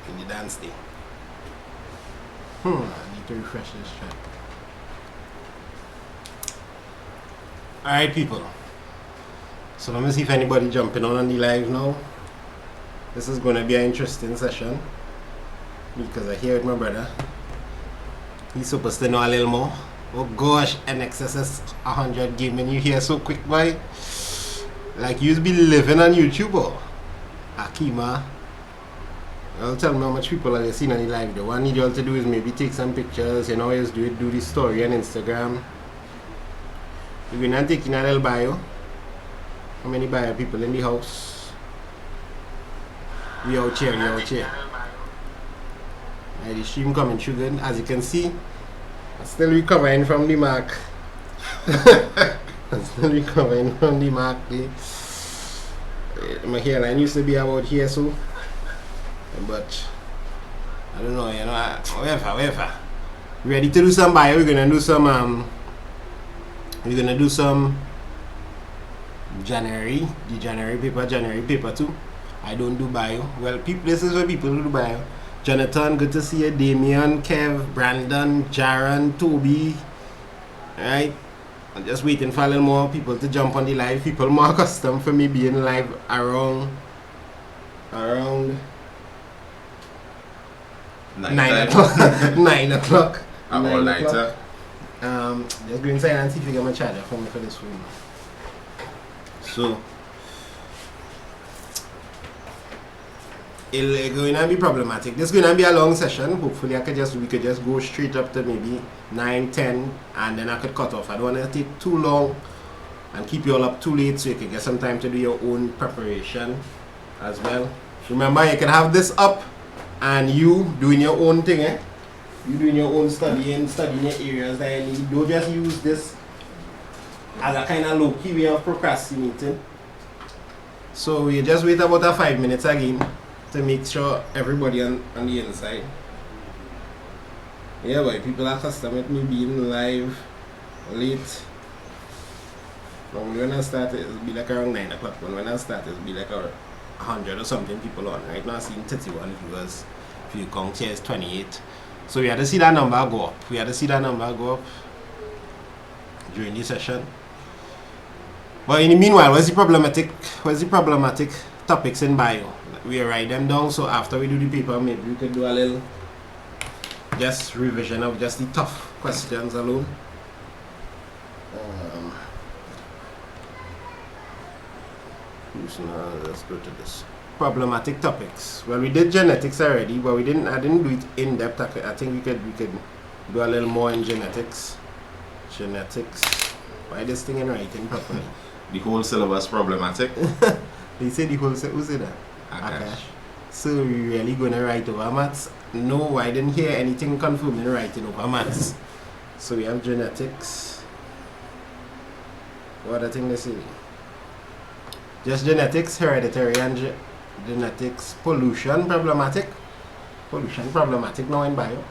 in the dance day. I need to refresh this chat. Alright, people. So let me see if anybody jumping on the live now. This is going to be an interesting session because I hear it, my brother. He's supposed to know a little more. Oh gosh, NXSS 100 gaming you here so quick, boy. Like you'd be living on YouTube, or Akima. I'll tell me how much people are seeing on the live. The one you need you all to do is maybe take some pictures, you know, just do the story on Instagram. We're gonna take in a little bio. How many bio people in the house? We out here. The stream coming through good. As you can see, I'm still recovering from the mark. My hairline used to be about here, so. But I don't know, you know. However, ready to do some bio. We're gonna do some January paper too. I don't do bio. Well, this is where people do bio. Jonathan, good to see you. Damien, Kev, Brandon, Jaron, Toby. Alright. I'm just waiting for a little more people to jump on the live. People more accustomed for me being live around 9 o'clock. 9 o'clock. I'm all nighter. Just go inside and see if you get my charger for me for this phone. So it's going to be problematic. This is going to be a long session. Hopefully we could just go straight up to maybe 9, 10 and then I could cut off. I don't want to take too long and keep you all up too late so you can get some time to do your own preparation as well. Remember, you can have this up and you doing your own thing, eh? You doing your own studying your areas that you need. Don't just use this as a kind of low-key way of procrastinating. So we just wait about 5 minutes again to make sure everybody on the inside. Yeah, boy, people are accustomed with me being live late. Normally when I start it'll be like around 9 o'clock. When I start it'll be like 100 or something people on. Right now I'm seeing 31 viewers. If you count here it's 28. So we had to see that number go up. During this session. But in the meanwhile, what's the problematic topics in bio? We write them down, so after we do the paper, maybe we could do a little just revision of just the tough questions alone. Let's go to this. Problematic topics. Well, we did genetics already, but I didn't do it in depth. I think we could do a little more in genetics. Why this thing in writing properly? The whole syllabus problematic. They say the whole who said that? Akash. So we really gonna write over maths? No, I didn't hear anything confirming writing over maths. So we have genetics. What other thing they say? Just genetics, hereditary and genetics, pollution problematic now in bio.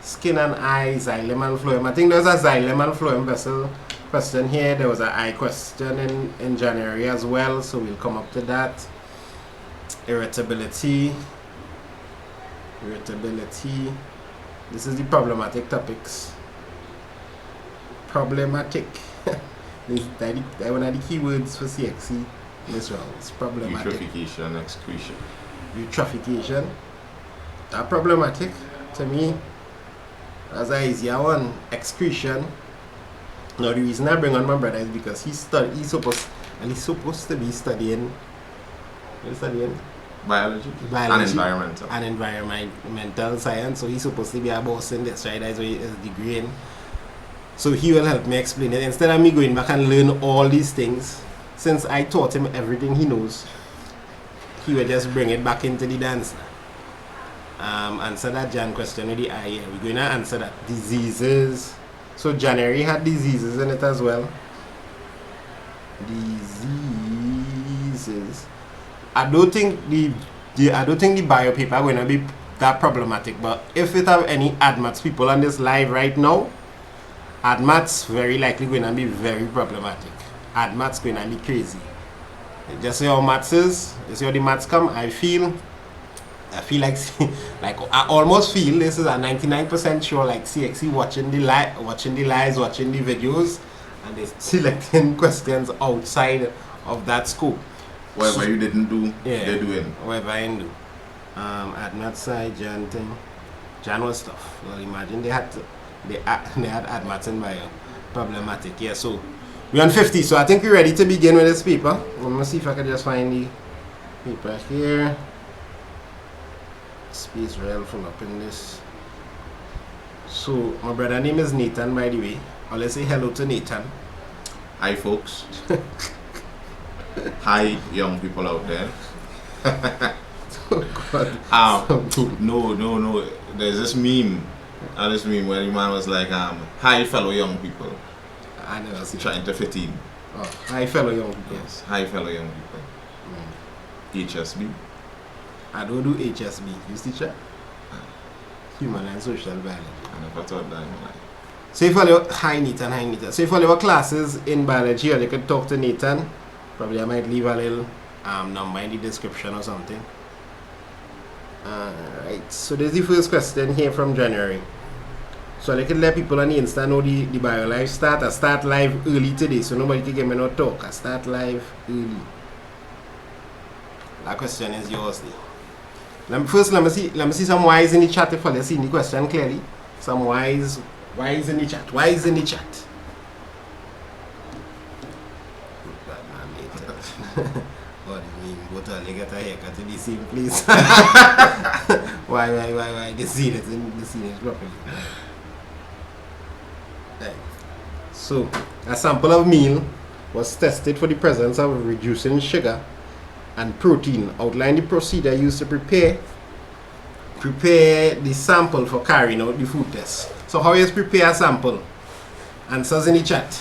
Skin and eye, xylem and phloem. I think there's a xylem and phloem vessel question here. There was an eye question in January as well, so we'll come up to that. Irritability. This is the problematic topics. Problematic. That one of the keywords for CXC. This one is problematic. Eutrophication, excretion. Eutrophication. That problematic to me. That's an easier one. Excretion. Now the reason I bring on my brother is because he's supposed to be studying. Biology and environmental science. So he's supposed to be a boss in this, right? That's what his degree in. So he will help me explain it. Instead of me going back and learn all these things, since I taught him everything he knows, he will just bring it back into the dance. Answer that Jan question with the eye. We're going to answer that. Diseases. So January had diseases in it as well. Diseases. I don't think the bio paper are going to be that problematic. But if it have any AdMaths people on this live right now, AdMaths very likely going to be very problematic. AdMaths going to be crazy. Just see how maths is. You see how the maths come. I feel I feel like like I almost feel this is a 99% sure like CXC watching the lives, watching the videos, and they're selecting questions outside of that scope. Whatever you didn't do, Yeah, they're doing. whatever I do. At that side, Jan thing, Jan was stuff. Well, imagine they had admats in bio problematic. Yeah, so we're on 50. So I think we're ready to begin with this paper. I'm gonna see if I can just find the paper here. Space real full up in this. So my brother name is Nathan, by the way. Or let's say hello to Nathan. Hi, folks. Hi, young people out there. Oh, God. No. There's this meme. This meme where the man was like, hi, fellow young people. I never see Trying to fit in. Oh, hi, fellow young people. Yes, hi, fellow young people. HSB. I don't do HSB. You teacher? Human and social biology. I never thought that in my life. So if all your hi Nathan. So if all your classes in biology, or you could talk to Nathan. Probably I might leave a little number in the description or something. Alright, so there's the first question here from January. So I can let people on the Insta know the bio live start. I start live early today, so nobody can give me no talk. I start live early. That question is yours. Let me see some whys in the chat if you see the question clearly. Some whys in the chat. Whys in the chat. What do you mean? Go to a get a haircut in the same place. Why? They see it properly. Right. So, a sample of meal was tested for the presence of reducing sugar and protein. Outline the procedure used to prepare the sample for carrying out the food test. So how you prepare a sample? Answers in the chat.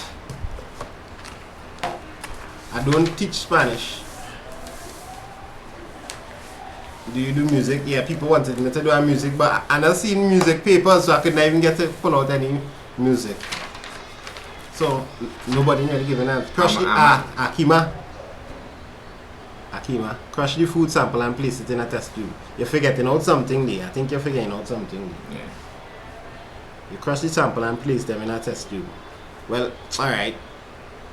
I don't teach Spanish. Do you do music? Yeah, people wanted me to do a music, but I don't see music papers, so I could not even get to pull out any music. So nobody really giving an answer. Crush the Akima, crush the food sample and place it in a test tube. You're forgetting out something there. I think you're forgetting out something there. Yeah. You crush the sample and place them in a test tube. Well, alright.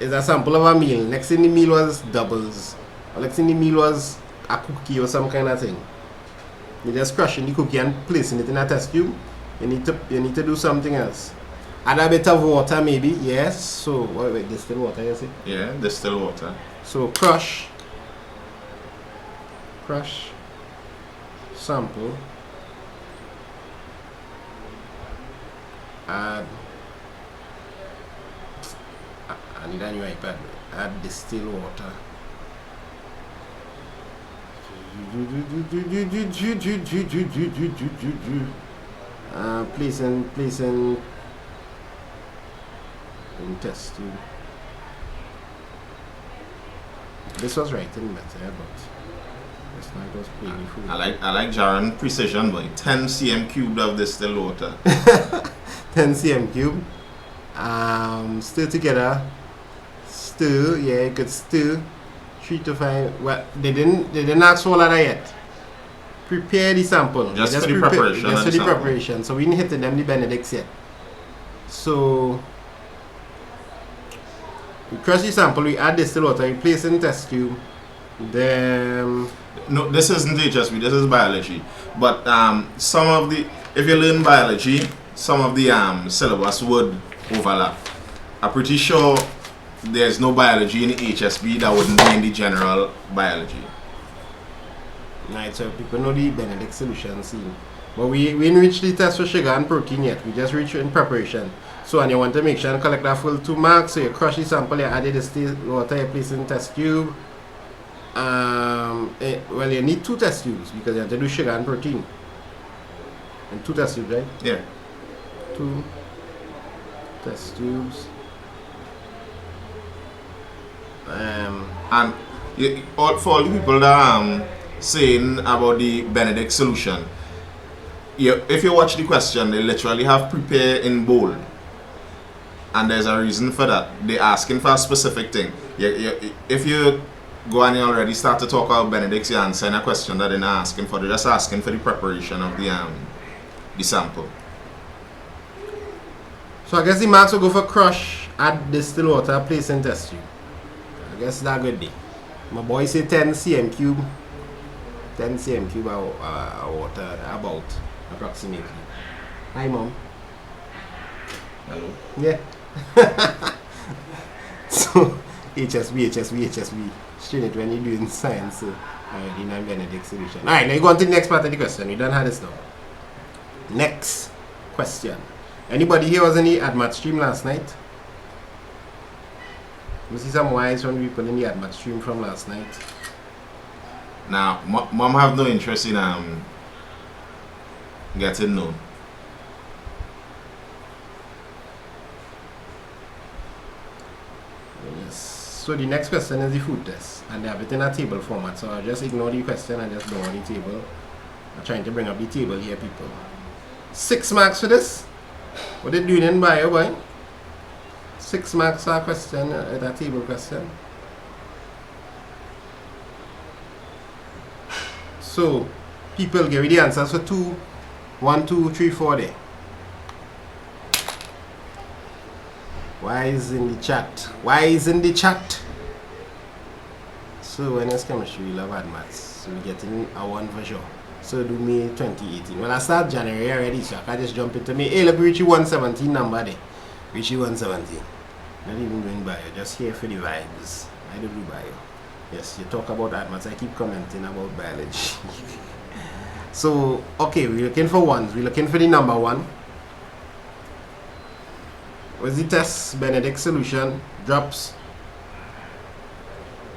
It's a sample of a meal. Next in the meal was doubles. Or next in the meal was a cookie or some kind of thing. You're just crushing the cookie and placing it in a test tube. You need to do something else. Add a bit of water maybe, yes. So wait, distilled water you say? Yeah, distilled water. So crush sample, add I need a new iPad. Add distilled water. Place in test tube. This was writing better, but it's not just plain food. I like Jaron precision, but 10 cm cubed of distilled water. 10 cm cube. Stir together. Stir, yeah, you could stir 3 to 5. Well, they didn't ask for all of that yet. Prepare the sample. Just for the preparation. Just for the preparation. So we didn't hit them the Benedicts yet. So we crush the sample, we add distilled water, we place in test tube. Then no, this isn't HSB, this is biology. But some of the, if you learn biology, some of the syllabus would overlap. I'm pretty sure there's no biology in HSB that wouldn't be in the general biology. Right, so people know the Benedict solution scene. But we didn't reach the test for sugar and protein yet. We just reached in preparation. So and you want to make sure and collect that full 2 marks. So you crush the sample, you add the distilled water, you place in test tube. Well, you need 2 test tubes because you have to do sugar and protein. And 2 test tubes, right? Yeah. 2 test tubes. And for all the people that saying about the Benedict solution, if you watch the question, they literally have prepare in bold, and there's a reason for that. They're asking for a specific thing. If you go and you already start to talk about Benedict's answer in a question that they're not asking for. They're just asking for the preparation of the sample. So I guess the marks will go for crush, add distilled water, place in test tube. I guess that's good day. My boy say 10 cm cube. 10 cm cube of water, about approximately. Hi mom. Hello. Yeah. So HSV. Strain it when you're doing science. So in a Benedict solution. Alright, now you go on to the next part of the question. We done had this now. Next question. Anybody here was in the AdMath stream last night? You see some wise from people in the AdMath stream from last night. Now, mom have no interest in getting known. Yes. So the next question is the food test, and they have it in a table format. So I'll just ignore the question and just go on the table. I'm trying to bring up the table here, people. 6 marks for this. What they doing in bio, boy? 6 marks for a question, a table question. So, people give me the answers for 2, 1, 2, 3, 4 there. Why is in the chat? Why is in the chat? So when it's chemistry, we love hard maths. So we getting a 1 for sure. So do May 2018. Well, I start January already, so I can just jump into May. Hey, look, we reach 117 number there. Reach 117. Not even doing bio, just here for the vibes. I don't do bio. Yes, you talk about that maths. I keep commenting about biology. So, okay, we're looking for ones. We're looking for the number 1. What's the test? Benedict solution, drops.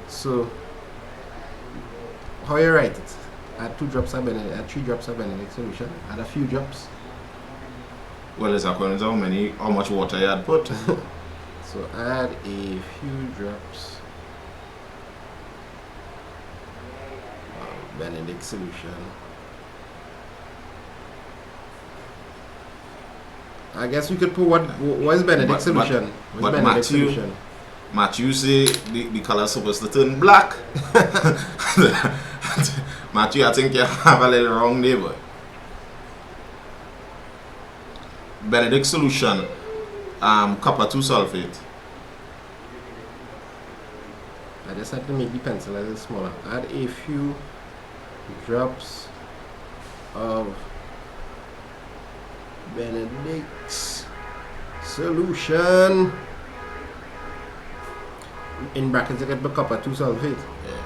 So, how you write it? Add 2 drops of Benedict, add 3 drops of Benedict solution, add a few drops. Well, it's according to how much water you had put. So add a few drops of Benedict solution. I guess we could put what is Benedict solution? But Matthew say the color is supposed to turn black. Matthew, I think you have a little wrong there, boy. Benedict solution, copper 2 sulfate. I just have to make the pencil a little smaller. Add a few drops of Benedict's solution. In brackets, I get the copper 2 sulfate. Yeah.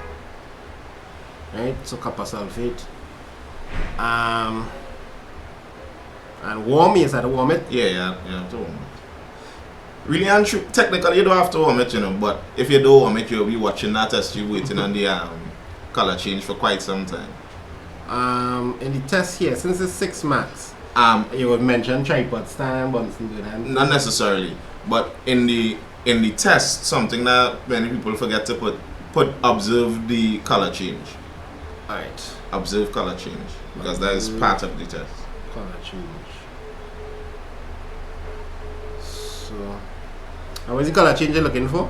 Right, so copper sulfate. And warm, yes, I had to warm it. Yeah, you have to warm it. Really and true, technically you don't have to warm it, you know, but if you don't warm it, you'll be watching that test, you're waiting on the color change for quite some time. In the test here, since it's 6 marks, you would mention tripod stand, Bunsen good. Not necessarily, but in the test, something that many people forget to put observe the color change. Alright. Observe color change, because that is part of the test. Color change. So, and what's the color change you're looking for?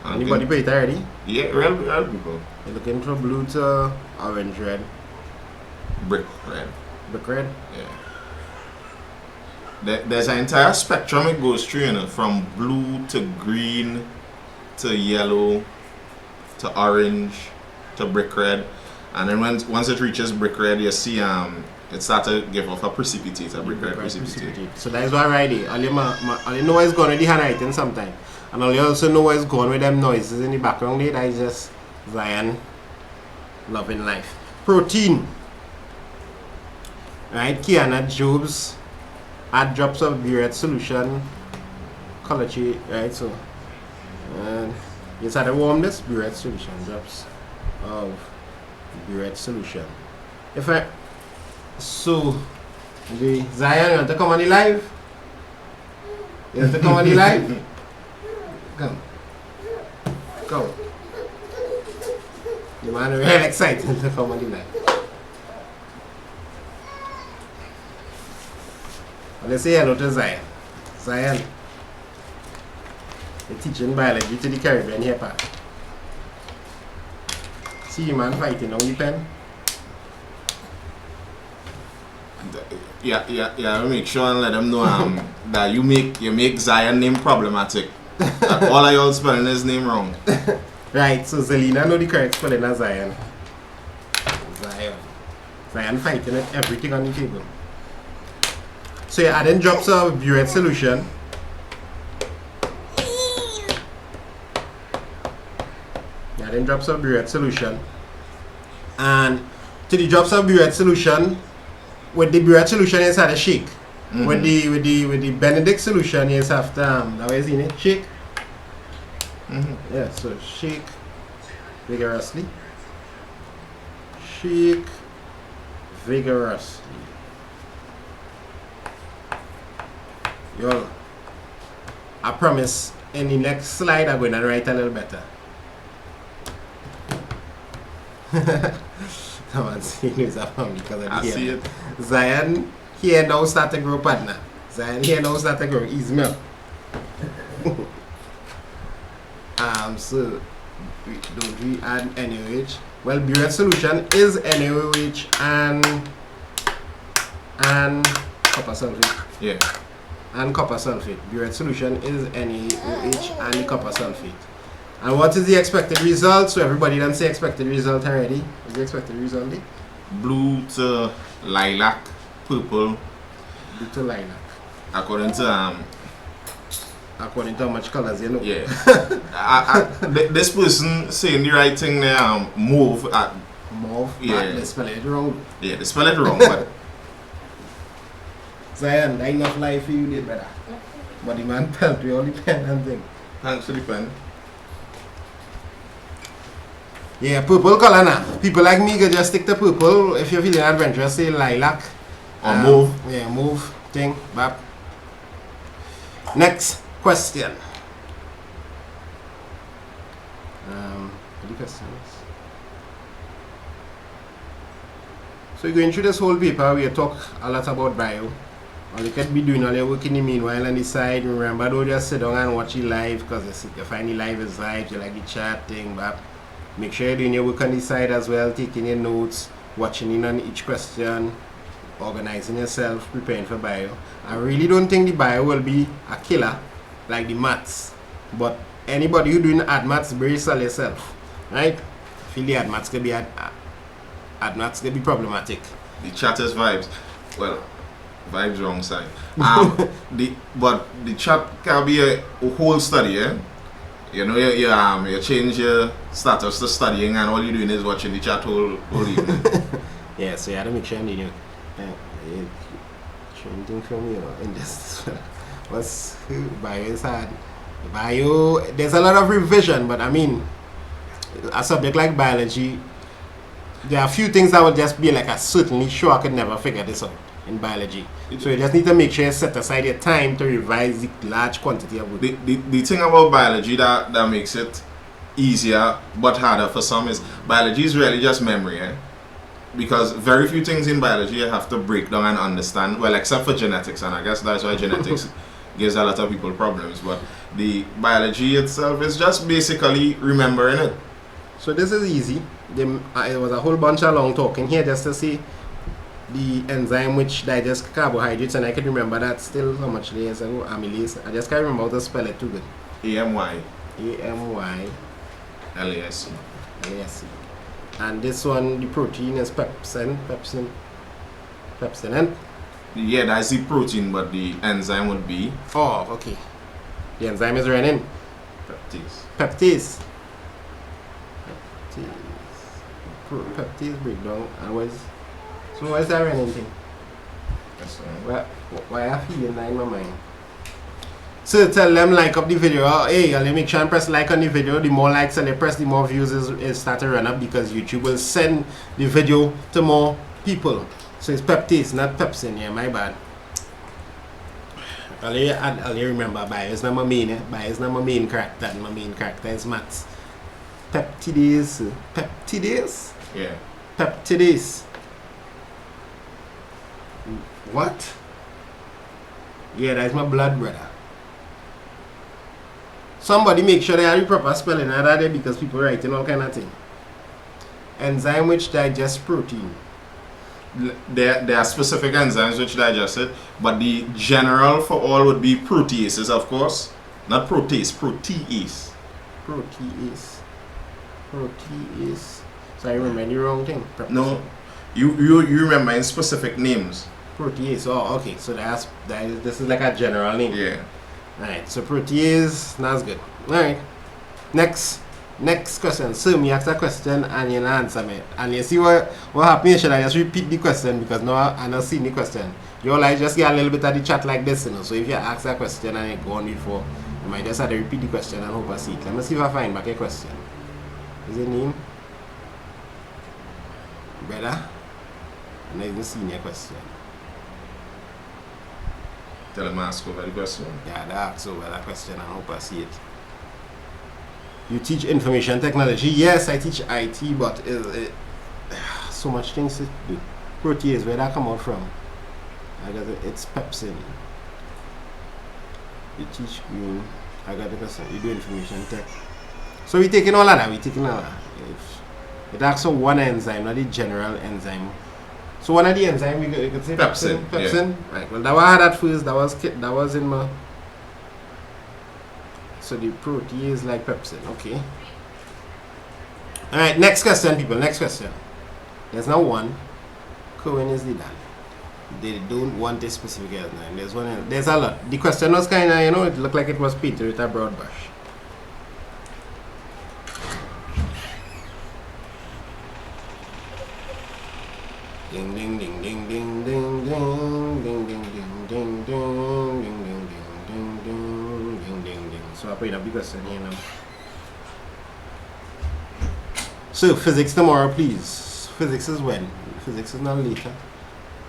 Anybody pay it already? Yeah, real people. You're looking for blue to orange red. Brick red. Brick red? Yeah. There's an entire spectrum it goes through, you know, from blue to green to yellow to orange to brick red. And then once it reaches brick red, you see it starts to give off a precipitate, a brick red precipitate. So that is why right there. All you know where it's going with the handwriting sometimes. And all you also know where it's going with them noises in the background there. That is just Zion loving life. Protein. Right, Kiana Jobs. Add drops of Biotic solution. Color change, right? So, and you start to warm this Biotic solution. Drops of Biotic solution. So, the Zion, you want to come on the live? You want to come on the live? Come. Go. The man is really excited to come on the live. Let's say hello to Zion. Zion. They're teaching biology to the Caribbean here, Pat. See you, man, fighting on the pen. Yeah. Make sure and let them know that you make Zion name problematic. That all of y'all spelling his name wrong. Right, so Zelina know the correct spelling as Zion. Zion fighting at everything on the table. So you're adding drops of burette solution. You're adding drops of burette solution. And to the drops of burette solution, with the burette solution you just had a shake. Mm-hmm. With the Benedict solution you just have to that way is in it, shake. Mm-hmm. Yeah, so shake vigorously. Shake vigorously. Yo, I promise in the next slide I'm going to write a little better. Come on, see news of family because I see it. Zion here now start to grow partner. Zion here now start to grow easy milk. So don't we add NaOH? Well, burette solution is NaOH and copper sulfate. Yeah. And copper sulfate. Burette solution is NaOH and the copper sulfate. And what is the expected result? So everybody done say expected result already. What's the expected result? Blue to lilac, purple. Blue to lilac. According to how much colors you know. Yeah. This person saying the right thing there. Mauve. Mauve. Yeah. They spell it wrong. Yeah, they spell it wrong. But Zion, that enough life for you did better. But the man felt we only pen and thing. Thanks for the pen. Yeah, purple color now. People like me can just stick to purple. If you're feeling adventurous, say lilac. Or mauve. Yeah, mauve thing. Bap. Next question. What the question is? So you're going through this whole paper, we talk a lot about bio. Or you can be doing all your work in the meanwhile on the side. Remember, don't just sit down and watch it live because you find the live is live, you like the chat thing, but make sure you're doing your work on the side as well, taking your notes, watching in on each question, organizing yourself, preparing for bio. I really don't think the bio will be a killer like the maths, but anybody who doing ad maths, brace yourself, right? I feel the ad maths could be problematic. The chat is vibes. Well, vibes wrong side. But the chat can be a whole study, eh? You know, you change your status to studying and all you're doing is watching the chat whole evening. Yeah, so you have to make sure you do. Anything from you in this. What's bio is hard. Bio, there's a lot of revision, but I mean, a subject like biology, there are a few things that will just be like, I certainly sure I could never figure this out in biology. So you just need to make sure you set aside your time to revise the large quantity of work. The thing about biology that makes it easier but harder for some is biology is really just memory, eh? Because very few things in biology you have to break down and understand, well, except for genetics, and I guess that's why genetics gives a lot of people problems, but the biology itself is just basically remembering it. So this is easy. It was a whole bunch of long talking here just to see the enzyme which digests carbohydrates, and I can remember that still how much years ago, amylase. I just can't remember how to spell it too good. AMYLASE. And this one, the protein is pepsin. Yeah, that's the protein, but the enzyme would be. Oh, okay. The enzyme is renin. Peptase. Peptase breakdown. And so what is that renin thing? Why I feel that in my mind? So tell them like up the video. Hey, let me try and press like on the video. The more likes and they press, the more views it start to run up because YouTube will send the video to more people. So it's peptase, not pepsin. Yeah, my bad. I'll remember bio is not my main. Bio is not my main character. My main character is maths. Peptidase. Yeah. Peptidase. What? Yeah, that's my blood, brother. Somebody make sure they have the proper spelling of that there because people writing all kind of thing. Enzyme which digests protein. There are specific enzymes which digest it, but the general for all would be proteases, of course. Not protease, protease. Protease. Protease. So I remember the wrong thing. No, you remember in specific names. Protease. Oh, okay. So this is like a general name. Yeah. Alright, so protease, that's good. Alright. Next question. So me ask a question and you answer me. And you see what happens, should I just repeat the question because now I not seen the question. You all like just get a little bit of the chat like this, you know. So if you ask a question and you go on before, you might just have to repeat the question and hope I see it. Let me see if I find back a question. Is it name? Brother? I'm not even seeing your question. Tell him ask over the question. Yeah, they ask over that question and hope I see it. You teach information technology? Yes, I teach IT, but so much things to do. Protease, where that come out from? I got it. It's pepsin. You teach green. I got the question. You do information tech. So we taking all of that. It asks for one enzyme, not the general enzyme. So one of the enzyme you could say pepsin. Pepsin. Yeah. Right. Well, that was at first. That was in my. So the protease like pepsin. Okay. All right. Next question, people. Next question. There's now one. Cohen is the done. They don't want a specific enzyme. There's one. There's a lot. The question was kind of, it looked like it was painted with a broad brush. Ding ding ding ding ding ding ding ding ding ding ding ding ding ding ding ding ding ding ding. So I put a big question here now. So physics tomorrow, please. Physics is when? Physics is not later.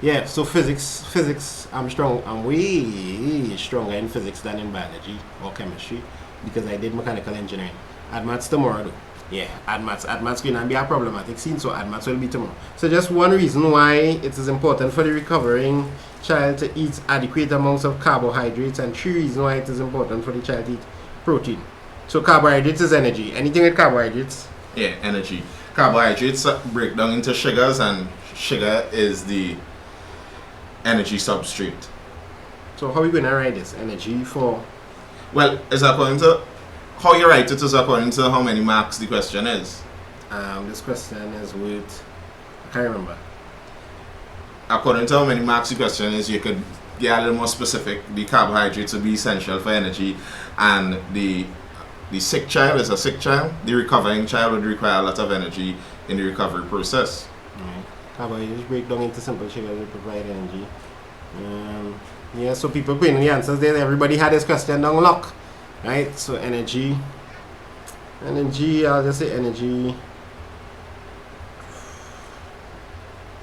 Yeah, so physics, I'm way stronger in physics than in biology or chemistry because I did mechanical engineering. Add maths tomorrow though. Yeah, add maths going to be a problematic scene, so add maths will be tomorrow. So just one reason why it is important for the recovering child to eat adequate amounts of carbohydrates, and 3 reasons why it is important for the child to eat protein. So carbohydrates is energy. Anything with carbohydrates? Yeah, energy. Carbohydrates break down into sugars, and sugar is the energy substrate. So how are we going to write this? Energy for? Well, it's according to how you write it is according to how many marks the question is. This question is with, I can't remember. According to how many marks the question is, you could get a little more specific. The carbohydrates will be essential for energy, and the sick child is a sick child. The recovering child would require a lot of energy in the recovery process. Carbohydrates break down into simple sugars to provide energy. Yeah, so people putting the answers there. Everybody had this question down lock. Right, so energy, I'll just say energy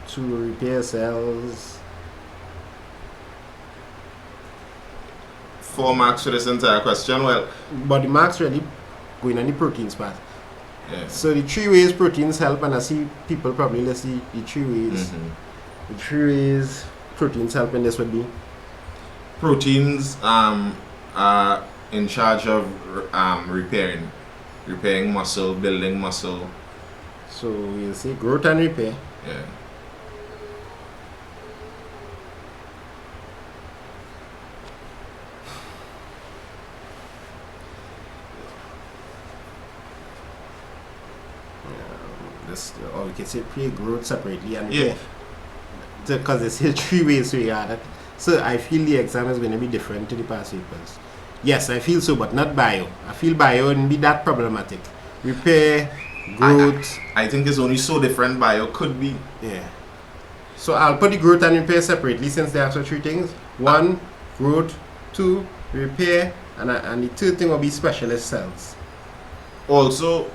to repair cells. 4 marks for this entire question. Well, but the marks really going on the proteins part. Yeah. So the 3 ways proteins help, and I see people probably let's see the 3 ways. The 3 ways proteins help in this would be proteins are in charge of repairing muscle, building muscle. So we'll say growth and repair. Yeah. Or we can say pre-growth separately and repair. Because there's still 3 ways to regard it. So I feel the exam is going to be different to the past papers. Yes, I feel so, but not bio. I feel bio wouldn't be that problematic. Repair, growth. I think it's only so different bio could be. Yeah. So I'll put the growth and repair separately since they are so 3 things. 1, growth. 2, repair. And the 3rd thing will be specialist cells. Also,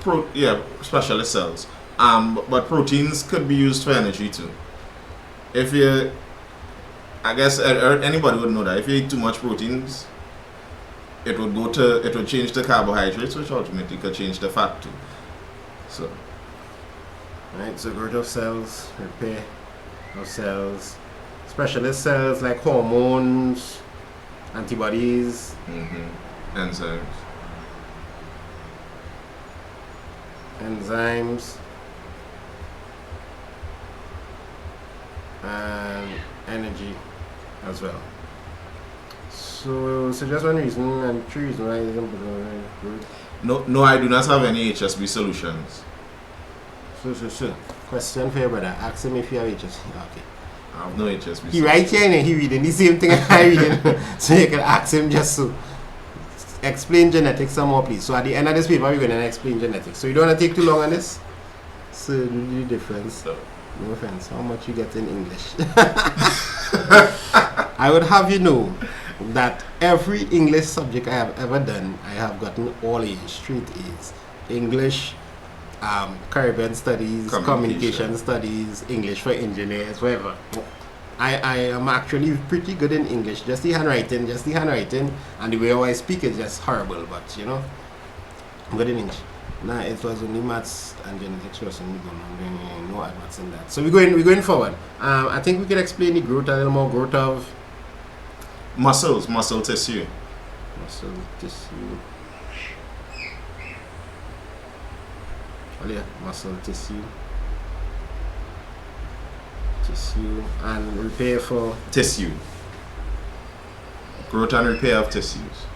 specialist cells. But proteins could be used for energy too. If you, I guess anybody would know that if you eat too much proteins, it would change the carbohydrates, which ultimately could change the fat too. So, right. So growth of cells, repair of cells, specialist cells like hormones, antibodies, enzymes. enzymes, and energy as well. So just one reason and three reasons why it isn't good. No, I do not have any HSB solutions. So. Question for your brother. Ask him if you have HSB. Okay. I have no HSB. He right here and he reading the same thing I reading. So you can ask him just to explain genetics some more, please. So at the end of this paper, we're going to explain genetics. So you don't want to take too long on this? So the difference. No offense. How much you get in English? I would have you know that every English subject I have ever done, I have gotten all A's, straight A's. English, Caribbean studies, communication studies, English for engineers, whatever. I am actually pretty good in English, just the handwriting, and the way how I speak is just horrible, but you know, I'm good in English. Nah, it was only maths and genetics was only going, no advanced in that. So we're going forward. I think we could explain the growth a little more, growth of muscle tissue. Muscle tissue. Oh yeah, muscle tissue. And repair for tissue. Growth and repair of tissues.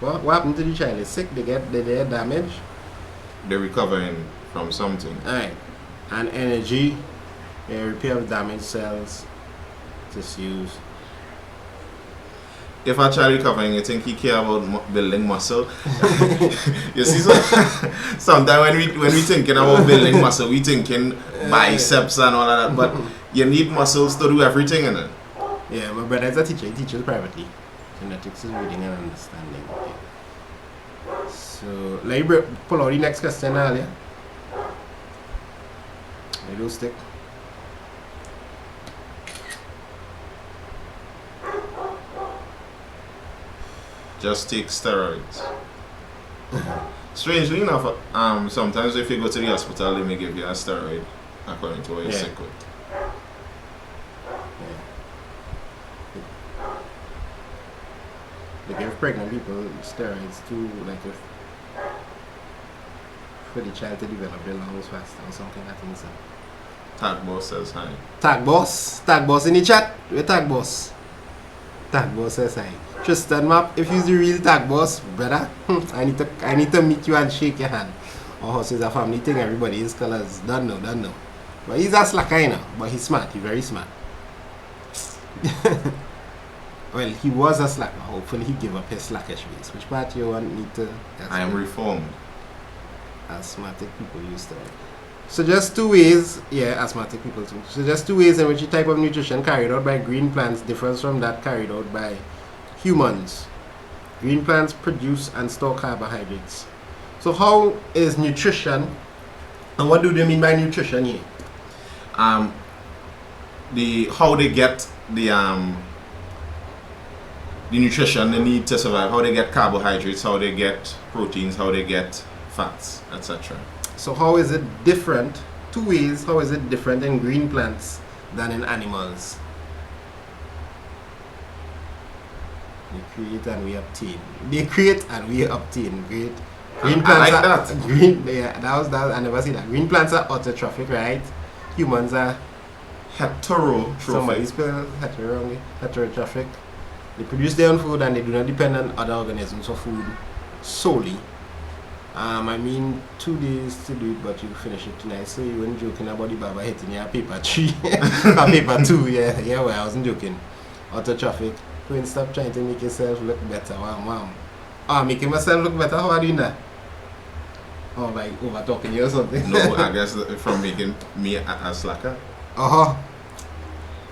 What happened to the child? Is sick? They get damage? They're recovering from something. Alright. And energy, repair of damaged cells, tissues. If a child recovering, you think he care about building muscle? You see, sometimes when we thinking about building muscle, we thinking biceps and all of that. But you need muscles to do everything in it. Yeah, my brother is a teacher. He teaches privately. Genetics is reading and understanding. Okay. So let me pull out the next question earlier. They do stick. Just take steroids. Strangely enough, sometimes if you go to the hospital, they may give you a steroid according to what you're sick with. They give pregnant people steroids too, like for the child to develop their lungs faster or something. I think so. Tag boss says hi. Tag boss in the chat. Where tag boss? Tag boss says hi. Tristan Map, if you're the real tag boss, brother, I need to meet you and shake your hand. Our house is a family thing. Everybody is colors. Don't know. But he's a slacker, you know. But he's smart. He's very smart. Well, he was a slacker. Hopefully he gave up his slackish ways. Which part you want me to... I am reformed. Asthmatic people used to. So just two ways, asthmatic people too. So just two ways in which the type of nutrition carried out by green plants differs from that carried out by humans. Green plants produce and store carbohydrates. So how is nutrition, and what do they mean by nutrition here? How they get the nutrition they need to survive, how they get carbohydrates, how they get proteins, how they get fats, etc. So how is it different? Two ways, how is it different in green plants than in animals? They create and we obtain. Great. Green plants I like are that. Green, yeah, that was I never see that. Green plants are autotrophic, right? Humans are heterotrophic. Somebody spell heterotrophic. They produce their own food and they do not depend on other organisms for food solely. I mean 2 days to do it, but you finish it tonight. So you weren't joking about the baba hitting your paper 3 or paper 2. Yeah, well, I wasn't joking. Autotrophic. When stop trying to make yourself look better. Wow. Making myself look better. How are you doing that? Oh, by over talking you or something? No, I guess from making me a slacker.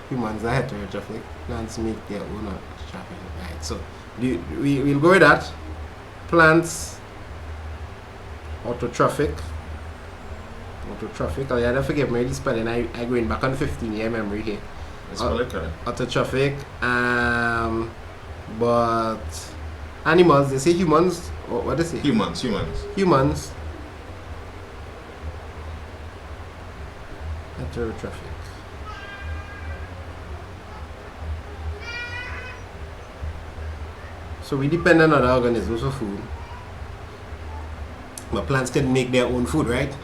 Humans are heterotrophic. Plants make their own autotrophic. Right. So we'll go with that. Plants autotrophic. Oh yeah, don't forget me the spelling. I going back on 15-year memory here. Spell it correct. Autotrophic. But animals, they say humans. What do they say? Humans. Heterotrophic. So we depend on other organisms for food. but plants can make their own food, right?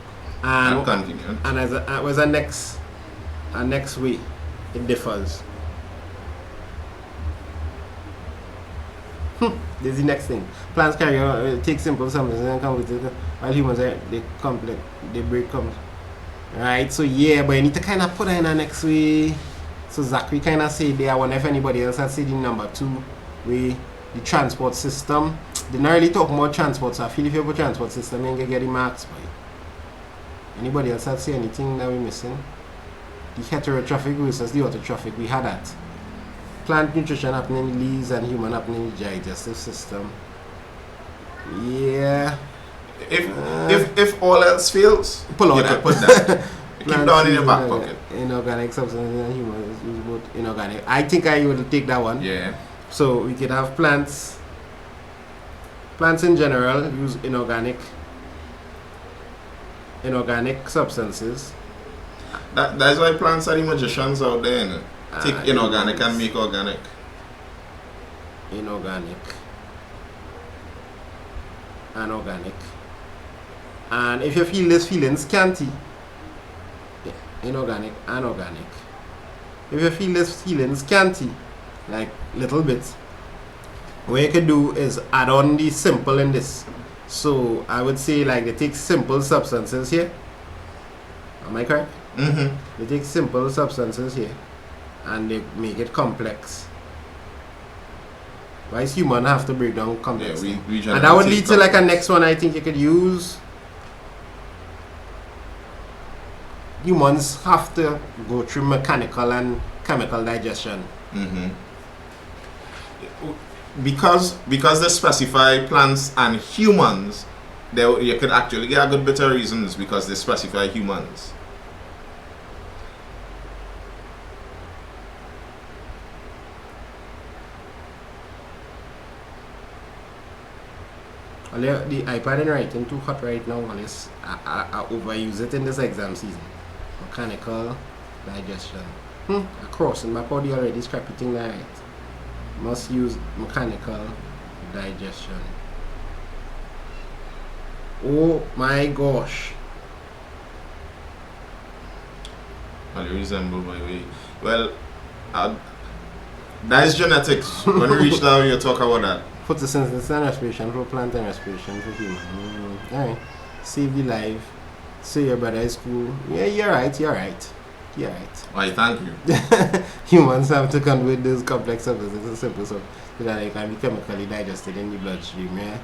And convenient. And as was a next way it differs. This is the next thing. Plants carry take simple substances and come with it, while humans they complex, they break complex. Right, so yeah, but you need to kind of put it in the next way. So Zachary kind of said there, I wonder if anybody else has said in number 2 way, the transport system. They not really talk about transport, so I feel if you have a transport system, you can get the marks by. Anybody else has said anything that we're missing? The heterotrophic versus the autotrophic, we had that. Plant nutrition happening in leaves and human happening in the digestive system. Yeah. If all else fails, pull out you that. could put that. Keep down in your back pocket. Inorganic substances and humans use both inorganic. I think I would take that one. Yeah. So we could have plants. Plants in general use inorganic substances. That's why plants are the magicians out there. You know? Take inorganic and make organic. Inorganic and organic. And if you feel this feeling scanty, inorganic and organic. If you feel this feeling scanty, like little bits, what you can do is add on the simple in this. So I would say like they take simple substances here. Am I correct? Mm-hmm. They take simple substances here and they make it complex. Why is human have to break down complex? Yeah, we and that would lead to like a next one I think you could use. Humans have to go through mechanical and chemical digestion. Mm-hmm. Because they specify plants and humans, you could actually get a good bit of reasons because they specify humans. The iPad in writing too hot right now, unless I overuse it in this exam season. Mechanical digestion. A cross in my body already scrappy thing right. Must use mechanical digestion. Oh my gosh. Well, you resemble my way. Well, that is genetics. When we reach down, you talk about that. Photosynthesis and respiration for plant and respiration for human. Alright. Save the life. Say your brother is cool. Yeah, you're right. Why, thank you. Humans have to convert those complex substances to simple so that they can be chemically digested in the bloodstream. Yeah.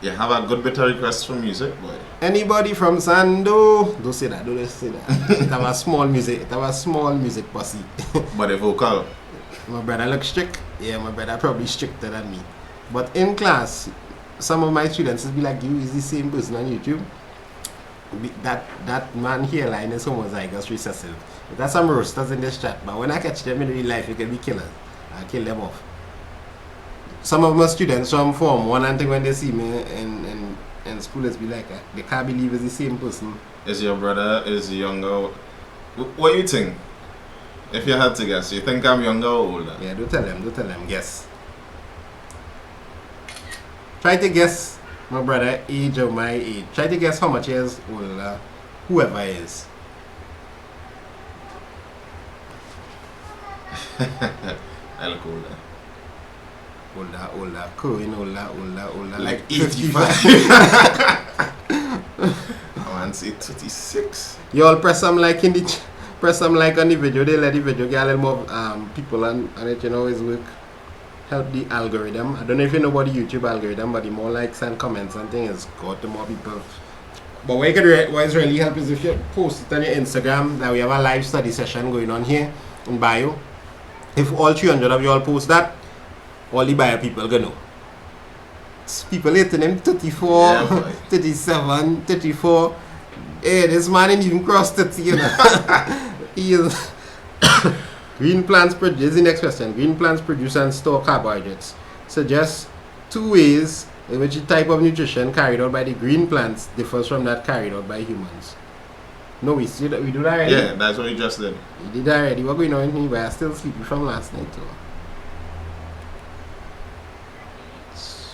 You have a good bit of requests for music, boy. Anybody from Sando? Don't say that. It have a small music posse. But a vocal. My brother looks strict. Yeah, my brother probably stricter than me. But in class, some of my students will be like, you is the same person on YouTube. That man hairline is homozygous recessive. There's some roasters in this chat, but when I catch them in real life, it can be killers. I kill them off. Some of my students from Form 1 and when they see me in school, it's be like, they can't believe it's the same person. Is your brother, is younger? What do you think? If you had to guess, you think I'm younger or older? Yeah, don't tell them, guess. Try to guess my brother age or my age. Try to guess how much years older whoever is. I look older. Older, cool, older. Like 85. I want to say 36. You all press some like on the video. They let the video get a little more people and it always work. Help the algorithm. I don't know if you know about the YouTube algorithm, but the more likes and comments and things got the more people. But what is really help is if you post it on your Instagram that we have a live study session going on here in bio. If all 300 of you all post that, all the bio people gonna know. People hitting them 34, yeah, 37, 34. Hey, this man ain't even crossed 30, you know. He is green plants produce, the next question. Green plants produce and store carbohydrates. Suggest 2 ways in which the type of nutrition carried out by the green plants differs from that carried out by humans. No, we do that already? Yeah, that's what we just did. We did that already. What going on in here? But I still sleepy from last night too.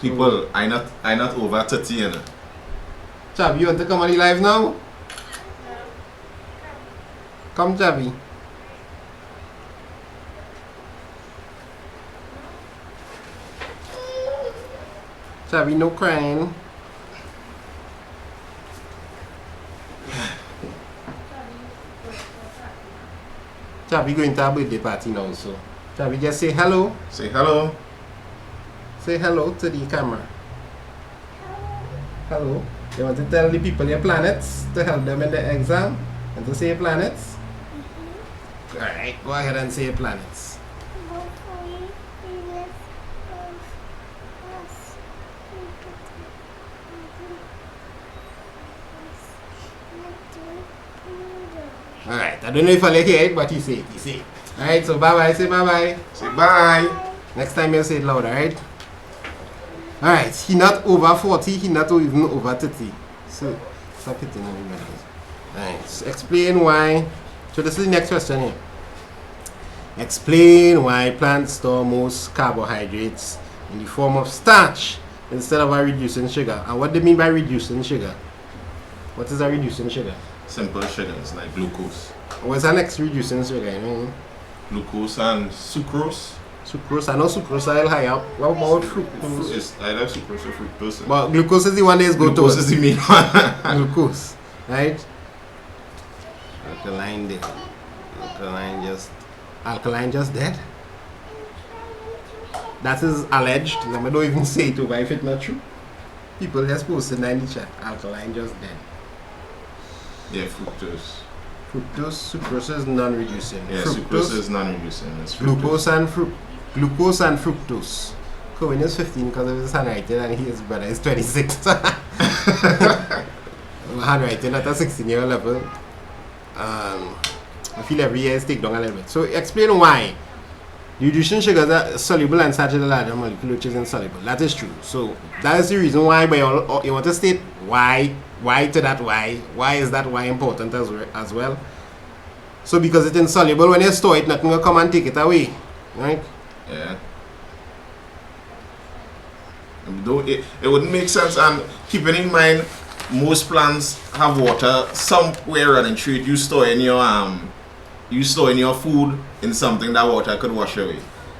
People, I not over 30, you know. Chavi, you want to come on the live now? Come, Chavi. Chavi, no crying. Chavi going to a birthday party now, so Chavi, just say hello. Say hello. Say hello to the camera. Hello. You want to tell the people your planets to help them in the exam and to say your planets? Alright, go ahead and say your planets. Alright, I don't know if I'll hear it, but he say it, he say it. Alright, so bye bye, say bye bye. Say bye. Next time you'll say it loud, alright? Alright, he not over 40, he not even over 30. So, stop hitting everybody. Alright, so explain why. So this is the next question here. Explain why plants store most carbohydrates in the form of starch instead of reducing sugar. And what do they mean by reducing sugar? What is a reducing sugar? Simple sugars like glucose. What's the next reducing sugar? You know? Glucose and sucrose. Sucrose. I know sucrose are high up. What about fructose? It's either sucrose or fructose. But glucose is the one that is good to Glucose is the main one. Glucose, right? Alkaline dead. Alkaline just dead. That is alleged. I don't even say it over if it's not true. People just posted in the chat. Alkaline just dead. Yeah, fructose. Fructose, sucrose is non-reducing. Yeah, fructose, sucrose is non-reducing. It's glucose and fructose. Cohen is 15 because of his handwriting, and his brother is 26. Handwriting at a 16-year level. I feel every year is take down a little bit. So explain why. Reducing sugars are soluble and starch is a larger molecule which is insoluble. That is true. So that is the reason why, but you want to state why to that why. Why is that why important as well? So because it's insoluble, when you store it, nothing will come and take it away. Right? Yeah. It wouldn't make sense, and keeping in mind most plants have water somewhere running through it. You store in your food in something that water could wash away.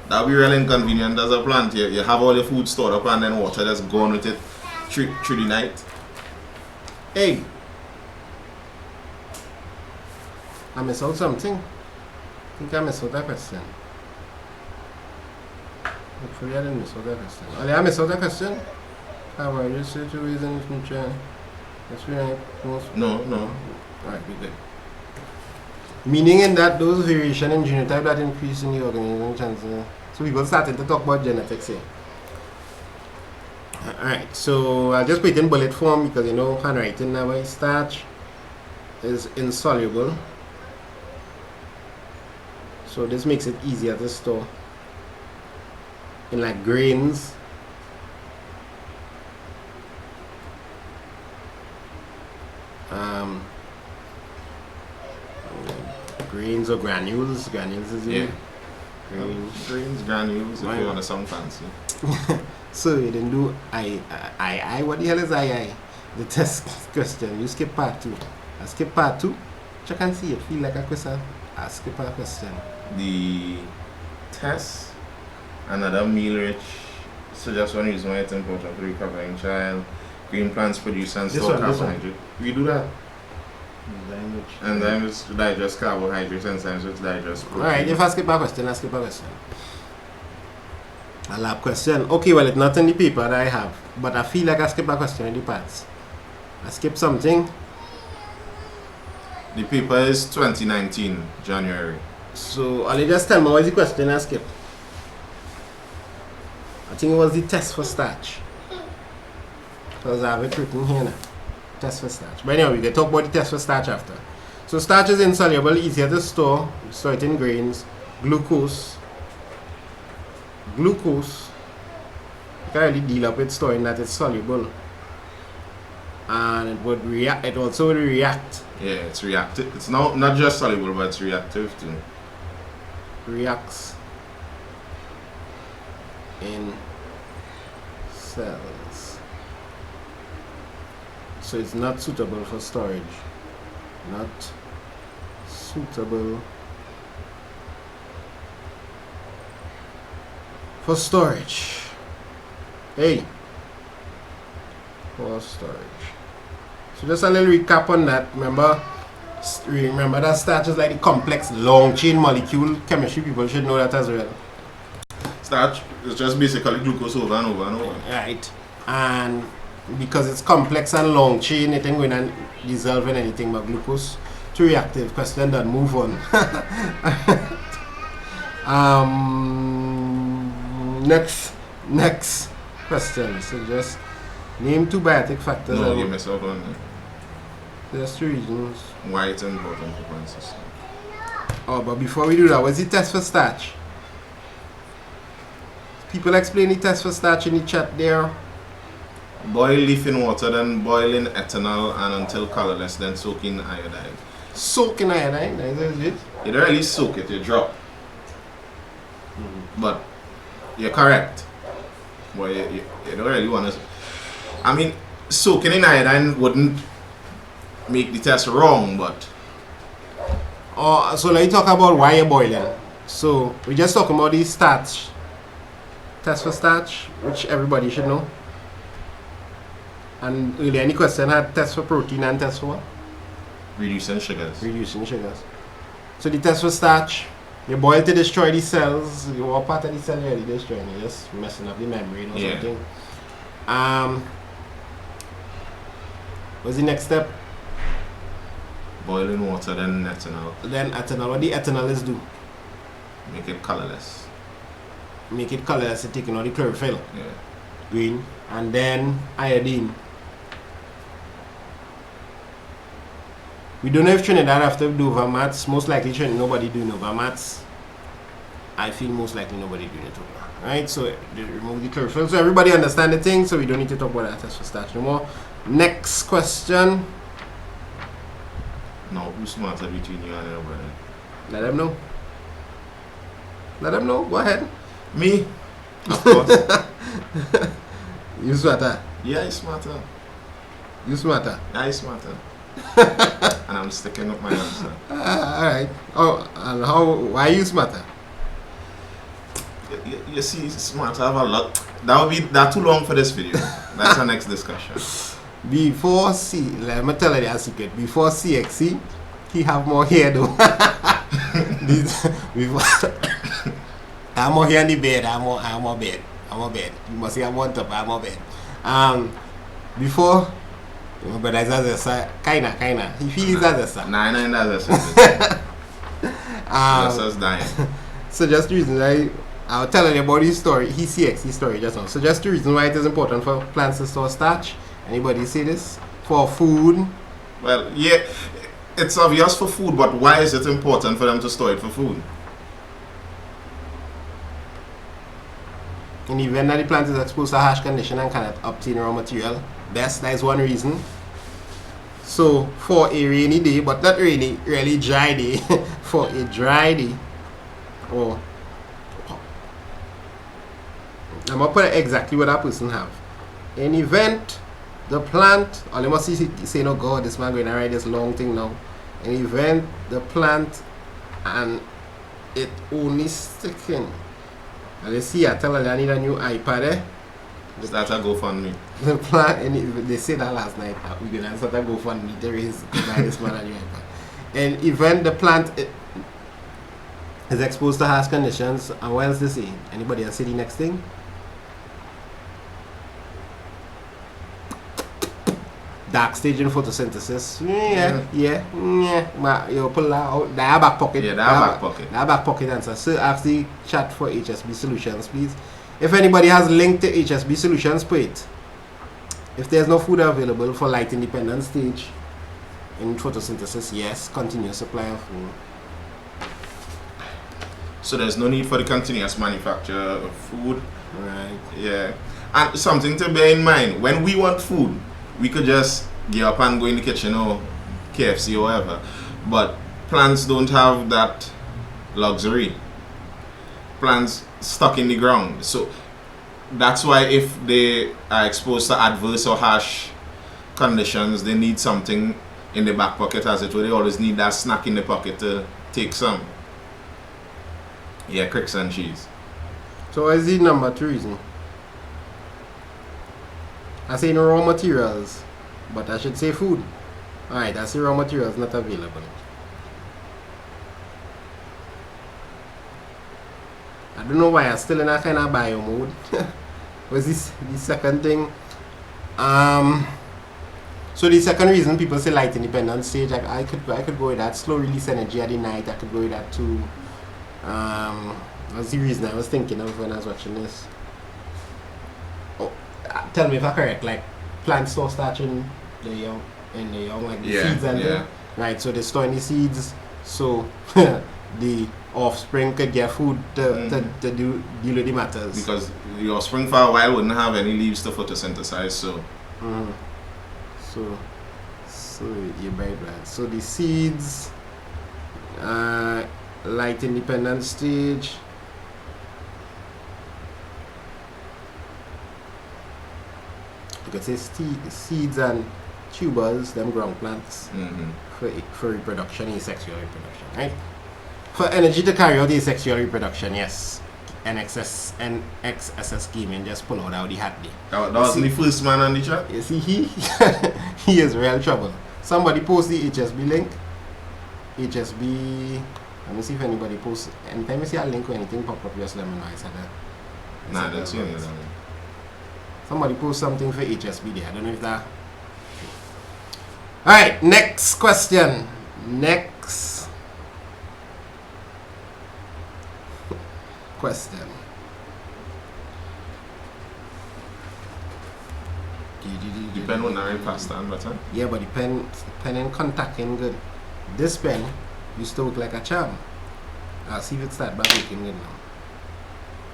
That would be really inconvenient as a plant. You have all your food stored up and then water just gone with it through the night. Hey, I missed out something. I think I missed out that question. Hopefully I didn't miss out that question. Oh, did I miss out that question? How are you situated in future? That's right. No. Alright, we good. Meaning in that those variation in genotype that increase in the organism chances. So people started to talk about genetics here. Alright, so I'll just put it in bullet form because you know handwriting now. Starch is insoluble. So this makes it easier to store in like grains. Grains or granules. Granules is Yeah. Grains. Granules, if you want to sound fancy. So you didn't do I. What the hell is I? The test question. You skip part 2. I skip part 2. Check and see it. Feel like a question. I skip a question. The test, another meal rich. So just one reason why it's important for the recovering child. Green plants produce and store carbohydrate. We do that. Enzymes to digest carbohydrates, enzymes to digest protein. Alright, if I skip a question, I skip a question. A lab question. Okay, well, it's not in the paper that I have, but I feel like I skip a question in the parts. I skipped something. The paper is 2019, January. So, I'll just tell me what is the question I skipped. I think it was the test for starch. Because I have it written here now. Test for starch. But anyway, we can talk about the test for starch after. So starch is insoluble, easier to store. You store it in grains. Glucose. You can't really deal up with storing that it's soluble. And it would react. It also would react. Yeah, it's reactive. It's not just soluble, but it's reactive too. Reacts in cells. So it's not suitable for storage. Not suitable for storage. Hey, for storage. So just a little recap on that. Remember that starch is like the complex long chain molecule. Chemistry people should know that as well. Starch is just basically glucose over and over and over. Right. And because it's complex and long chain, it ain't going to dissolve in anything but glucose. Too reactive. Question done. Move on. Next question. So just name 2 biotic factors. No, you mess up on that. There's 2 reasons why it's important to plant system. Oh, but before we do that, what's the test for starch? People explain the test for starch in the chat there. Boil leaf in water, then boil in ethanol and until colorless, then soak in iodine. Soak in iodine? Is it? You don't really soak it, you drop. But you're correct. Well, you don't really want to. I mean, soaking in iodine wouldn't make the test wrong, but. Oh, so let's talk about why you're boiling. So we just talking about the starch. Test for starch, which everybody should know. And really, any question had test for protein and test for what? Reducing sugars. Reducing sugars. So the test for starch, you boil to destroy the cells. What part of the cell you're really destroying? You're just messing up the membrane or something. What's the next step? Boil in water, then ethanol. Then ethanol. What the ethanol is do? Make it colorless. Make it colorless, taking out the chlorophyll. Yeah. Green. And then iodine. We don't know if Trinidad have to do over maths. Most likely nobody doing over maths. I feel most likely nobody doing it over. Right? So they remove the chlorophyll. So everybody understand the thing, so we don't need to talk about that test for starch no more. Next question. No, who's smarter between you and your brother? Let them know. Let them know. Go ahead. Me? Of course. You smarter. Yeah, he's smarter. You smarter. Yeah, he's smarter. And I'm sticking up my answer. Alright. Oh, and why are you smarter? You see, smarter have a lot. That too long for this video. That's our next discussion. Before let me tell you a secret. Before CXC, he have more hair though. I'm more here in the bed. I'm more bed. You must see I'm on top. I'm more bed. Before, but as a kinda. He feels as a Nine as a dying. So just the reason I'll tell you about his story. His CXC story just now. So just the reason why it is important for plants to store starch. Anybody see this? For food? Well, yeah, it's obvious for food, but why is it important for them to store it for food? In the event that the plant is exposed to harsh condition and cannot obtain raw material, that is one reason. So for a rainy day, but not really dry day, for a dry day, or I'm gonna put exactly what that person have. In event the plant, or you must say, no God, this man going to write this long thing now. In event the plant and it only sticking. And you see, I tell her I need a new iPad. Start a GoFundMe. The plant, and they said that last night. We're gonna start a GoFundMe to raise to buy this man a new iPad. And even the plant is exposed to harsh conditions, and what else they say? Anybody else see the next thing? Dark stage in photosynthesis. Yeah. You pull that out. That back pocket. Yeah, that back pocket. That back pocket answer. So ask the chat for HSB solutions, please. If anybody has linked to HSB solutions, put it. If there's no food available for light independent stage in photosynthesis, yes, continuous supply of food. So there's no need for the continuous manufacture of food. Right. Yeah. And something to bear in mind, when we want food, we could just get up and go in the kitchen or KFC or whatever. But plants don't have that luxury. Plants stuck in the ground. So that's why if they are exposed to adverse or harsh conditions, they need something in the back pocket, as it were. They always need that snack in the pocket to take some. Yeah, cricks and cheese. So what is the number 2 reason? I say no raw materials, but I should say food. Alright, I say raw materials not available. I don't know why I'm still in a kind of bio mode. Was this the second thing? So the second reason people say light independent stage, I could go with that. Slow release energy at the night, I could go with that too. That's the reason I was thinking of when I was watching this. Oh, tell me if I'm correct. Like plants store starch in the young, like the seeds and things. Right. So they store in the seeds, so the offspring could get food to deal with the matters. Because the offspring for a while wouldn't have any leaves to photosynthesize, so. So you're right. So the seeds, light independent stage. You could say seeds and tubers, them ground plants, for reproduction, asexual reproduction, right? For energy to carry out asexual reproduction, yes. NXSS gaming just pull out the hat there. That was the first man on the chat? You see, he is real trouble. Somebody post the HSB link. HSB, let me see if anybody posts. Anytime you see a link or anything pop up, just let me know. I said that. Nah, I don't see anything. Somebody post something for HSB there. I don't know if that. Alright, next question. Next question. Depend on our pasta and butter. Yeah, but the pen and contact ain't good. This pen used to look like a charm. I'll see if it start back looking good now.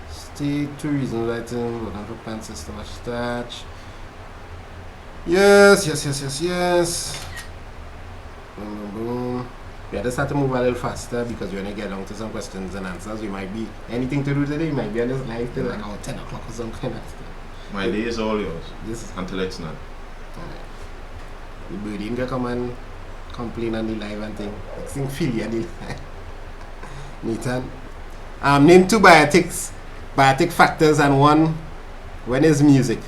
Stay 2 reasons writing, but for plant system of starch. Yes. Boom. Yeah, just have to move a little faster because you're gonna get down to some questions and answers. You might be anything to do today, you might be on this live till like 10 o'clock or some kind of stuff. My day is all yours. This is until it's not. The birdie can come and complain on the live and thing. Next thing Philly on the live. Nathan. Name 2 biotic factors and 1. When is music?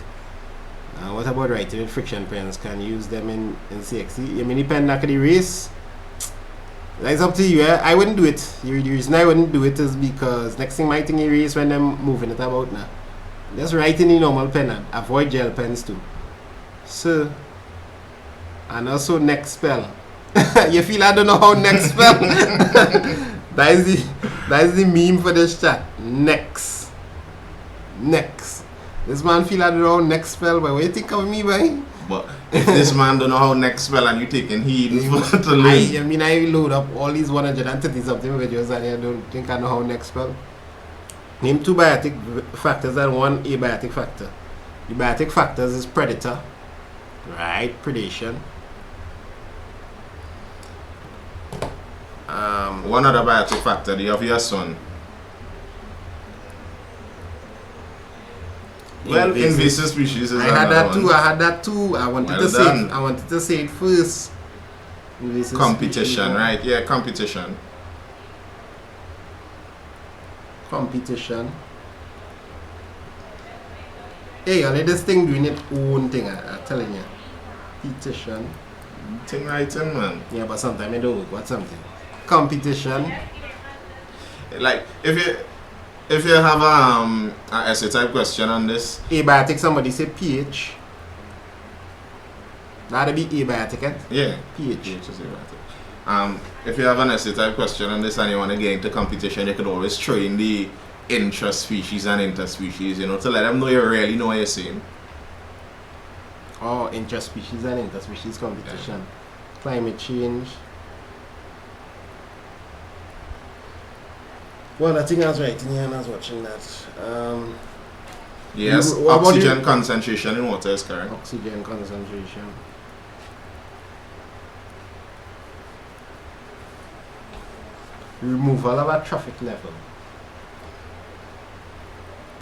What about writing with friction pens? Can you use them in CXC? You mean the pen that could erase? That's up to you. I wouldn't do it. The reason I wouldn't do it is because next thing my thing erase when I'm moving it about now. Just write in the normal pen and avoid gel pens too. So, and also next spell. You feel I don't know how next spell? that is the meme for this chat. Next. This man feel I don't know how next spell, but what do you think of me, boy? But if this man don't know how next spell and you taking heed to learn. I load up all these 130 something videos and I don't think I know how next spell. Name 2 biotic factors and 1 abiotic factor. The biotic factors is predator, right? Predation. One other biotic factor, the obvious one. Well, invasive species is I had that too. I wanted to say it first. Invasive competition, species, right? Yeah, competition. Hey, only this thing doing its own thing, I'm telling you. Competition. Thing right in, man. Yeah, but sometimes it don't work. What's something? Competition. Like, if you have an essay type question on this. Abiotic, somebody say pH. That'd be abiotic, eh? Yeah. pH. pH is abiotic. If you have an essay type question on this and you want to get into competition, you could always throw in the intra-species and interspecies, to let them know you really know what you're saying. Oh, intra-species and interspecies competition. Yeah. Climate change. Well, I think I was writing here and I was watching that. Yes, oxygen concentration in water is correct. Oxygen concentration. Removal of a traffic level.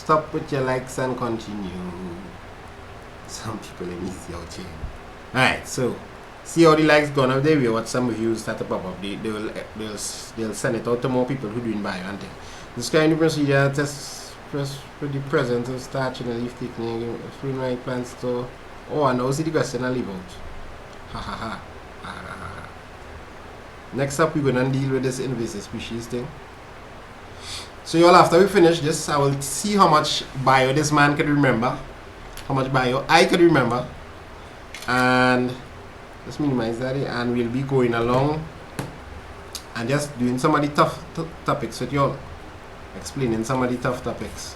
Stop with your likes and continue. Some people in easy out here. Alright, so see how the likes gone up there. We watch some reviews start to pop up. They'll send it out to more people who doing bio and thing. This kind of procedure tests for the presence of starch in the leaf thickening, fruit right plants to. Oh, and now see the question I leave out. Ha ha ha. Ha ha ha. Next up, we're gonna deal with this invasive species thing. So y'all, after we finish this, I will see how much bio this man can remember, how much bio I can remember, and let's minimize that, and we'll be going along and just doing some of the tough topics with y'all, explaining some of the tough topics.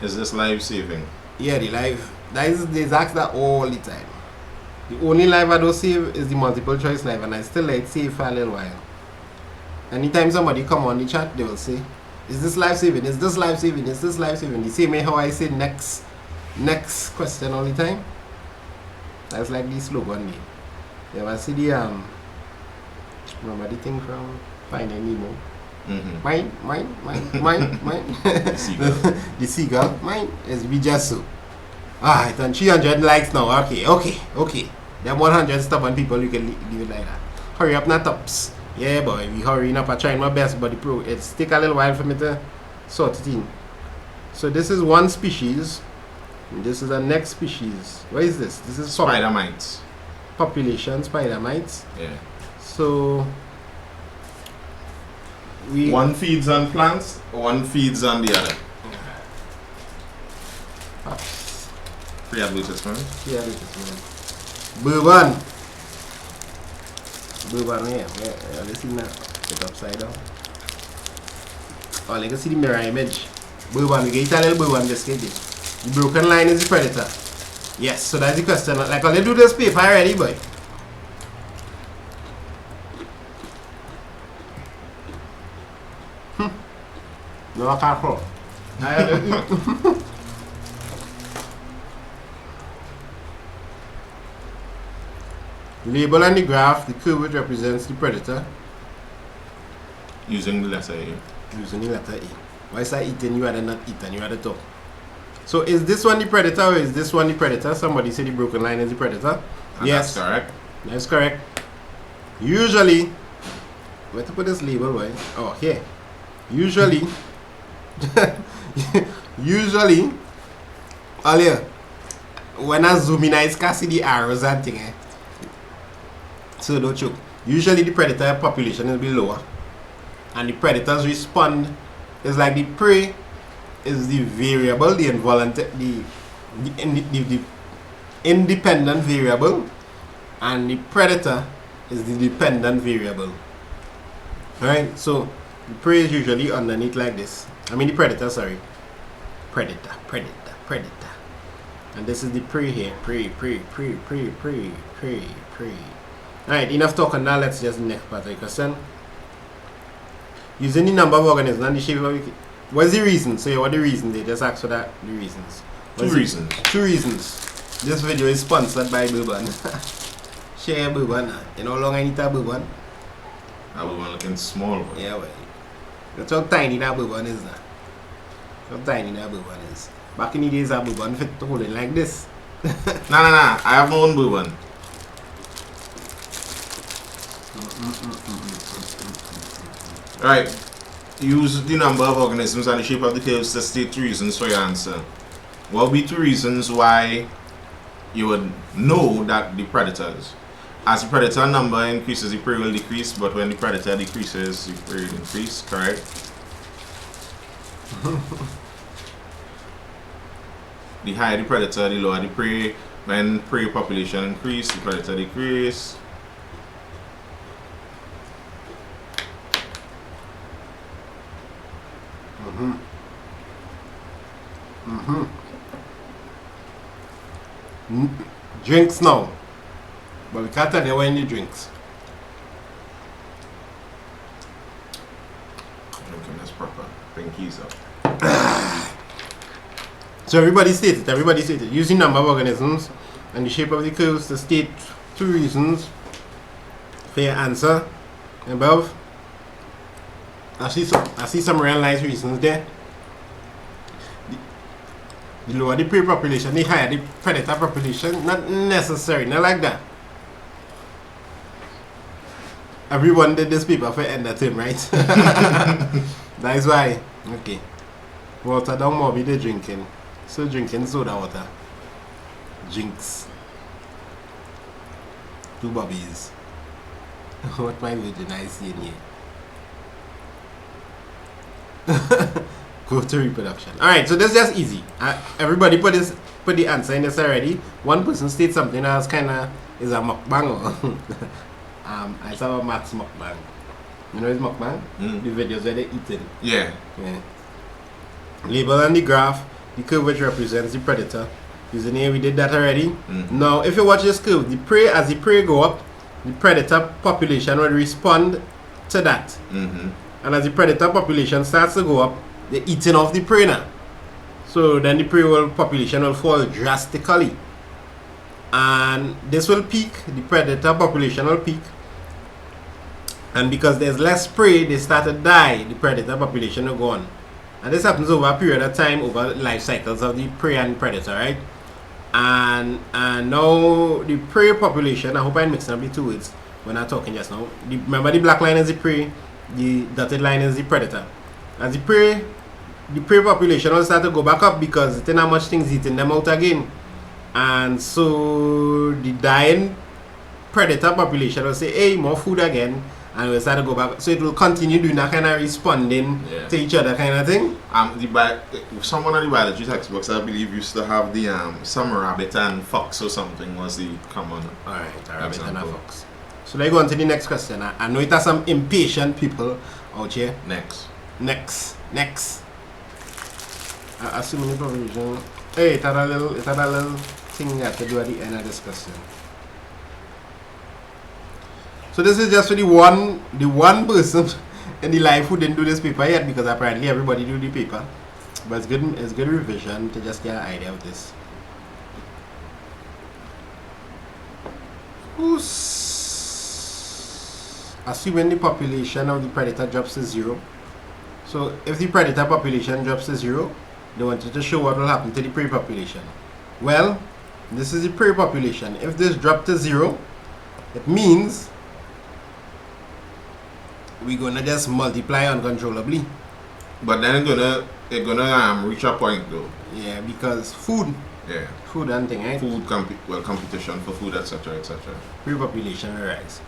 Is this live saving? Yeah, the live. They ask that all the time. The only live I don't save is the multiple choice live, and I still let it save for a little while. Anytime somebody come on the chat, they will say, is this live saving? Is this live saving? Is this live saving? The same way how I say next question all the time. That's like the slogan name. You ever see the remember the thing from Finding Nemo? Mm-hmm. Mine. The seagull. The seagull. Mine is be just so. Alright, and 300 likes now. Okay. Them 100 stubborn people, you can leave it like that. Hurry up, not tops. Yeah, boy, we hurrying up. I'm trying my best, but it's take a little while for me to sort it in. So this is one species. And this is the next species. What is this? This is Spider mites. Population spider mites. Yeah. So one feeds on plants, one feeds on the other. Free advertisement. Yeah, Bourbon, yeah. Let's see now. It's upside down. Oh, let's see the mirror image. Bourbon, we get a little bourbon just get it. The broken line is the predator. Yes, so that's the question. Like, I'll do this paper already, boy. No, I can't crawl. Label on the graph the curve which represents the predator. Using the letter A. Using the letter A. Why is I eating? You rather not eat and you rather talk. So is this one the predator or is this one the predator? Somebody said the broken line is the predator. And yes. That's correct. That's correct. Usually, where to put this label, boy? Oh, here. Usually, earlier, when I zoom in, I can see the arrows and thing. So don't choke. Usually the predator population will be lower, and the predators respond. It's like the prey is the variable, the involuntary, the independent variable, and the predator is the dependent variable. Alright, so the prey is usually underneath like this. I mean the predator, sorry. Predator. And this is the prey here. Prey. Alright, enough talk on that. Let's just next part of the question. Using the number of organisms and the shape of it. What's the reason? So what the reason? They just ask for that. The reasons. Two reasons. This video is sponsored by Bourbon. Share Bourbon. You know how long I need that Bourbon? That Bourbon looking small. Boy. Yeah, well. That's how tiny that Bourbon is now. How tiny that Bourbon is. Back in the days, that Bourbon fit to hold it like this. Nah. I have my own Bourbon. Right. Use the number of organisms and the shape of the curves to state 2 reasons for your answer. What would be 2 reasons why you would know that the predators? As the predator number increases, the prey will decrease, but when the predator decreases, the prey will increase, correct? The higher the predator, the lower the prey. When prey population increase, the predator decrease. Drinks now. But we can't tell you when you drinks. Drinking is proper. Pinkies up. So everybody stated. Using number of organisms and the shape of the curves to state 2 reasons for your answer above. I see some real nice reasons there. The lower the prey population, the higher the predator population. Not necessary, not like that. Everyone did this paper for end the term, right? That is why. Okay. Water down more be the drinking. So drinking soda water. Jinx. 2 bobbies. What my virgin I see in here. Go to reproduction. Alright, so this is just easy. Everybody put the answer in this already. One person states something else kinda is a mukbang. I saw a Max mukbang. You know his mukbang? The videos where they eating. Yeah. Label on the graph, the curve which represents the predator. Using here, we did that already. Now, if you watch this curve, as the prey go up, the predator population will respond to that. And as the predator population starts to go up, they're eating off the prey now. So then the prey population will fall drastically. And this will peak, the predator population will peak. And because there's less prey, they start to die, the predator population will go on. And this happens over a period of time, over life cycles of the prey and predator, right? And now the prey population, I hope I'm mixing up the two words when I'm talking just now. Remember the black line is the prey, the dotted line is the predator. As the prey population will start to go back up because it's not much things eating them out again. And so the dying predator population will say, hey, more food again, and we'll start to go back. So it will continue doing that kind of responding to each other kind of thing. Someone on the biology textbooks, I believe, used to have the some rabbit and fox or something was the common. Alright, a rabbit and a fox. So let's go on to the next question. I know it has some impatient people out here. Next. Assuming the provision. Hey, it had a little thing you have to do at the end of this question. So this is just for the one person in the life who didn't do this paper yet, because apparently everybody do the paper. But it's good revision to just get an idea of this. Assuming the population of the predator drops to 0. So if the predator population drops to 0, they wanted to show what will happen to the prey population. Well, this is the prey population. If this dropped to 0, it means we're gonna just multiply uncontrollably. But then it's gonna reach a point though. Yeah, because food. Yeah. Food and thing, right? Competition for food, etc., etc. Prey population will rise.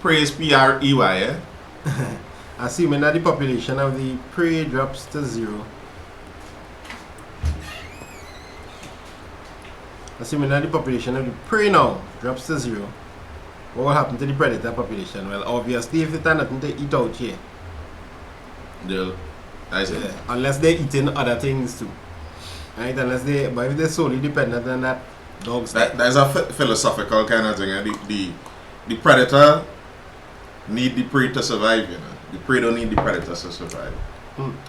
Prey is PREY, yeah? Assuming that the population of the prey drops to 0. Assuming that the population of the prey now drops to 0. What will happen to the predator population? Well, obviously, if they have nothing to eat out here, unless they're eating other things too, right? But if they're solely dependent on that, dogs. That's a philosophical kind of thing. The predator need the prey to survive. You know, the prey don't need the predators to survive.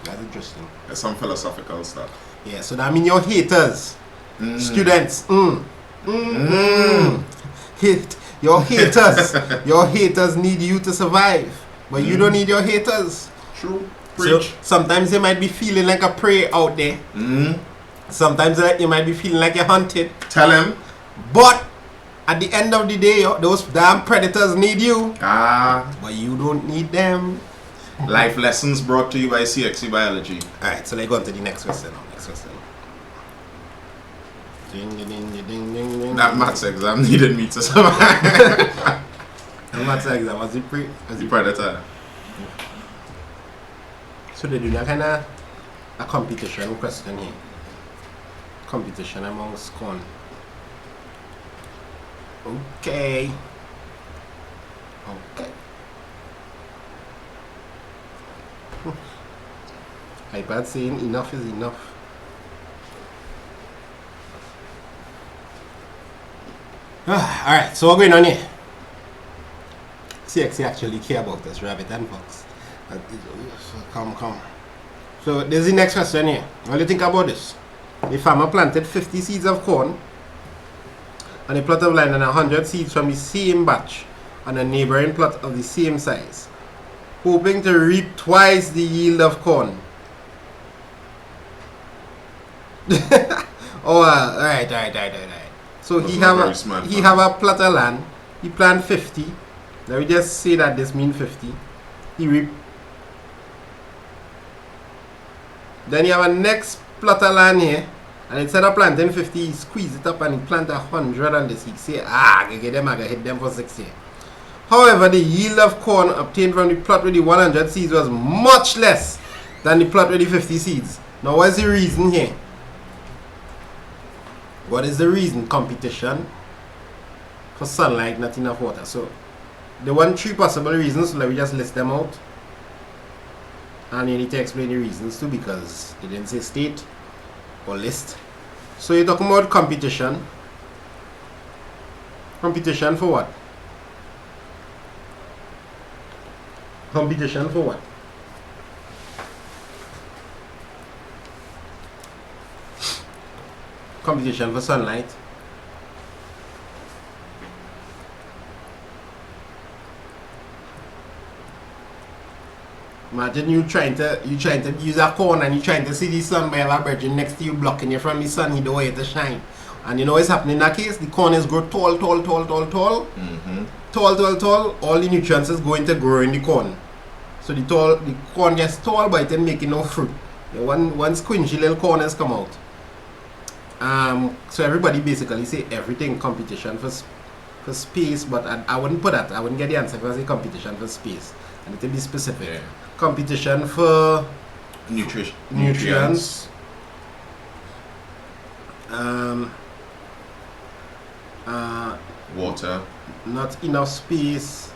That's interesting. That's some philosophical stuff. Yeah. So that means your haters, students. Your haters need you to survive, but you don't need your haters. True. So sometimes you might be feeling like a prey out there. Sometimes you might be feeling like you're hunted. Tell him. But at the end of the day, those damn predators need you. But you don't need them. Life lessons brought to you by CXC Biology. Alright, so let's go on to the next question. That maths exam needed me to survive. The maths exam was the predator. So they do that kind of a competition question here. Competition amongst corn. Okay. iPad saying enough is enough. Alright, so what's going on here? CXC actually care about this rabbit and fox. Come. So there's the next question here. What do you think about this? The farmer planted 50 seeds of corn on a plot of land and 100 seeds from the same batch on a neighboring plot of the same size. hoping to reap twice the yield of corn. Oh, right. So he have a plot of land. He plant 50. Let me just say that this means 50. He reap. Then you have a next plot of land here, and instead of planting 50, he squeeze it up and he plant 100 on this. He say, I can hit them for 60. However, the yield of corn obtained from the plot with the 100 seeds was much less than the plot with the 50 seeds. Now, what is the reason here? What is the reason? Competition for sunlight, not enough water. So, there were 3 possible reasons, so let me just list them out. And you need to explain the reasons too, because it didn't say state or list. So, you're talking about competition. Competition for what? Competition for what? Competition for sunlight. Imagine you trying to use a corn and you trying to see the sun by a virgin next to you blocking you from the sun, you don't want it to shine. And you know what's happening in that case? The corn is grow tall. Mm-hmm. Tall. All the nutrients is going to grow in the corn. So the corn gets tall, but it's making no fruit. One squingy little corn has come out. So everybody basically say everything competition for space, but I wouldn't put that. I wouldn't get the answer if I say competition for space. I need to be specific. Yeah. Competition for nutrients. Water. Not enough space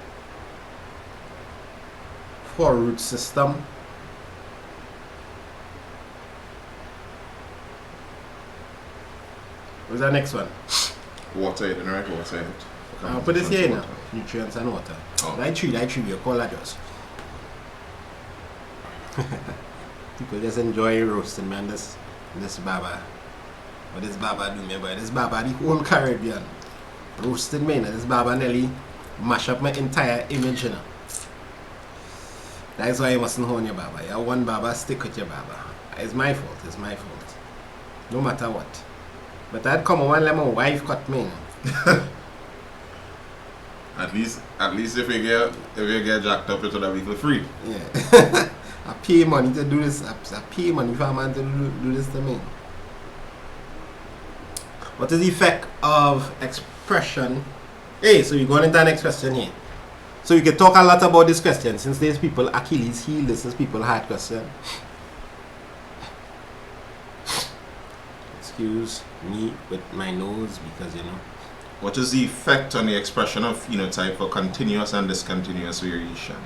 for root system. What's the next one? Water, right? Water. I'll put this here now. Nutrients and water. Oh. Light tree, you call that just. People just enjoy roasting, man. This baba. What this baba do me, boy? This baba the whole Caribbean. Roasting me, this baba nearly mash up my entire image, you know. That's why you mustn't hold your baba. You have one baba, stick with your baba. It's my fault. No matter what. But I'd come on let my wife cut me. At least if you get jacked up into the vehicle free. Yeah. I pay money to do this. I pay money for a man to do this to me. What is the effect of expression? Hey, so you're going into the next question here. So you can talk a lot about this question since there's people Achilles heel, this is people hard question. Excuse me with my nose because you know. What is the effect on the expression of phenotype for continuous and discontinuous variation?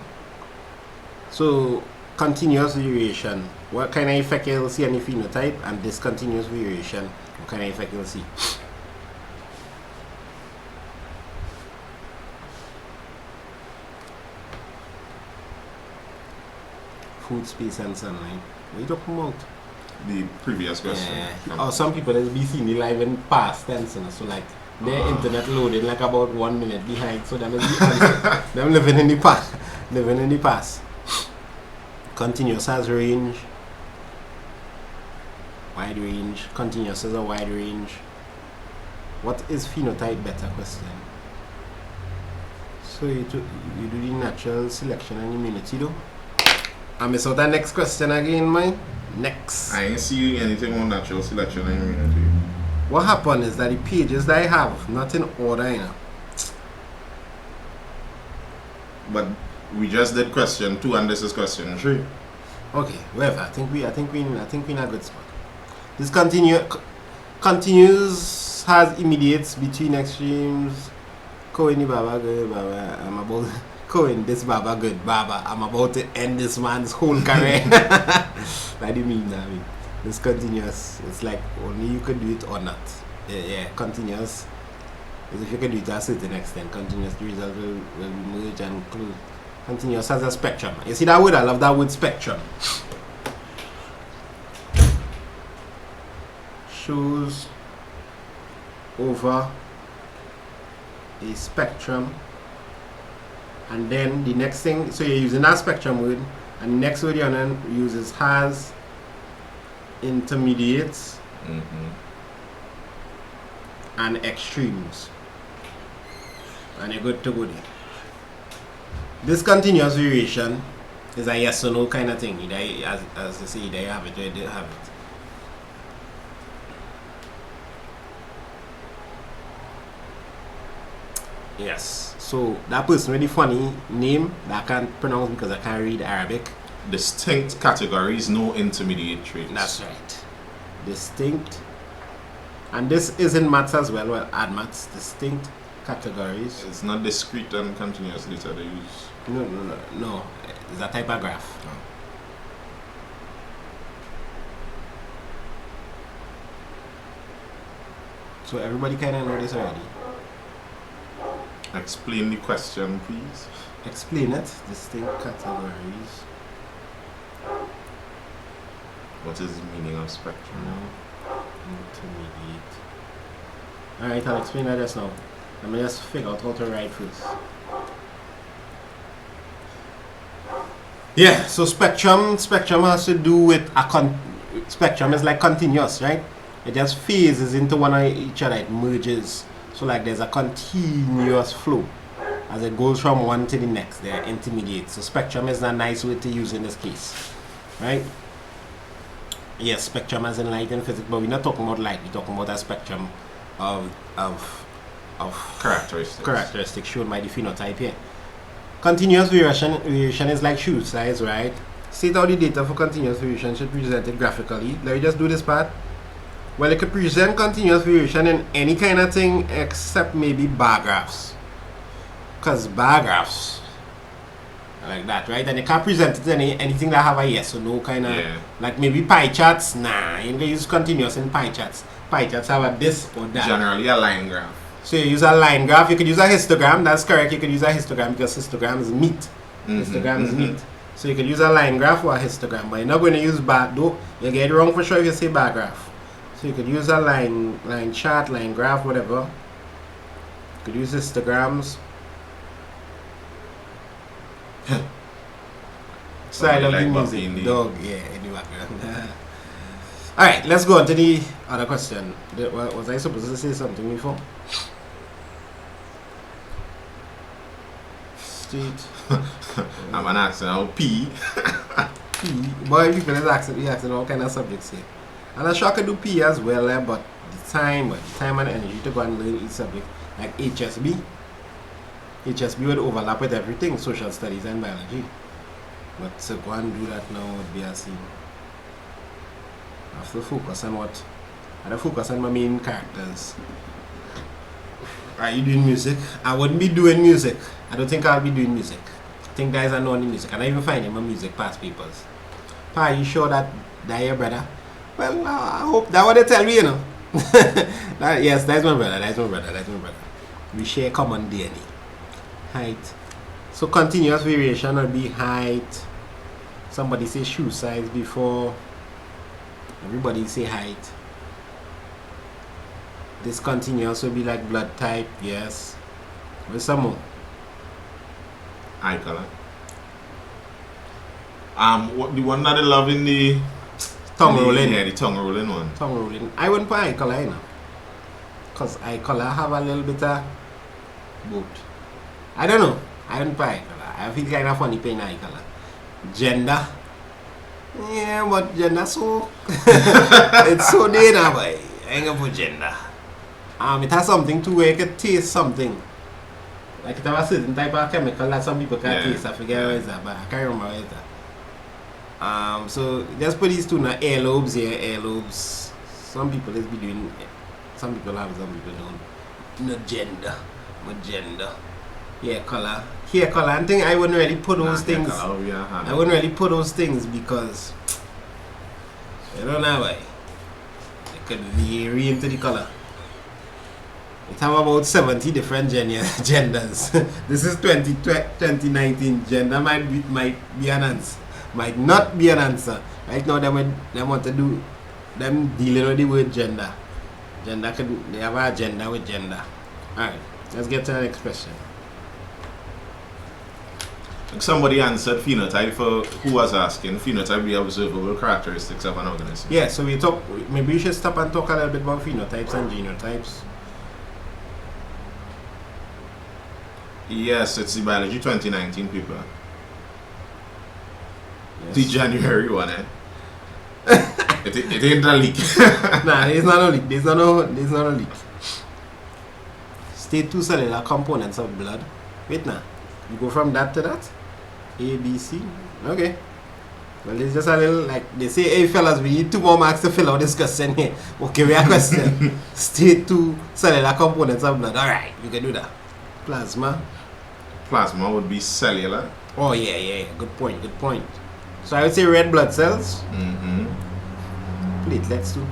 So continuous variation, what kind of effect you'll see on the phenotype, and discontinuous variation, what kind of effect you'll see? Food, space and sunlight. What are you talking about? The previous question. Yeah. Or some people that be seeing the live in past tense, you know, so like their internet loading like about 1 minute behind, so them is the answer. Them living in the past. Continuous has range, wide range. Continuous has a wide range. What is phenotype better question? So you do the natural selection and immunity though. I miss out the next question again, man. Next. I ain't seeing anything on natural selection and immunity. What happened is that the pages that I have not in order, you know. But we just did question 2 and this is question 3. Okay, whatever. I think we in a good spot. This continues has immediates between extremes. Cohen Baba good Baba. I'm about Cohen this Baba good Baba. I'm about to end this man's whole career. What do you mean? I mean, this continuous. It's like only you could do it or not. Yeah, continuous. Because if you can do it to a certain extent, continuous the result will merge and close. Continuous has a spectrum. You see that word? I love that word spectrum. Shows over a spectrum And then the next thing, so you're using that spectrum word, and the next word you're going to use is has, intermediates, and extremes. And you're good to go there. This continuous variation is a yes or no kind of thing. Either, as you say, either you have it or you don't have it. Yes. So that person with the funny name that I can't pronounce because I can't read Arabic. Distinct categories, no intermediate traits. That's right. Distinct. And this is in maths as well. Well, add maths. Distinct categories. It's not discrete and continuous data they use. No. It's a type of graph. Oh. So everybody kind of know this already. Explain the question, please. Explain it. Distinct categories. What is the meaning of spectrum? Intermediate. Alright, I'll explain that just now. Let me just figure out how to write first. Yeah, so spectrum has to do with spectrum is like continuous, right? It just phases into one of each other, it merges. So like there's a continuous flow as it goes from one to the next. They're intermediate. So spectrum is a nice word to use in this case, right? Yes, spectrum as in light in physics, but we're not talking about light. We're talking about a spectrum of characteristics shown by the phenotype here. Continuous variation is like shoe size, right? State out the data for continuous variation should be presented graphically. Let me just do this part. Well, it could present continuous variation in any kind of thing except maybe bar graphs. Because bar graphs are like that, right? And you can't present it in anything that have a yes or no kind of, like maybe pie charts. Nah, you can use continuous in pie charts. Pie charts have a this or that. Generally a line graph. So you use a line graph. You could use a histogram. That's correct. You could use a histogram because histogram is meat. Histogram is meat. So you could use a line graph or a histogram. But you're not going to use bar, though. You'll get it wrong for sure if you say bar graph. So you could use a line chart, line graph, whatever. You could use histograms. Style of the music. Dog, yeah, in the background. Alright, let's go on to the other question. Was I supposed to say something before? State. I'm an asking now P. P. Boy, people is asking all kind of subjects here. And I'm sure I could do P as well, but the time and energy to go and learn each subject, like HSB would overlap with everything, social studies and biology. But to go and do that now would be a scene. I have to focus on my main characters. Are you doing music? I wouldn't be doing music. I don't think I'll be doing music. I think guys are not in music. And I even find in my music past papers. Pa, are you sure that your brother? Well, I hope that's what they tell me, you know. Yes, that's my brother. We share common DNA. Height. So continuous variation will be height. Somebody say shoe size before. Everybody say height. Discontinuous will be like blood type, yes. Where's some more? Eye color. What the one that they love in the tongue rolling? Yeah, the tongue rolling one. Tongue rolling. I wouldn't put eye color, you know. Because eye color have a little bit of both. I don't know. I wouldn't put eye color. I feel kind of funny paying eye color. Gender. Yeah, but gender so it's so dead now, boy. I ain't gonna put gender. It has something to where you can taste something. Like it has a certain type of chemical that some people can taste. I forget what it is, but I can't remember what it is. So just put these two now, earlobes here, earlobes. Some people is be doing, some people have, some people don't. No gender, magenta. Yeah, color. Hair color and thing, I wouldn't really put those things. I wouldn't really put those things because I don't know why. It could vary into the color. It have about 70 different genders. This is 2019. Gender might be an answer. Might not be an answer. Right now they want to do them dealing with the word gender. They have an agenda with gender. Alright, let's get to the next question. Somebody answered phenotype for who was asking. Phenotype the observable characteristics of an organism. Yeah, so maybe we should stop and talk a little bit about phenotypes and genotypes. Yes, it's the biology 2019 paper. Yes. The January one, eh? it ain't a leak. Nah, there's not a leak. There's not a leak. State 2 cellular components of blood. Wait now. You go from that to that? A, B, C? Okay. Well, it's just a little, like, they say, hey fellas, we need 2 more marks to fill out this question here. Okay, we have a question. State 2 cellular components of blood. Alright, you can do that. Plasma. Plasma would be cellular. Oh, yeah. Good point. So I would say red blood cells. Mm-hmm. Platelets too.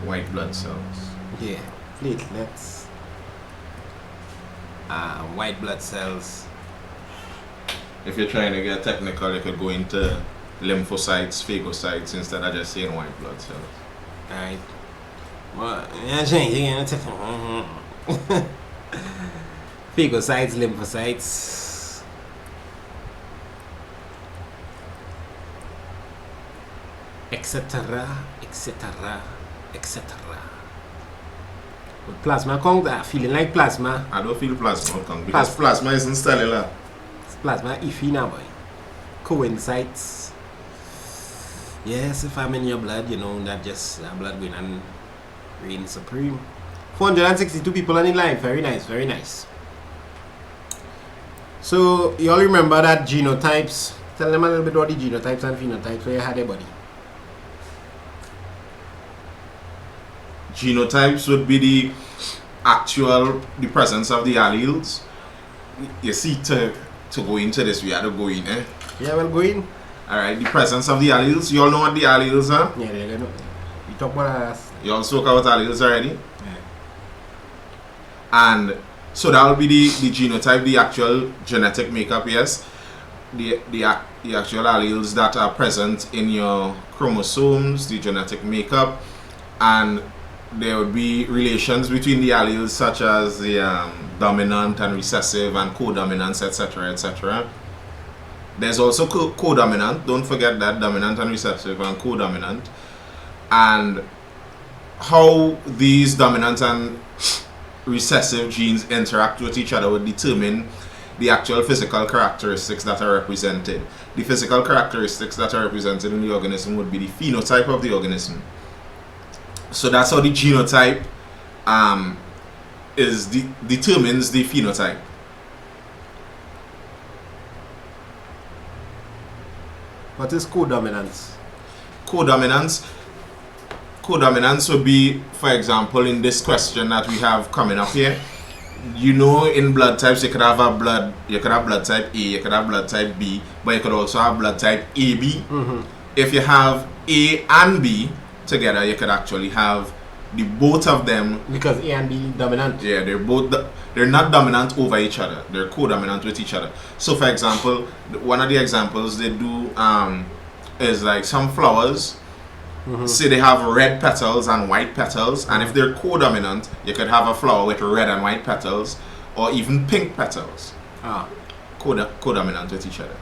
White blood cells. Yeah, platelets. White blood cells. If you're trying to get technical, you could go into lymphocytes, phagocytes instead of just saying white blood cells. Alright. Well, yeah, changing phagocytes, lymphocytes. Etc. With plasma count, feeling like plasma. I don't feel plasma count because plasma isn't cellular. It's plasma iffy now, boy. Coincides. Yes, if I'm in your blood, you know that just blood going and reign supreme. 462 people on the line. Very nice. So you all remember that genotypes. Tell them a little bit about the genotypes and phenotypes where you had a body. Genotypes would be the presence of the alleles. You see, to go into this, we had to go in, eh? Yeah, well, go in. Alright, the presence of the alleles. You all know what the alleles are? Yeah, they know. We talk about that. You all spoke about alleles already? Yeah. And so that will be the genotype, the actual genetic makeup, yes. The actual alleles that are present in your chromosomes, the genetic makeup, and there would be relations between the alleles such as the dominant and recessive and codominance, etc. There's also codominant, don't forget that, dominant and recessive and codominant. And how these dominant and recessive genes interact with each other would determine the actual physical characteristics that are represented. The physical characteristics that are represented in the organism would be the phenotype of the organism. So that's how the genotype determines the phenotype. What is codominance? Codominance would be, for example, in this question that we have coming up here. You know, in blood types, you could have blood type A, you could have blood type B, but you could also have blood type AB. Mm-hmm. If you have A and B together, you could actually have both of them, because A and B dominant. yeah, they're not dominant over each other, they're codominant with each other. So for example, one of the examples they do is like some flowers. Mm-hmm. Say they have red petals and white petals, and if they're codominant, you could have a flower with red and white petals, or even pink petals. Codominant with each other.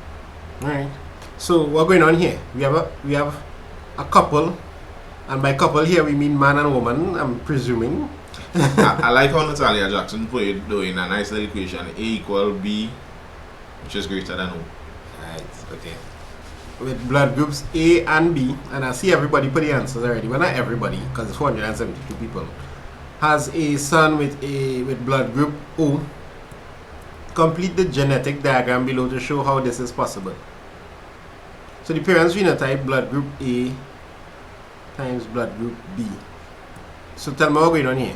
Alright. So what's going on here? We have a couple, and by couple here we mean man and woman, I'm presuming. I like how Natalia Jackson put it though in a nice little equation. A equal B, which is greater than O. Right, okay. With blood groups A and B, and I see everybody put the answers already. Well, not everybody, because it's 472 people. Has a son with blood group O. Complete the genetic diagram below to show how this is possible. So the parents' phenotype, blood group A times blood group B. So tell me what's going on here.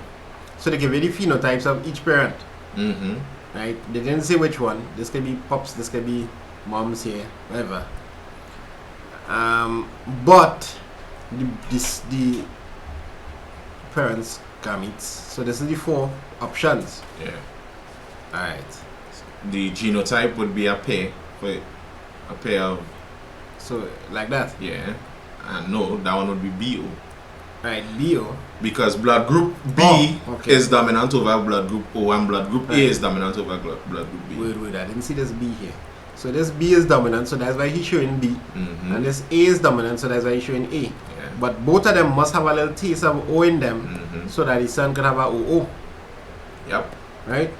So they give you the phenotypes of each parent. Mm-hmm. Right? They didn't say which one. This could be pops, this could be moms here, whatever. But the parents' gametes. So this is the 4 options. Yeah. Alright. The genotype would be a pair of, So like that. yeah. And no, that one would be BO. Right, BO. Because blood group B okay. is dominant over blood group O, and blood group A is dominant over blood group B. Wait, I didn't see this B here. So this B is dominant, so that's why he's showing B. Mm-hmm. And this A is dominant, so that's why he's showing A. Yeah. But both of them must have a little taste of O in them, Mm-hmm. so that the son could have a OO. Yep. Right?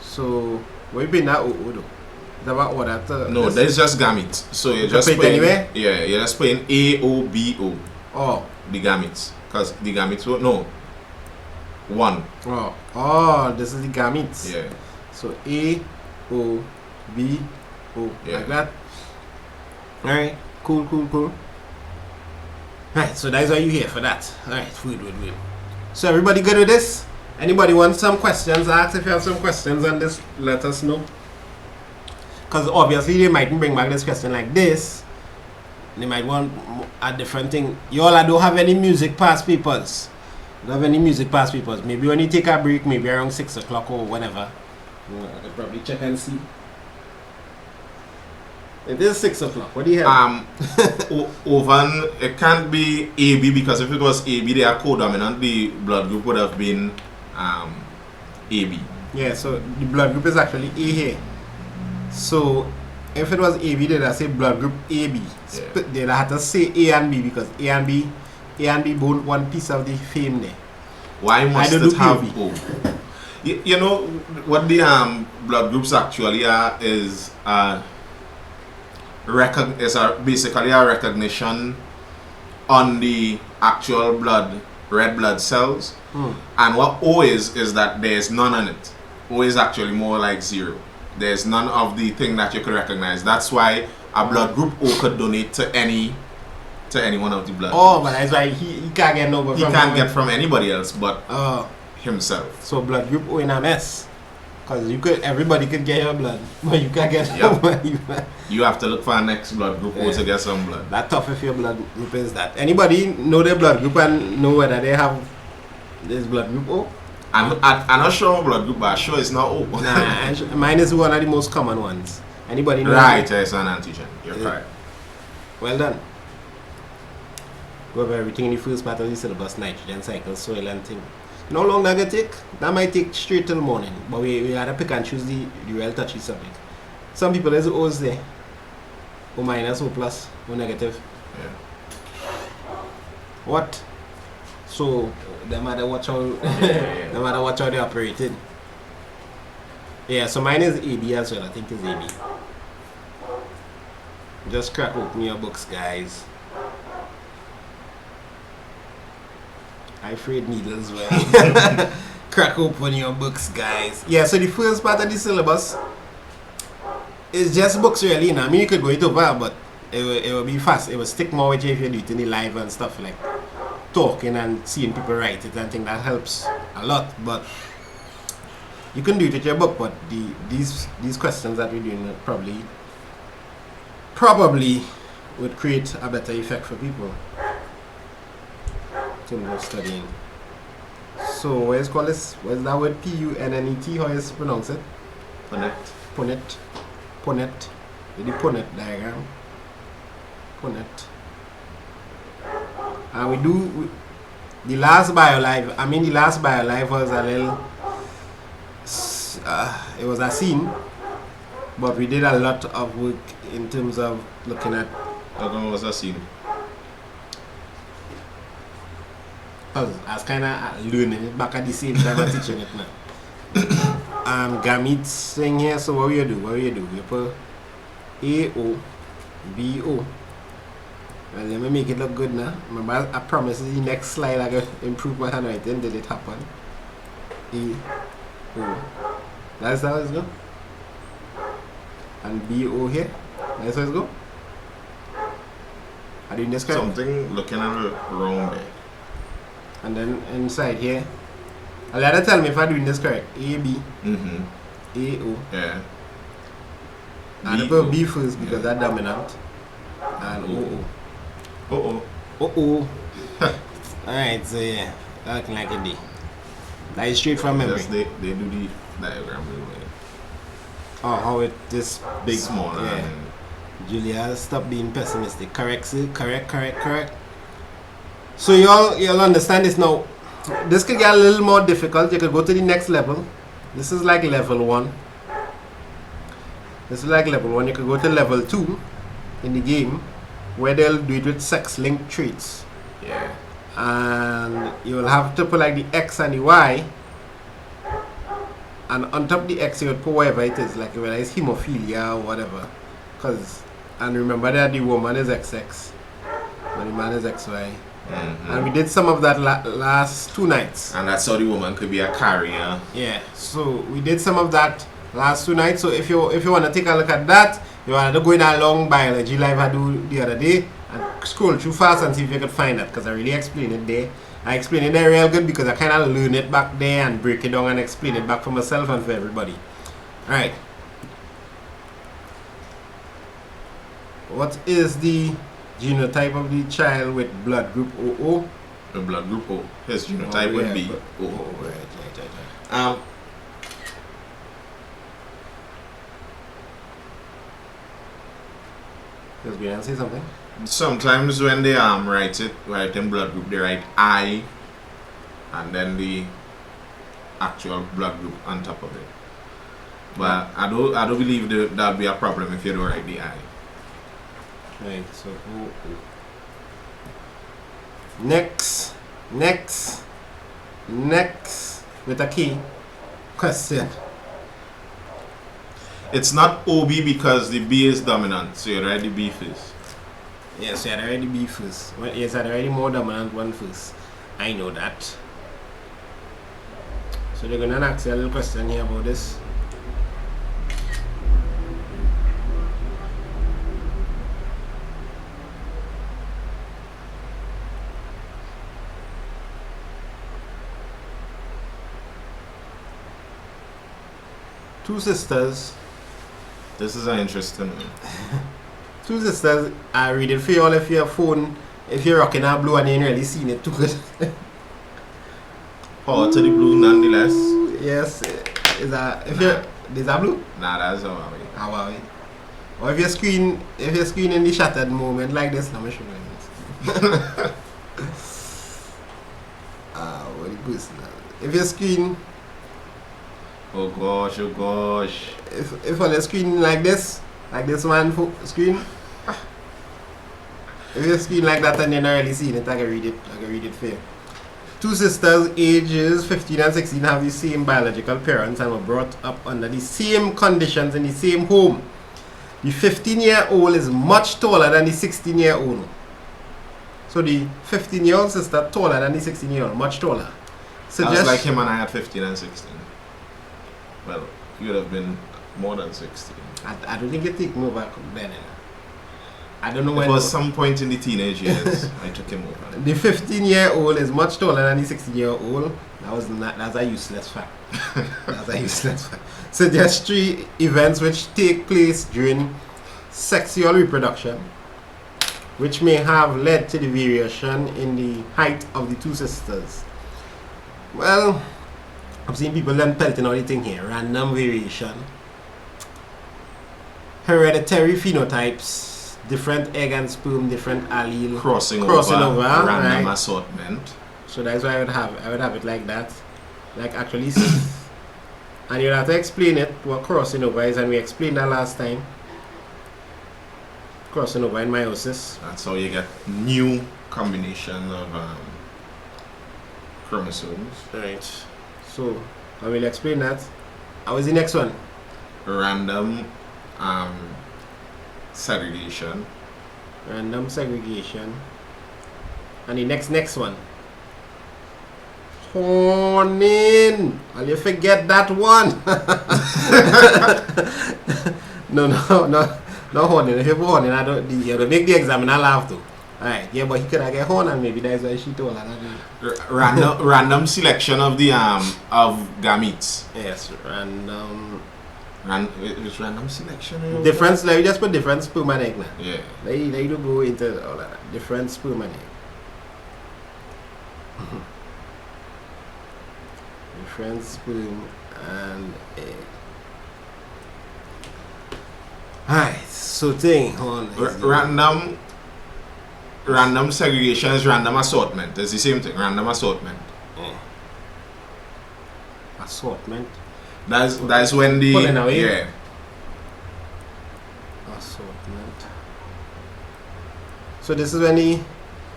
So, what you putting that OO though? Is that what order to No, this? that's just gametes. So you're just put it putting anywhere? Yeah, you're just putting A, O, B, O. Oh. The gametes. Because the gametes will no. 1. Oh, this is the gametes. Yeah. So A, O, B, O. Yeah. Like that. Alright, cool. Right, so that's why you're here for that. Alright, wait. So everybody good with this? Anybody want some questions? Ask if you have some questions on this, let us know. Because obviously they might bring back this question like this. They might want a different thing. Y'all don't have any music past papers. Don't have any music past papers. Maybe when you take a break, maybe around 6 o'clock or whenever. I could probably check and see. It is 6 o'clock. What do you have? Ovan, it can't be AB, because if it was AB, they are codominant. The blood group would have been AB. Yeah, so the blood group is actually A here. So if it was AB, they'd have say blood group AB. Yeah. They'd have to say A and B, because A and B both one piece of the fame there. Why must I don't it do have POV. O? You know what the blood groups actually are is basically a recognition on the actual red blood cells. And what O is that there's none on it. O is actually more like 0. There's none of the thing that you could recognize. That's why a blood group O could donate to any one of the blood. Oh, but that's why he can't get no. He can't get from anybody else but himself. So blood group O in a mess. Because everybody could get your blood, but you can't get nobody. You have to look for a next blood group O to get some blood. That's tough if your blood group is that. Anybody know their blood group and know whether they have this blood group O? I'm not sure blood group, but I'm sure it's not O. Nah, mine is one of the most common ones. Anybody know? Right, it's an antigen. You're correct. Well done. We have everything in the first part of the syllabus: nitrogen cycle, soil, and thing. No longer gonna take. That might take straight till morning. But we gotta pick and choose the real touchy subject. Some people there's O's there. O minus, O plus, O negative. Yeah. What? So no matter what how no matter what how they operated. Yeah, so mine is AB as well. I think it's AB. Just crack open your books, guys. I afraid needles well. Crack open your books, guys. Yeah, so the first part of the syllabus is just books really. I mean, you could go it over, but it will be fast. It will stick more with you if you do it in the live and stuff, like talking and seeing people write it and think that helps a lot. But you can do it with your book, but these questions that we're doing probably would create a better effect for people in terms of studying. So what is called this? What is that word? P-U-N-N-E-T? How is pronounce it? Punnett. The Punnett diagram. Punnett. And the last BioLive was a little it was a scene, but we did a lot of work in terms of looking at How come it was a scene? I was kind of learning it back at the same time as teaching it now. Gametes thing here. So what we do? We put A-O, B-O. Well, let me make it look good now. Remember, I promise the next slide I can improve my handwriting. Did it happen? A-O. That's how it's go. And B-O here. That's how it's go. Are you doing this correct? Something looking a little wrong there. And then inside here, I'll let her tell me if I'm doing this correct. A, B, A, O. Yeah. And I put B first because that's dominant. And O, O. Uh-oh. Alright, so yeah, looking like a D. That is straight from memory. Yes, they do the diagram anyway. Oh, how it this big. Small. Yeah. Julia, stop being pessimistic. Correct, sir. Correct. So you'll understand this now. This could get a little more difficult. You could go to the next level. This is like level 1. This is like level 1. You could go to level 2 in the game, where they'll do it with sex-linked traits. Yeah. And you'll have to put like the X and the Y, and on top of the X you would put whatever it is, like whether it's hemophilia or whatever. And remember that the woman is XX and the man is XY. And we did some of that last 2 nights. And that's how the woman could be a carrier. Yeah, so we did some of that last 2 nights. So if you want to take a look at that, you want to go in a long biology live I do the other day and scroll through fast and see if you could find that, because I really explained it there. I explained it there real good because I kind of learned it back there and break it down and explain it back for myself and for everybody. Alright. What is the genotype of the child with blood group OO? The blood group O. His genotype would be O. Right. Just going to say something. Sometimes when they write in blood group, they write I and then the actual blood group on top of it. But I don't believe that'll be a problem if you don't write the I. Right, so next with a key question. It's not OB because the B is dominant, so you write the B first. Yes, you had already B first. Well, yes, I had already more dominant one first. I know that. So they're gonna ask you a little question here about this. Two sisters. This is an interesting one. Two sisters. I read it for you all if your phone, if you're rocking a blue and you ain't really seen it too good. Power to the blue nonetheless. Yes. Is that if you're is that blue? Nah, that's how How about it? Or if your screen in the shattered moment like this, let me show you this. What the goose now? If your screen Oh gosh. if on the screen like this one screen, if your screen like that and you're not really seeing it, I can read it for you. Two sisters ages 15 and 16 have the same biological parents and were brought up under the same conditions in the same home. The 15-year-old is much taller than the 16-year-old. So the 15-year-old sister taller than the 16-year-old, much taller. That's like him and I at 15 and 16. Well, you would have been more than 16. I don't think you take me over then. I don't know when. It was some point in the teenage years I took him over. The 15-year-old is much taller than the 16-year-old. That's a useless fact. That's a useless fact. Suggest 3 events which take place during sexual reproduction, which may have led to the variation in the height of the two sisters. Well, I've seen people then pelting all the thing here. Random variation, hereditary phenotypes, different egg and sperm, different allele, crossing over, random right? assortment. So that's why I would have it like that, like actually and you'd have to explain it what crossing over is, and we explained that last time. Crossing over in meiosis. That's how you get new combination of chromosomes. Right. So I will explain that. How is the next one? Random segregation. Random segregation. And the next one. Horning. Will you forget that one? No, horning. If you put horning, you don't make the examiner laugh too. Alright, yeah, but he could have get horn and maybe that's why she told her that. Random selection of the of gametes. Yes, random. It's random selection. Difference, like you just put different sperm and egg now. Yeah. They do go into all of that. Different sperm and egg. Different sperm and egg. Alright, so thing on. Random random segregation is random assortment. It's the same thing. Random assortment. Assortment. That's when the Pulling away. yeah. Assortment. So this is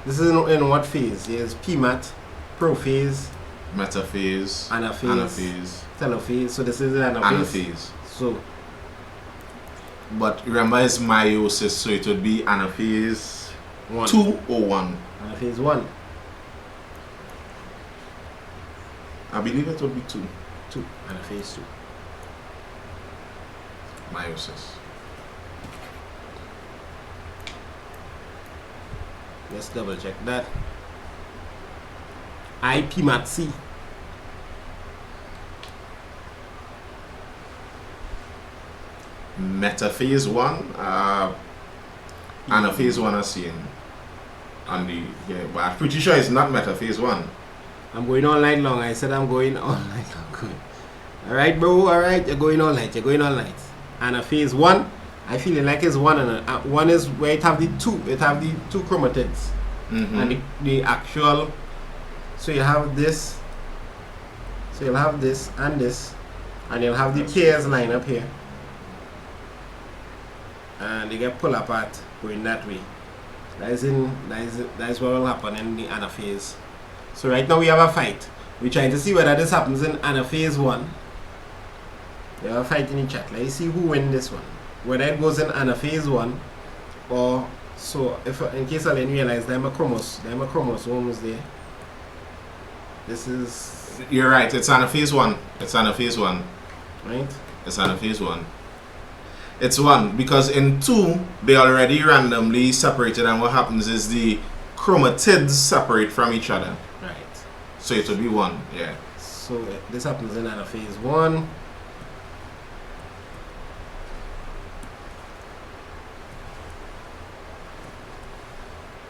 this is in what phase? There's PMAT, prophase, Metaphase, anaphase, telophase. So this is an anaphase. So, but remember it's meiosis, so it would be anaphase 2 or 1. Anaphase 1. I believe it would be 2. Anaphase 2. Meiosis. Let's double check that. IPMAT-C. Metaphase 1, anaphase 1 are seen on the but I'm pretty sure it's not metaphase 1. I'm going all night long. I said I'm going all night long. Alright, bro, alright, you're going all night. Anaphase 1, I feel like it's 1 and 1 is where it have the two chromatids. And the actual, so you have this, so you'll have this, and you'll have the pairs line up here, and they get pulled apart going that way. That is what will happen in the anaphase. So right now we have a fight. We're trying to see whether this happens in anaphase 1. We have a fight in the chat. Let's see who wins this one. Whether it goes in anaphase 1 or so. If in case I didn't realize there are chromosomes there. This is. You're right. It's anaphase 1. It's anaphase 1. Right. It's anaphase 1. It's 1 because in 2 they already randomly separated, and what happens is the chromatids separate from each other. Right. So it would be 1. Yeah. So this happens in anaphase 1.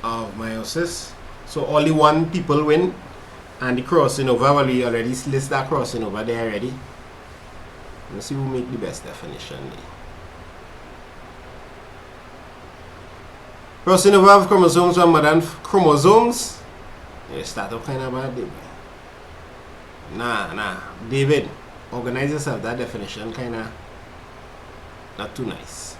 Of meiosis. So only 1 people win, and the crossing over, well, we already list that crossing over there already. Let's see who make the best definition. Crossing over of chromosomes from more than chromosomes. Yeah, start up kind of bad, David. Nah, David, organize yourself. That definition kind of not too nice.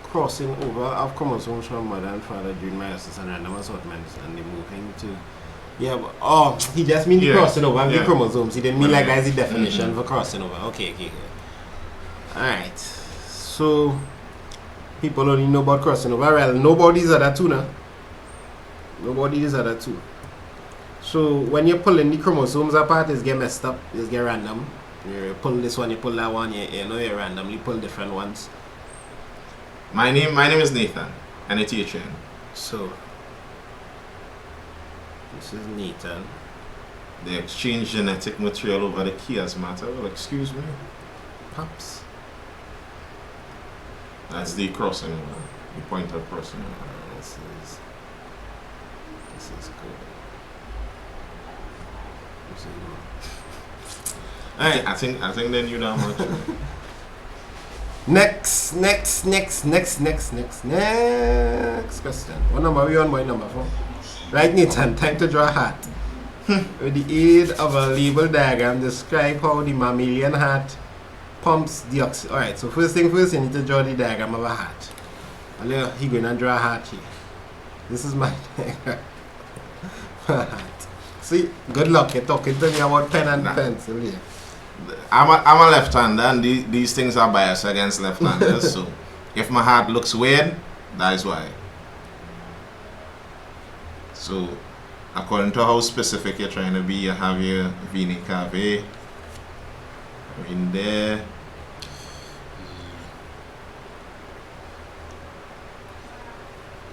Crossing over of chromosomes from mother and father during meiosis and random assortment, and they moving to he just mean the crossing over of the chromosomes. He didn't mean like that's the definition for crossing over. Okay. Alright. So people only know about crossing over. Well, nobody's other two now. Nobody is other two. So when you're pulling the chromosomes apart, it's get messed up, it's get random. You pull this one, you pull that one, you know you randomly pull different ones. My name is Nathan, and it's HN. So this is Nathan. They exchange genetic material over the chiasmata. Well, excuse me. Pops. That's the crossing over. The point of crossing over. This is good. Alright. I think they knew that much. Next question. What number are we on? My number 4. Right, Nathan, time to draw a heart. With the aid of a label diagram, describe how the mammalian heart pumps the oxygen. Alright, so first thing first, you need to draw the diagram of a heart. He's going to draw a heart here. This is my diagram. Heart. See, good luck. You're talking to me about pen and pencil here. I'm a left-hander, and these things are biased against left-handers. So if my heart looks weird, that is why. So according to how specific you're trying to be, you have your vena cava in there.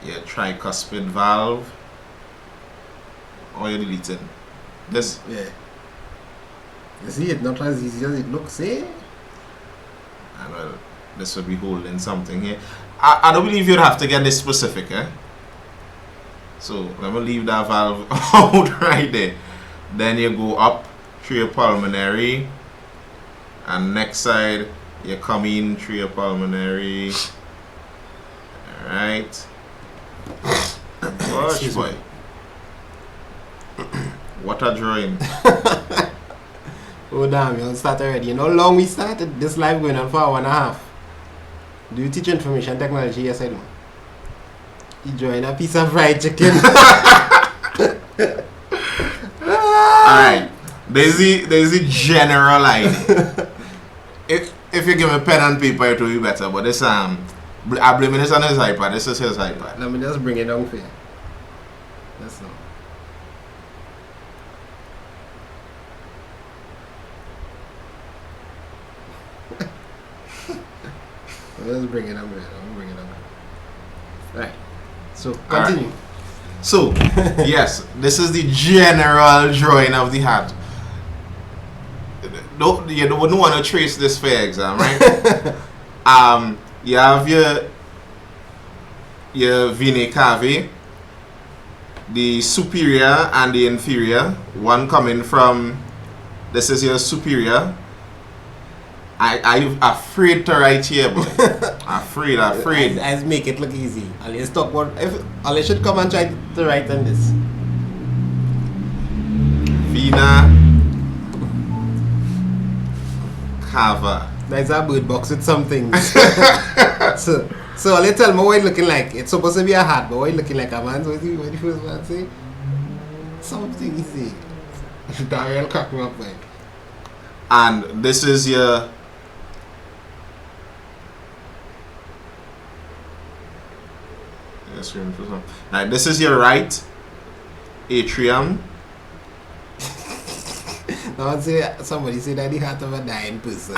Your tricuspid valve. Or you're deleting this. Yeah. You see, it's not as easy as it looks, eh? And well, this would be holding something here. I don't believe you'd have to get this specific, eh? So let me leave that valve out right there. Then you go up through your pulmonary, and next side you come in through your pulmonary, Alright. Gosh, Excuse boy. me. What a drawing. Oh damn, you start already. You know how long we started? This live going on for 1.5 hours. Do you teach information technology? Yes, I do. You join a piece of fried chicken. Alright. There's the general idea. If you give me pen and paper, it will be better. But this I blame this on his iPad. This is his iPad. Let me just bring it down for you. That's all. Let's bring it up here. I'll bring it up. Right. So continue. Right. So yes, this is the general drawing of the hat. You wouldn't want to trace this for your exam, right? You have your vena cava, the superior and the inferior. One coming from, this is your superior. I'm afraid to write here, boy. afraid. I make it look easy. Let's talk about I should come and try to write on this. Vena cava. That's a bird box with some things. so let's tell me what it's looking like. It's supposed to be a hat, but what it's looking like a man. What the first man say? Something easy. Dariel crack me up, man. And this is your right, this is your right atrium. Now somebody say that the heart of a dying person.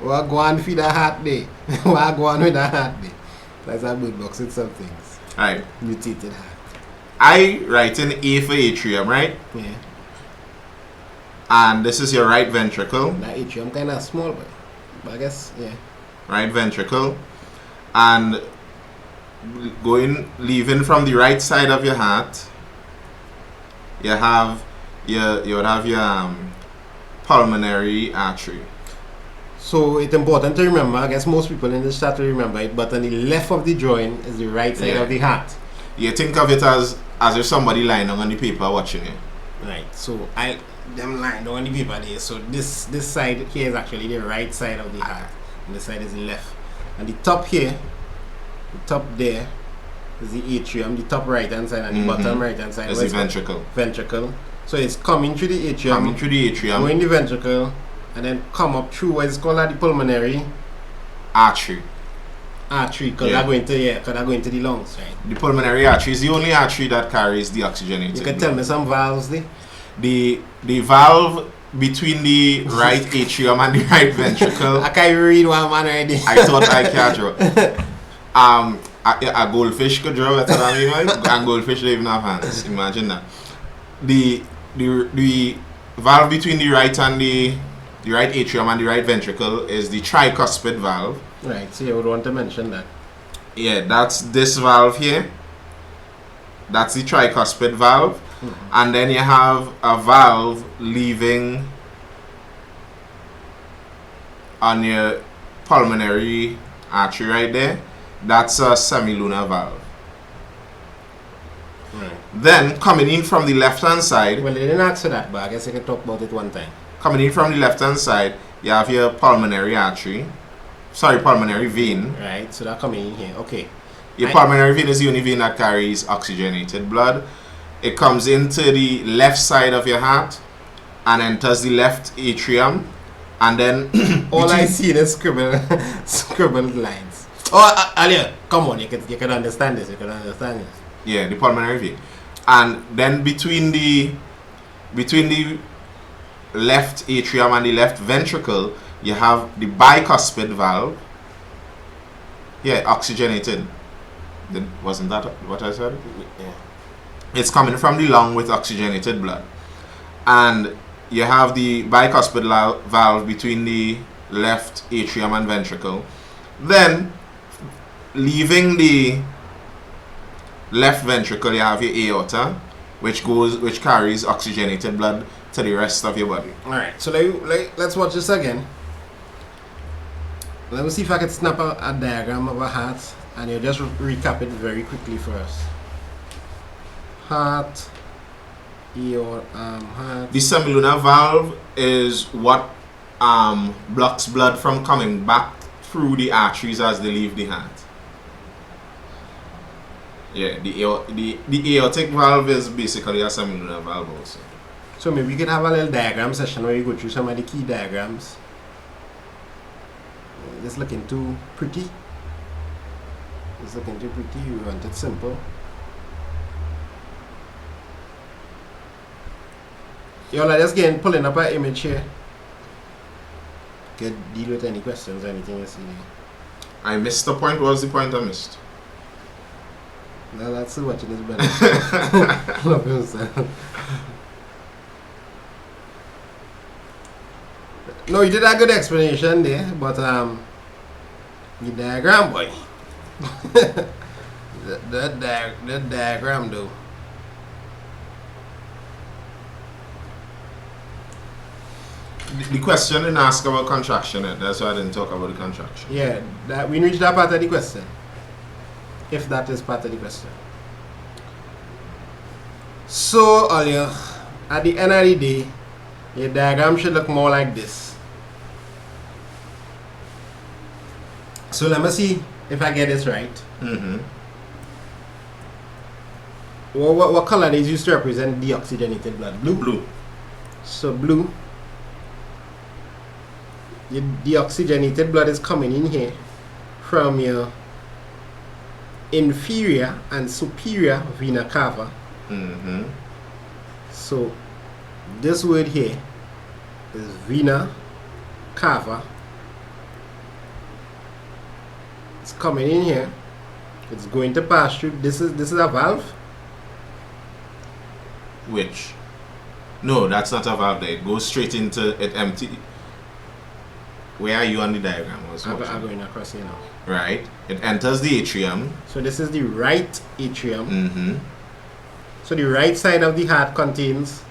What go on feed a heart day? What go on with a heart day? That's a bird box with some things. Right. Mutated heart. I write in A for atrium, right? Yeah. And this is your right ventricle. That atrium kind of small, but I guess, yeah. Right ventricle. And leaving from the right side of your heart, you would have your pulmonary artery. So it's important to remember, I guess most people in this chat will remember it, but on the left of the drawing is the right side of the heart. You think of it as if somebody lying on the paper watching it. Right, so them lying on the paper there, so this side here is actually the right side of the heart, and this side is the left. And the top here, the top there is the atrium, the top right hand side, and the bottom right hand side is the ventricle. Ventricle. So it's coming through the atrium, going the ventricle, and then come up through what is called the pulmonary artery. Because they're going to the lungs, right? The pulmonary artery is the only artery that carries the oxygenated You can tell me some valves there? The valve between the right atrium and the right ventricle. I can't read one man already. I thought I can't draw. A goldfish could draw better than me, right? And goldfish don't even have hands. Imagine that. The valve between the right atrium and the right ventricle is the tricuspid valve. Right, so you would want to mention that. Yeah, that's this valve here. That's the tricuspid valve. Mm-hmm. And then you have a valve leaving on your pulmonary artery right there. That's a semilunar valve. Right. Then coming in from the left hand side. Well, they didn't answer that, but I guess I can talk about it one time. Coming in from the left hand side, you have your pulmonary artery. Sorry, pulmonary vein. Right, so that coming in here. Okay. Your pulmonary vein is the only vein that carries oxygenated blood. It comes into the left side of your heart and enters the left atrium, and then all I see is scribbled lines. Oh, Alia, come on, you can understand this. You can understand this. Yeah, the pulmonary vein, and then between the left atrium and the left ventricle, you have the bicuspid valve. Yeah, oxygenated. Wasn't that what I said? Yeah. It's coming from the lung with oxygenated blood. And you have the bicuspid valve between the left atrium and ventricle. Then, leaving the left ventricle, you have your aorta, which carries oxygenated blood to the rest of your body. Alright, so let's watch this again. Let me see if I can snap a diagram of a heart And you just recap it very quickly for us. Heart, heart. The semilunar valve is what blocks blood from coming back through the arteries as they leave the heart. Yeah, the aortic valve is basically a semilunar valve also. So maybe we could have a little diagram session where you go through some of the key diagrams. This looking too pretty. It's looking too pretty. We want it simple. Y'all are just getting pulling up an image here. Can deal with any questions or anything you see. I missed the point. What was the point I missed? No, that's still watching this better. Love yourself. No, you did a good explanation there, but the diagram, boy. that diagram though. The question didn't ask about contraction, that's why I didn't talk about the contraction. Yeah, that we reached that part of the question. If that is part of the question. So, Olio, at the end of the day, your diagram should look more like this. So let me see if I get this right. Mm-hmm. What color is used to represent deoxygenated blood? Blue? Blue. So blue. The deoxygenated blood is coming in here from your inferior and superior vena cava. Mm-hmm. So this word here is vena cava. It's coming in here. It's going to pass through. This is a valve. Which? No, that's not a valve there. It goes straight into it empty. Where are you on the diagram? I'm going across here now. Right. It enters the atrium. So this is the right atrium. Mm-hmm. So the right side of the heart contains.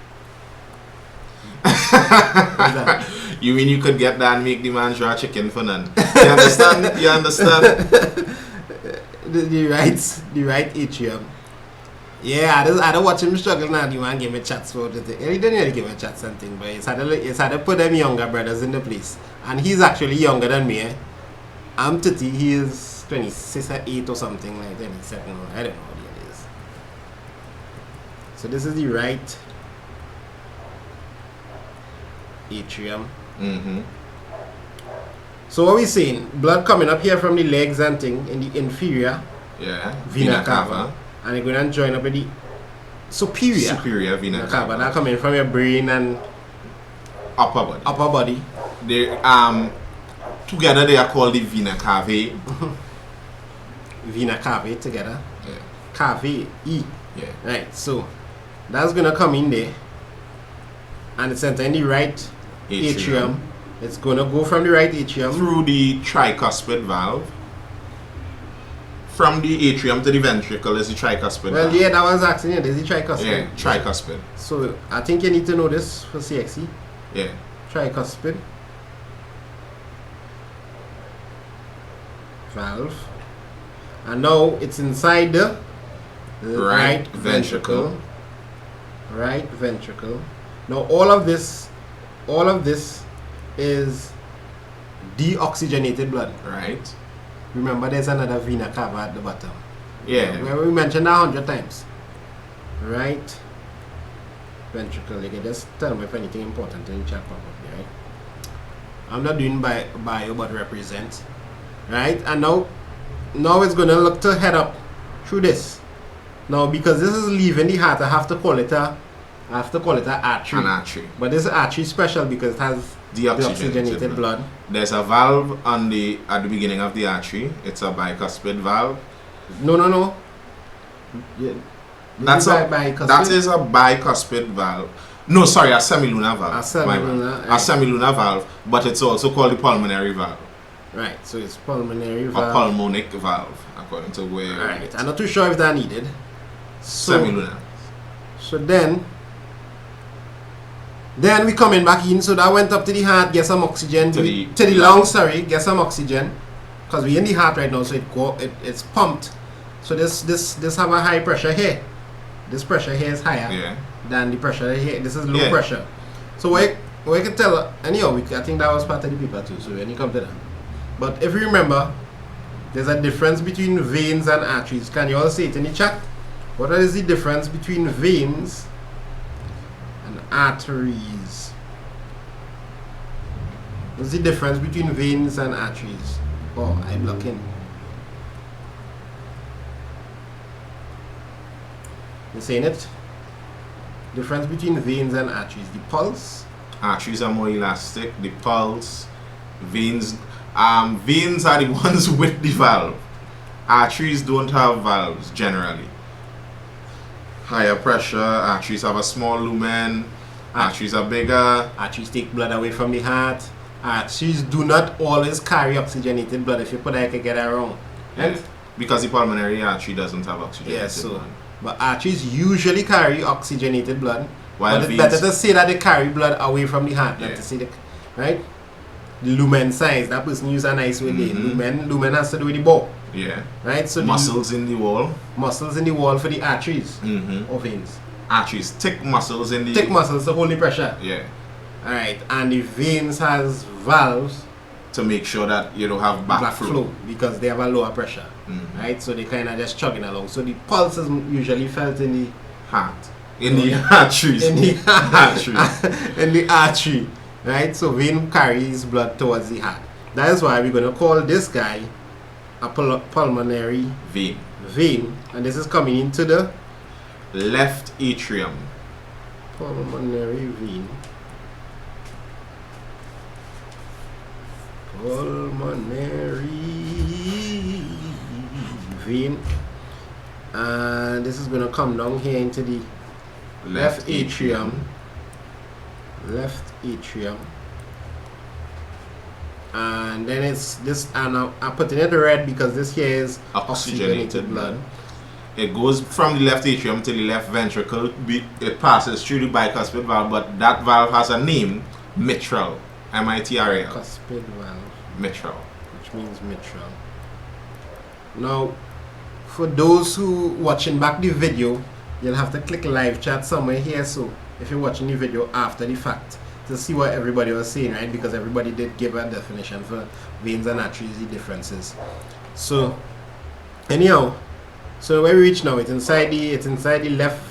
What's that? You mean you could get that and make the man draw chicken for none? You understand? You understand? the right atrium. Yeah, I don't watch him struggle now. The man give me chats for it. He didn't really give me chats something, but it's had to put them younger brothers in the place. And he's actually younger than me. Eh? I'm 30, he is 26 or 8 or something like 27. I don't know what it is. So this is the right atrium. Mm-hmm. So what we saying? Blood coming up here from the legs and thing in the inferior vena cava. And you're going to join up with the superior vena cava. That coming from your brain and upper body. They together they are called the vena cavae. Vena cavae together. Yeah. Cavae. Yeah. Right. So that's gonna come in there, and it's entering the right atrium. It's gonna go from the right atrium through the tricuspid valve. From the atrium to the ventricle is the tricuspid valve. Yeah, that was asking you. There's the tricuspid. Yeah, tricuspid. So I think you need to know this for CXC. Yeah. Tricuspid valve, and now it's inside the right ventricle. Right ventricle. Now all of this is deoxygenated blood. Right. Remember, there's another vena cava at the bottom. Yeah. We mentioned that 100 times. Right ventricle. You can just tell me if anything important in the chat pop up, right? I'm not doing bio, but represent. Right? And now it's gonna look to head up through this. Now because this is leaving the heart, I have to call it a artery. An artery. But this artery is special because it has deoxygenated blood. There's a valve at the beginning of the artery. It's a bicuspid valve. No. Yeah. That is a bicuspid valve. No, sorry, a semilunar valve. A semilunar valve, but it's also called the pulmonary valve. Right, so it's pulmonary valve. A pulmonic valve, according to where. Right, I'm not too sure if that needed. Semilunar. So then we coming back in. So that went up to the heart, get some oxygen. To the lungs, get some oxygen. because we're in the heart right now, so it's pumped. So this have a high pressure here. This pressure here is higher than the pressure here. This is low pressure. So we can tell, anyhow, I think that was part of the paper too, so when you come to that. But if you remember, there's a difference between veins and arteries. Can you all say it in the chat? What is the difference between veins and arteries? What's the difference between veins and arteries? Oh, I'm looking. You saying it? Difference between veins and arteries. The pulse. Arteries are more elastic. The pulse. Veins. Veins are the ones with the valve. Arteries don't have valves generally. Higher pressure. Arteries have a small lumen. Arteries are bigger. Arteries take blood away from the heart. Arteries do not always carry oxygenated blood. If you put that, you can get it wrong. Right? Because the pulmonary artery doesn't have oxygenated blood. But arteries usually carry oxygenated blood. While but it's better to say that they carry blood away from the heart than to say right? The lumen size, that person use a nice way there. Lumen has to do with the ball. Yeah. Right? So muscles in the wall. Muscles in the wall for the arteries or veins. Arteries, thick muscles in the... Thick muscles to hold the pressure. Yeah. Alright, and the veins has valves to make sure that you don't have back flow because they have a lower pressure. Right? So they kind of just chugging along. So the pulse is usually felt in the heart. In the arteries. In the arteries. In the artery. Right? So vein carries blood towards the heart. That is why we're going to call this guy a pulmonary vein. And this is coming into the left atrium. Pulmonary vein. Pulmonary vein. And this is going to come down here into the left atrium. Left atrium. And then it's this, and I'm putting it red because this here is oxygenated blood. It goes from the left atrium to the left ventricle. It passes through the bicuspid valve, but that valve has a name, mitral. M-I-T-R-A-L. Cuspid valve. Mitral. Which means mitral. Now, for those who watching back the video, you'll have to click live chat somewhere here. So if you're watching the video after the fact, to see what everybody was saying, right? Because everybody did give a definition for veins and arteries, the differences. So anyhow, so where we reach now, it's inside the left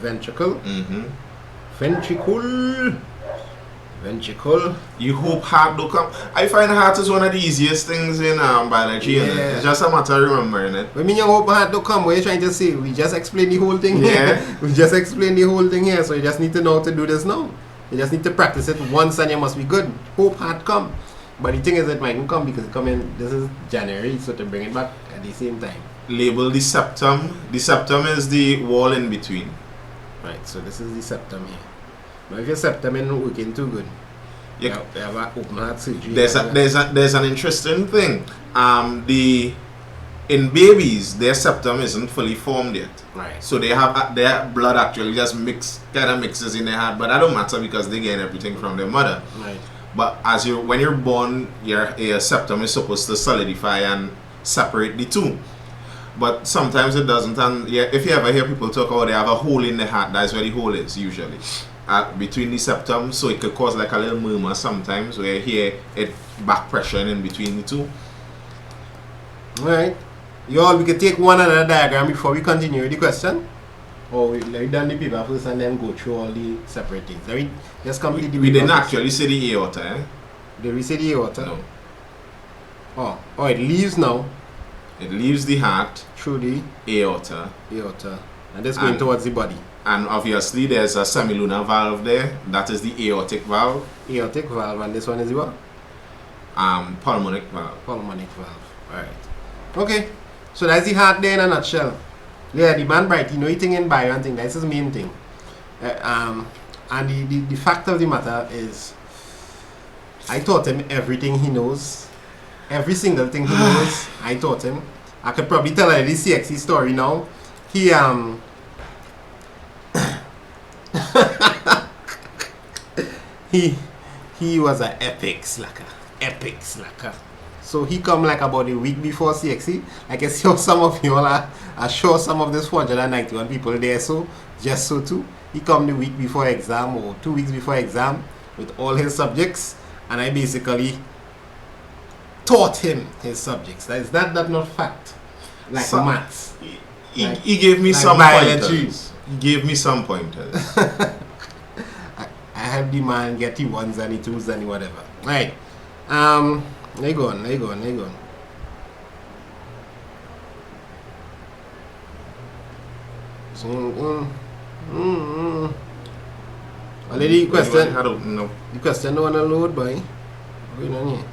ventricle. Ventricle. You hope heart don't come. I find heart is one of the easiest things in biology. It's just a matter of remembering it. I mean, you hope heart don't come. What are you trying to say? We just explained the whole thing here. We just explained the whole thing here. So you just need to know how to do this now. You just need to practice it once and you must be good. Hope heart come. But the thing is, it mightn't come because it come in, this is January, so to bring it back at the same time. Label the septum. The septum is the wall in between. Right, so this is the septum here. But if your septum isn't working too good, you have an open heart surgery. There's an interesting thing. In babies, their septum isn't fully formed yet. Right. So they have their blood actually just kind of mixes in their heart, but that don't matter because they get everything from their mother. Right. But when you're born, your septum is supposed to solidify and separate the two. But sometimes it doesn't, and if you ever hear people talk about they have a hole in the heart, that's where the hole is usually. Between the septum, so it could cause like a little murmur sometimes where you hear it back pressure in between the two. Alright. Y'all, we can take one another diagram before we continue with the question. Or let me done the paper first and then go through all the separate things. Let me just complete the paper. We didn't actually say the aorta, eh? Did we say the aorta? No. Oh, it leaves now. It leaves the heart through the aorta. And this going towards the body. And obviously there's a semilunar valve there. That is the aortic valve. Aortic valve, and this one is the what? Pulmonic valve. Pulmonic valve. Alright. Okay. So that's the heart there in a nutshell. Yeah, the man bright, you know, eating in bio and thing, that's his main thing. And the fact of the matter is, I taught him everything he knows. Every single thing he knows, I taught him. I could probably tell a this CXC story now. He was an epic slacker. So he come like about a week before CXC. Like I see how some of you all are sure some of this 491 people there, so just so too. He come the week before exam or 2 weeks before exam with all his subjects, and I basically taught him his subjects. Is that not fact? Like maths. He gave me like some biology. pointers. He gave me some pointers. I help the man get the ones and the twos and the whatever. Right. There you go on. Already question. No. The question don't wanna load, boy. What's going on here?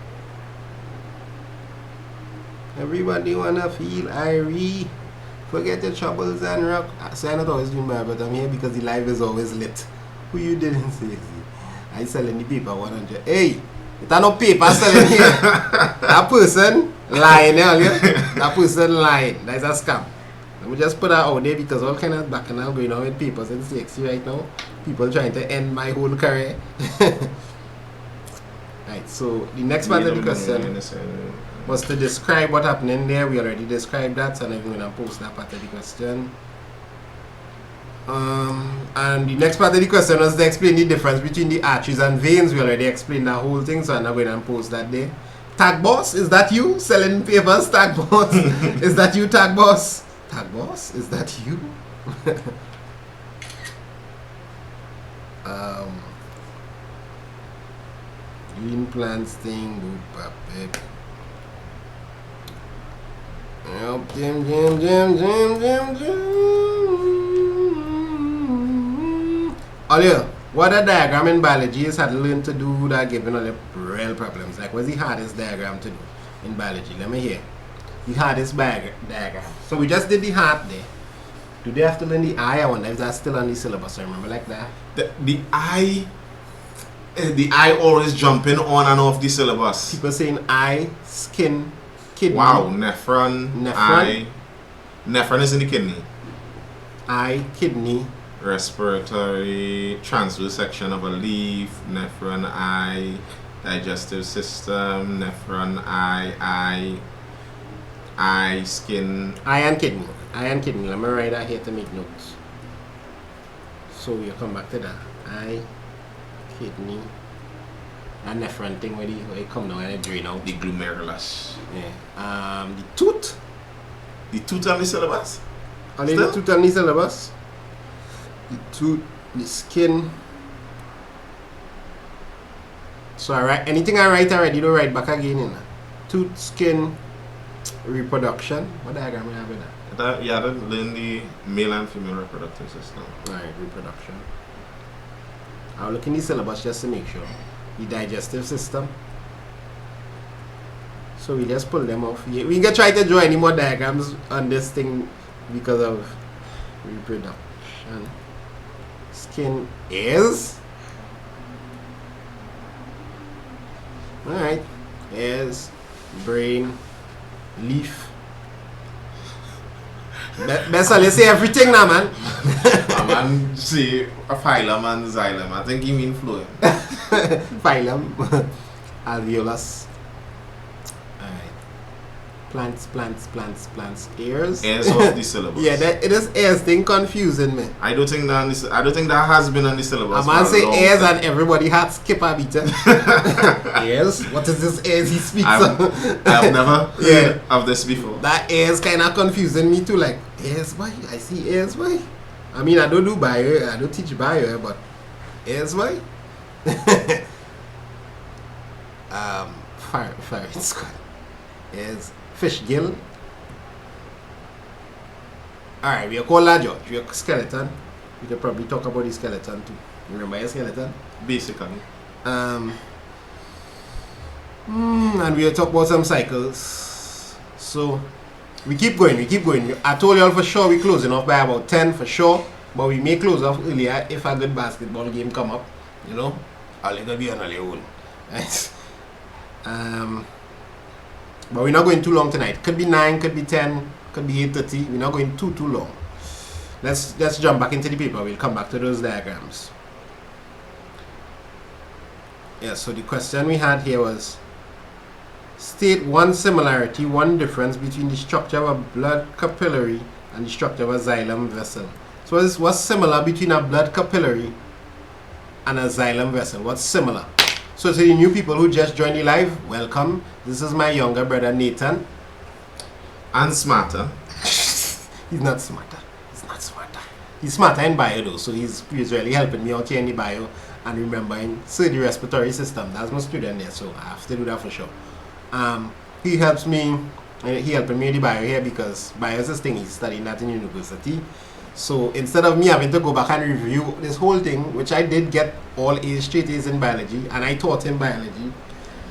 Everybody wanna feel irie. Forget your troubles and rock. So I'm not always doing bad, but I'm here because the live is always lit. Who you didn't see? I selling the paper 100. Hey, it's no paper selling here. That person lying earlier. That person lying. That's a scam. Let me just put that out there because all kind of bacchanal going on with papers in CXC right now. People trying to end my whole career. Right, so the next part of the question was to describe what happened in there. We already described that, and I'm going to post that part of the question. And the next part of the question was to explain the difference between the arteries and veins. We already explained that whole thing, so I'm not going to post that there. Tag Boss, is that you selling papers? Tag Boss, is that you, Tag Boss? Tag Boss, is that you? Green plants thing, boop, bap, bap. Yep, Jim. Earlier, what a diagram in biology is had to learn to do that given all the real problems. Like, what's the hardest diagram to do in biology? Let me hear. The hardest diagram. So we just did the heart there. Do they have to learn the eye? I wonder if that's still on the syllabus. I remember like that. The eye always jumping on and off the syllabus. People saying eye, skin, kidney. Wow, nephron, eye. Nephron is in the kidney. Eye, kidney. Respiratory, transverse section of a leaf, nephron, eye, digestive system, nephron, eye, skin. Eye and kidney. Let me write that here to make notes. So we'll come back to that. Eye, kidney, and nephron thing where it come down and it drain out. The glomerulus. Yeah. The tooth. The tooth on the syllabus? Only the tooth on the syllabus. The tooth, the skin. So I write anything I write already, don't write back again in that. Tooth, skin, reproduction. What diagram I have in that? Yeah, that learn the male and female reproductive system. Alright, reproduction. I'll look in the syllabus just to make sure. The digestive system. So we just pull them off. We can try to draw any more diagrams on this thing because of reproduction. Skin is. Alright. Ears, brain, leaf. Best let's say everything now, man. A man say a phylum and xylem. I think he mean phloem. Phylum, alveolus. Plants. Ears. Ears of the syllabus. Yeah, it is ears thing confusing me. I don't think that has been on the syllabus. A man say ears and everybody had skip a beat. Ears? What is this ears he speaks? I've never heard of this before. That ears kind of confusing me too. Like ears, why? I see ears, why? I mean, I don't do bio, I don't teach bio, but ears, why? Fire squad. Ears. Fish gill. Alright, we are called large. We are skeleton. We can probably talk about the skeleton too. Remember a skeleton? Basically. And we'll talk about some cycles. So we keep going. I told you all for sure we're closing off by about 10 for sure. But we may close off earlier if a good basketball game come up. You know? I'll let it be on your own. Right? But we're not going too long tonight. Could be 9, could be 10, could be 8:30. We're not going too long. Let's jump back into the paper. We'll come back to those diagrams. Yeah, so the question we had here was State one similarity, one difference between the structure of a blood capillary and the structure of a xylem vessel. So what's similar between a blood capillary and a xylem vessel? What's similar? So to the new people who just joined the live, welcome. This is my younger brother Nathan. And smarter. He's not smarter. He's not smarter. He's smarter in bio though, so he's really helping me out here in the bio and remembering the respiratory system. That's my student there, so I have to do that for sure. He helps me. He helping me in the bio here because bio is this thing he's studying that in university. So instead of me having to go back and review this whole thing, which I did get all A's, straight A's in biology, and I taught him biology,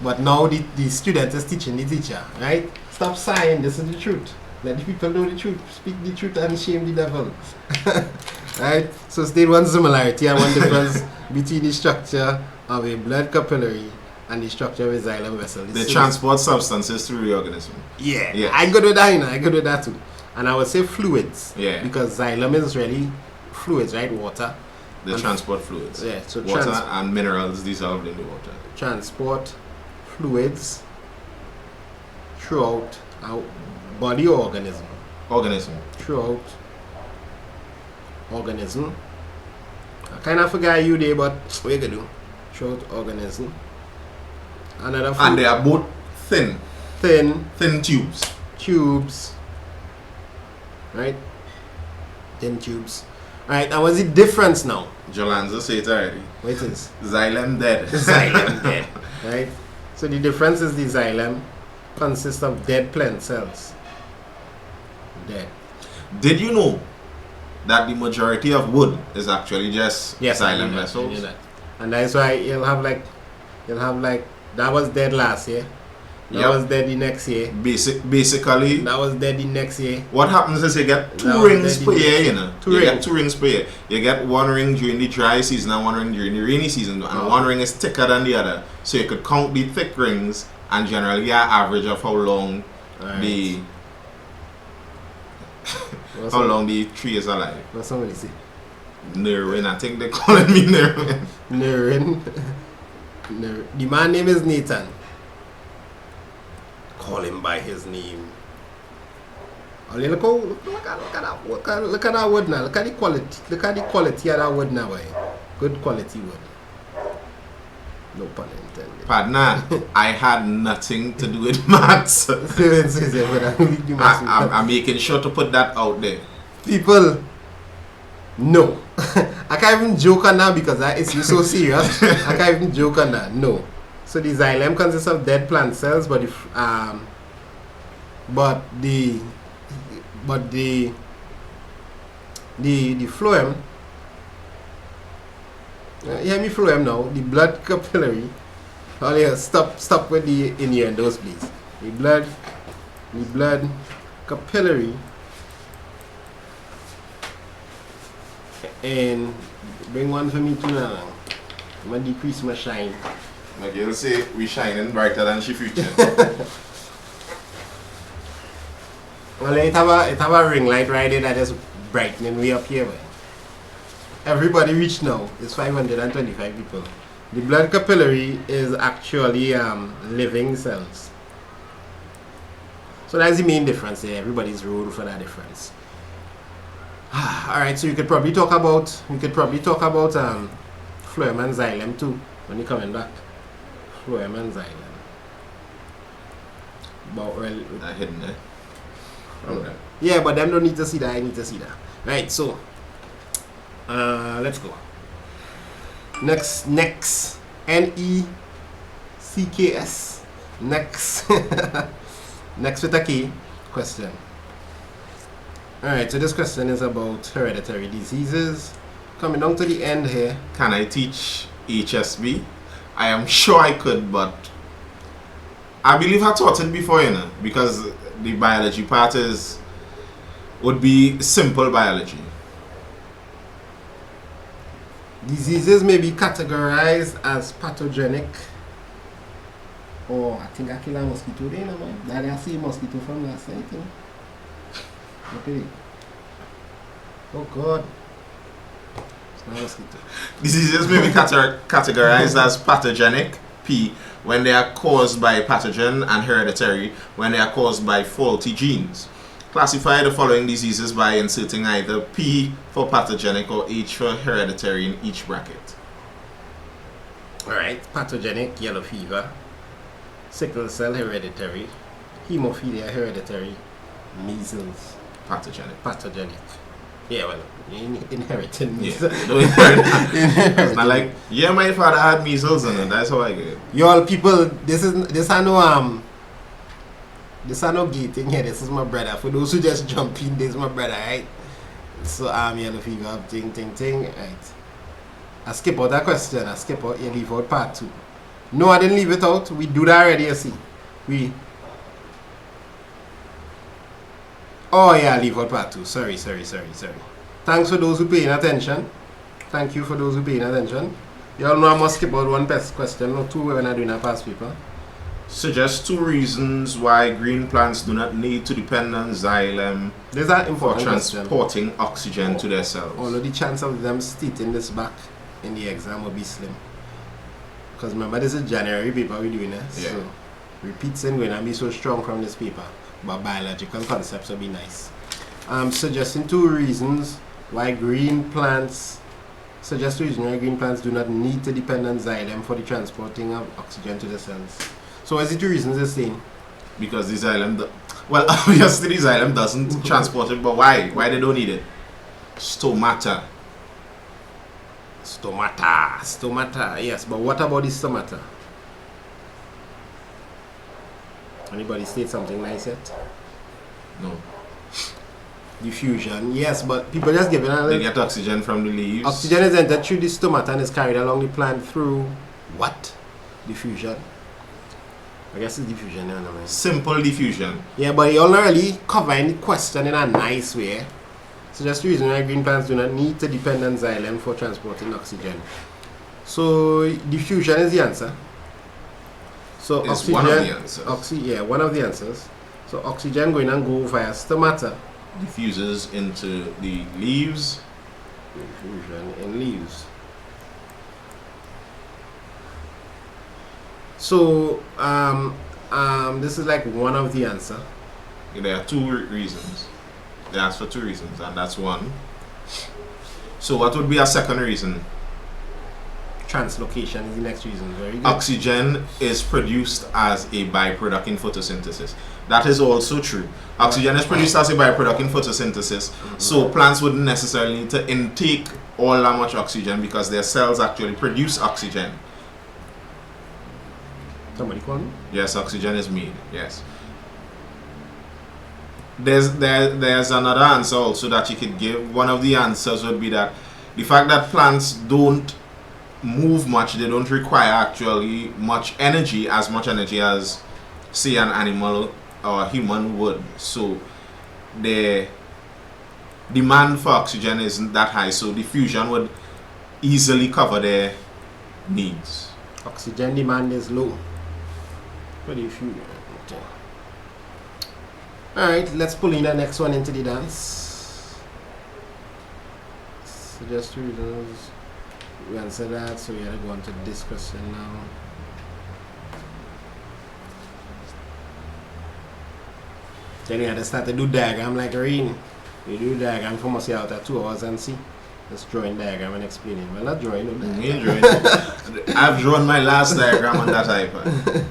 but now the student is teaching the teacher, right? Stop sighing, this is the truth. Let the people know the truth. Speak the truth and shame the devil. Right? So state one similarity and one difference between the structure of a blood capillary and the structure of a xylem vessel. They transport substances through the organism. Yeah, yes. I go to that, you know, I go to that too. And I would say fluids. Yeah. Because xylem is really fluids, right? Water. They transport fluids. Yeah, so water and minerals dissolved in the water. Transport fluids throughout our body or organism? Organism. Throughout organism. I kind of forgot you there, but what you gonna do? Throughout organism. Another and they are both thin. Thin tubes. Tubes. Right? Thin tubes. Alright, and what's the difference now? Jolanza say it already. What it is? Xylem dead. Xylem dead. Right? So the difference is the xylem consists of dead plant cells. Dead. Did you know that the majority of wood is actually just xylem vessels? That. And that's why you'll have like that was dead last year. That was dead the next year. Basically, that was dead the next year. What happens is you get two rings per year, you know. You get two rings per year. You get one ring during the dry season and one ring during the rainy season, and one ring is thicker than the other. So you could count the thick rings and generally get an average of how long the tree is alive. What's somebody say? Nerwin, I think they're calling me Nerwin. Nerwin. The man name is Nathan. Call him by his name. Oh, look at that wood now. Look at the quality. Look at the quality of that wood now, boy. Good quality wood. No pun intended. Partner, I had nothing to do with maths. I'm making sure to put that out there. People, no. I can't even joke on that because it's so serious. I can't even joke on that. No. So the xylem consists of dead plant cells, but the phloem. Hear me phloem now. The blood capillary. Oh yeah, stop with the innuendos, please. The blood capillary. And bring one for me too now. I'm gonna decrease my shine. My girl say we shining brighter than she future. Well, it have a ring light right there that is brightening way up here. Man. Everybody reach now. It's 525 people. The blood capillary is actually living cells. So that's the main difference there. Everybody's ruled for that difference. Alright, so we could probably talk about phloem and xylem too when you're coming back. Phloem and xylem. But well, hidden there. Okay. Yeah, but them don't need to see that. I need to see that. Right, so let's go. Next, N-E-C-K-S. Next. Next with a K question. Alright, so this question is about hereditary diseases. Coming down to the end here. Can I teach HSB? I am sure I could, but I believe I taught it before, you know, because the biology part would be simple biology. Diseases may be categorized as pathogenic. Oh, I think I killed a mosquito there, man. That I see a mosquito from last night, you know. Look at it. Oh God. It's not a mosquito. Diseases may be categorized as pathogenic, P, when they are caused by pathogen, and hereditary when they are caused by faulty genes. Classify the following diseases by inserting either P for pathogenic or H for hereditary in each bracket. Alright, pathogenic, yellow fever, sickle cell, hereditary, hemophilia, hereditary, measles, pathogenic. Yeah, well, inherited measles. Yeah, don't inherit. It's not like, yeah, my father had measles and that's how I get it. Y'all people, this are no gating here. This is my brother. For those who just jump in, this is my brother, right? So yellow fever, ting, right? I skip out that question. You leave out part 2. No, I didn't leave it out. We do that already, you see. Oh yeah, leave out part 2. Sorry. Thanks for those who paying attention. Thank you for those who paying attention. You all know I must skip out one question, not 2 when I do in a past paper. Suggest 2 reasons why green plants do not need to depend on xylem for transporting oxygen to their cells. Although the chance of them stating this back in the exam will be slim. Because remember, this is January paper we're doing this. Yeah. So repeats ain't going to be so strong from this paper. But biological concepts will be nice. Suggesting 2 reasons why green plants do not need to depend on xylem for the transporting of oxygen to the cells. So what's the 2 reasons they're saying? Because the xylem, well, obviously the xylem doesn't transport it, but why? Why they don't need it? Stomata, yes, but what about the stomata? Anybody state something nice yet? No. Diffusion, yes, but people just giving a They get oxygen from the leaves. Oxygen is entered through the stomata and is carried along the plant through what? Diffusion. I guess it's diffusion, you know. Simple diffusion. Yeah, but you're not really covering the question in a nice way. So just the reason why green plants do not need to depend on xylem for transporting oxygen. So diffusion is the answer. So It's oxygen, one of the answers. One of the answers. So oxygen going and go via stomata. Diffuses into the leaves. Diffusion in leaves. So this is like one of the answer. There are 2 reasons. They asked for 2 reasons, and that's one. So what would be a second reason? Translocation is the next reason. Very good. Oxygen is produced as a byproduct in photosynthesis. That is also true. Oxygen is produced as a byproduct in photosynthesis. So plants wouldn't necessarily need to intake all that much oxygen because their cells actually produce oxygen. Somebody call me? Yes, oxygen is made. Yes. There's another answer also that you could give. One of the answers would be that the fact that plants don't move much, they don't require actually much energy as say an animal or a human would. So the demand for oxygen isn't that high, so diffusion would easily cover their needs. Oxygen demand is low for diffusion. Alright, let's pull in the next one into the dance. Suggest 2 reasons. We answer that, so we gotta go on to this question now. Then you gotta start to do diagram like Rain. You do diagram for us out at 2 hours and see. Just drawing diagram and explaining. Well, not drawing, no diagram. I've drawn my last diagram on that iPad.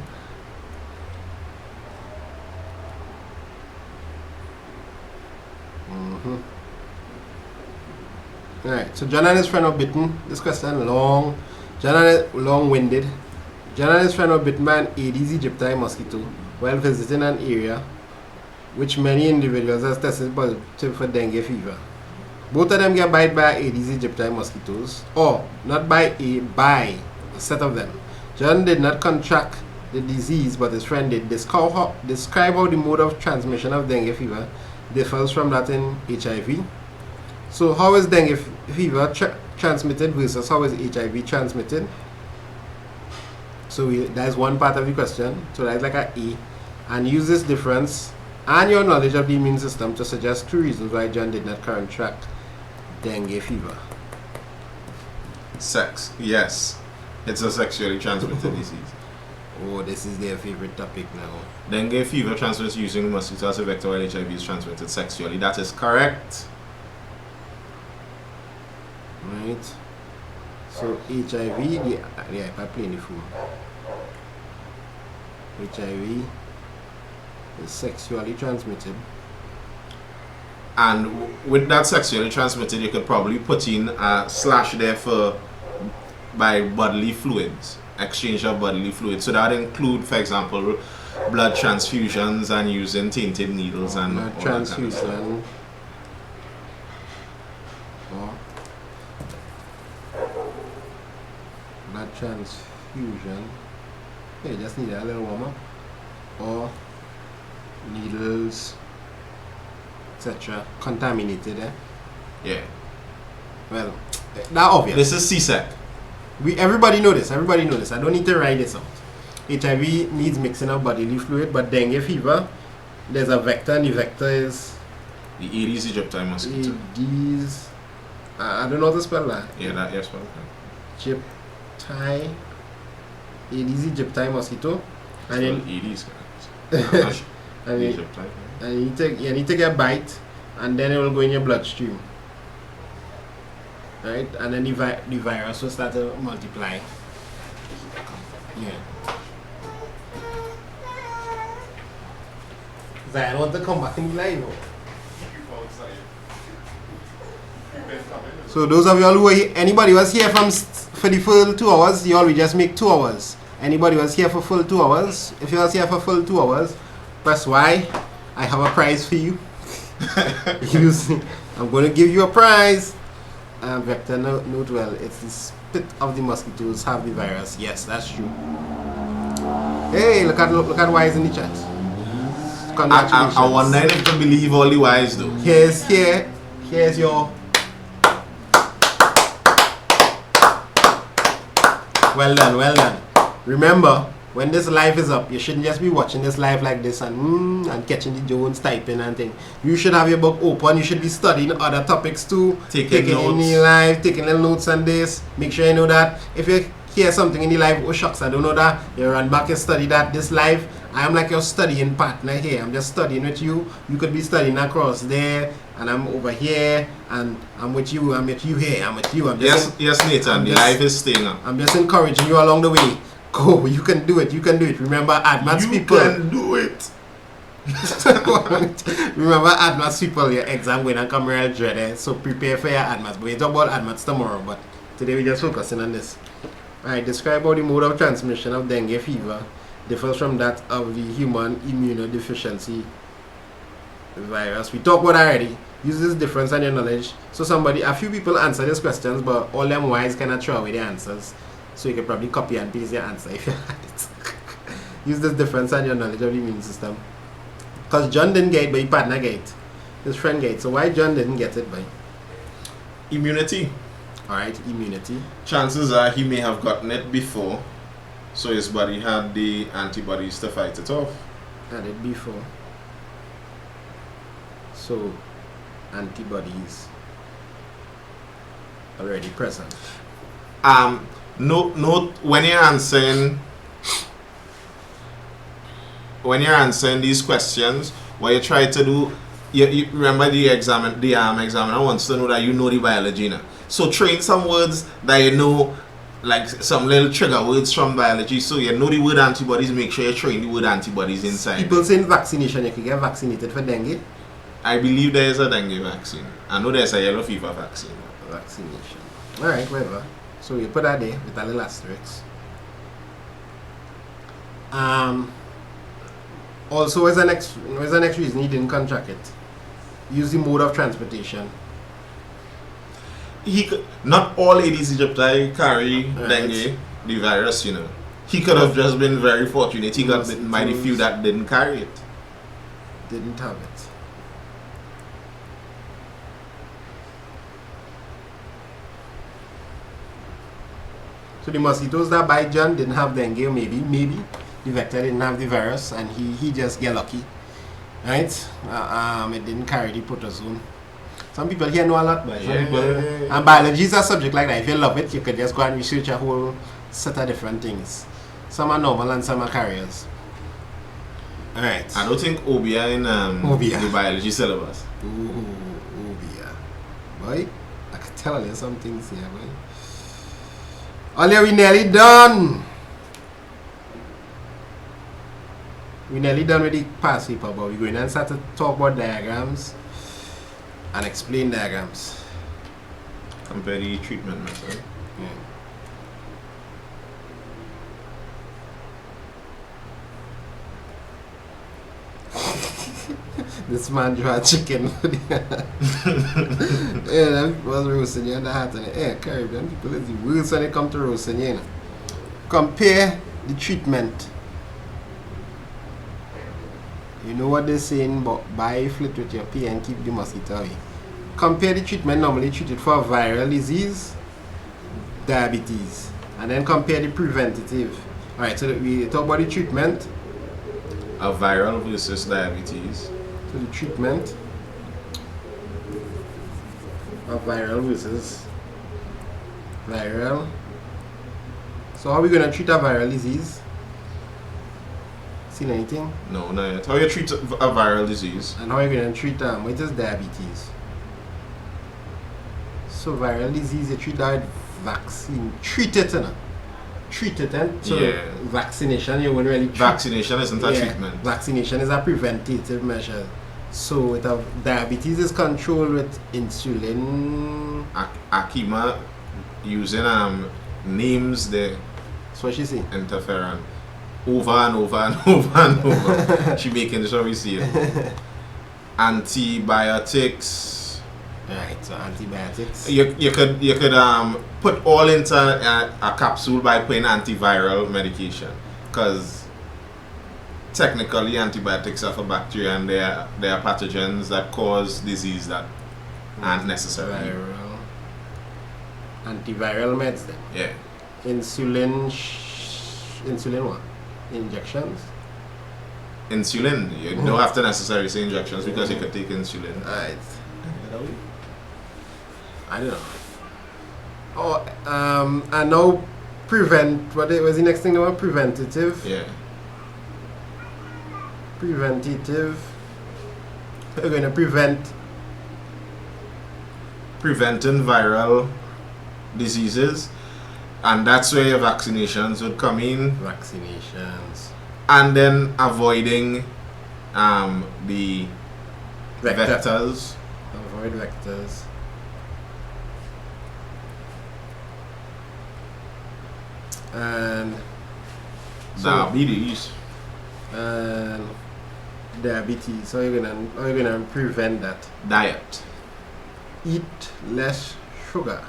Alright, so John and his friend were bitten. This question long-winded. John and his friend were bitten by an Aedes aegypti mosquito while visiting an area which many individuals have tested positive for dengue fever. Both of them get bitten by Aedes aegypti mosquitoes, or not by a set of them. John did not contract the disease, but his friend did. Describe how the mode of transmission of dengue fever differs from that in HIV. So how is dengue fever transmitted versus how is HIV transmitted? So that is one part of the question. So that's like a E. And use this difference and your knowledge of the immune system to suggest 2 reasons why John did not contract dengue fever. Sex. Yes. It's a sexually transmitted disease. Oh, this is their favorite topic now. Dengue fever transmits using the mosquito as a vector while HIV is transmitted sexually. That is correct. Right. So HIV, the hyperpleniform. HIV is sexually transmitted. And with that sexually transmitted, you could probably put in a slash there for by bodily fluids, exchange of bodily fluids. So that would include, for example, blood transfusions and using tainted needles and blood all that kind of stuff. transfusion. Blood transfusion. Yeah, you just need a little warm up. Or needles, etc. Contaminated, eh? Yeah. Well, that obvious. This is CSEC. Everybody know this. Everybody know this. I don't need to write this out. HIV needs mixing of bodily fluid, but dengue fever, there's a vector, and the vector is The Aedes aegypti mosquito. Aedes. I don't know how to spell that. Yeah, that yes, well. Aegypti. Aedes aegypti mosquito. And then Aedes. and you need to get a bite, and then it will go in your bloodstream. Right, and then the virus will start to multiply. Yeah. Zion want to come back in the live. So those of y'all who are here, anybody was here for the full 2 hours, y'all we just make 2 hours. Anybody was here for full 2 hours? If you was here for full 2 hours, press Y. I have a prize for you. I'm going to give you a prize. Vector note well, it's the spit of the mosquitoes have the virus. Yes, that's true. Hey, look at Wise in the chat. Congratulations. I wonder if to believe all the wise though. Here's your well done. Remember, when this live is up, you shouldn't just be watching this live like this and catching the Jones typing and thing. You should have your book open. You should be studying other topics too. Taking notes. In the live, taking little notes on this. Make sure you know that. If you hear something in the live, oh shucks, I don't know that, you run back and study that. This live, I am like your studying partner here. I'm just studying with you. You could be studying across there, and I'm over here, and I'm with you. I'm with you here. I'm with you. Yes, Nathan. The live is staying up. I'm just encouraging you along the way. Go, you can do it. Remember, AdMaths people. You can do it. Remember, AdMaths people, your exam going to come real dreaded. So prepare for your AdMaths. But we talk about AdMaths tomorrow. But today we're just focusing on this. Alright, describe how the mode of transmission of dengue fever differs from that of the human immunodeficiency virus. We talked about already. Use this difference and your knowledge. So a few people answer these questions, but all them wise cannot throw away the answers. So you can probably copy and paste your answer if you like it. Use this difference and your knowledge of the immune system. Because John didn't get it, but his partner get it. His friend get it. So why John didn't get it, by? Immunity. Alright, immunity. Chances are he may have gotten it before, so his body had the antibodies to fight it off. Had it before. So, antibodies already present. Note when you're answering these questions, what you try to do, you remember the examiner wants to know that you know the biology now. So train some words that you know, like some little trigger words from biology. So you know the word antibodies, make sure you train the word antibodies inside. People saying vaccination, you can get vaccinated for dengue. I believe there is a dengue vaccine. I know there's a yellow fever vaccine. Vaccination. Alright, whatever. So you put that there with a little asterisk. Also, where's the next reason he didn't contract it? Use the mode of transportation. Not all Aedes aegypti carry dengue, the virus, you know. He could have just been very fortunate. He got bitten by the few that didn't carry it. Didn't have it. So the mosquitoes that bite John didn't have dengue, maybe the vector didn't have the virus, and he just get lucky, right? It didn't carry the protozoan. Some people here know a lot, but and biology is a subject like that. If you love it, you could just go and research a whole set of different things. Some are normal and some are carriers. Alright. I don't think obia in Obia. the biology syllabus. Ooh, obia. Boy, I can tell you some things here, boy. Ollie, we nearly done. We nearly done with the past paper, but we're going to start to talk about diagrams and explain diagrams. Compare the treatment method. Yeah. This man drew a chicken. Yeah, that was roasting you in the heart. Yeah, Caribbean people is the worst when it comes to roasting you, know. Compare the treatment. You know what they're saying, but buy flit with your pee and keep the mosquito away. Compare the treatment normally treated for viral disease, diabetes, and then compare the preventative. Alright, so we talk about the treatment. A viral versus diabetes. So the treatment of viral versus viral. So how are we going to treat a viral disease? Seen anything? No, not yet. How you treat a viral disease? And how are you going to treat what is diabetes? So viral disease, you treat that with vaccine. Treat it, you know. Treat it, and so Yeah. vaccination, you won't really treat. Vaccination isn't a treatment. Vaccination is a preventative measure. So with diabetes is controlled with insulin. Akima using names the That's what she say. interferon over and over and over and over. She making sure we see it. Antibiotics. Right, so antibiotics. You could put all into a capsule by putting antiviral medication, because technically antibiotics are for bacteria and they are pathogens that cause disease that aren't necessary. Viral. Antiviral meds then. Yeah. Insulin what? Injections? Insulin. You don't have to necessarily say injections because you could take insulin. Alright. I don't know. Oh, and now prevent. What was the next thing? They want preventative. Yeah. Preventative. We're going to Preventing viral diseases, and that's where your vaccinations would come in, vaccinations. and then avoiding the vectors. Avoid vectors. And Diabetes. and diabetes. So you're gonna prevent that. Diet. Eat less sugar,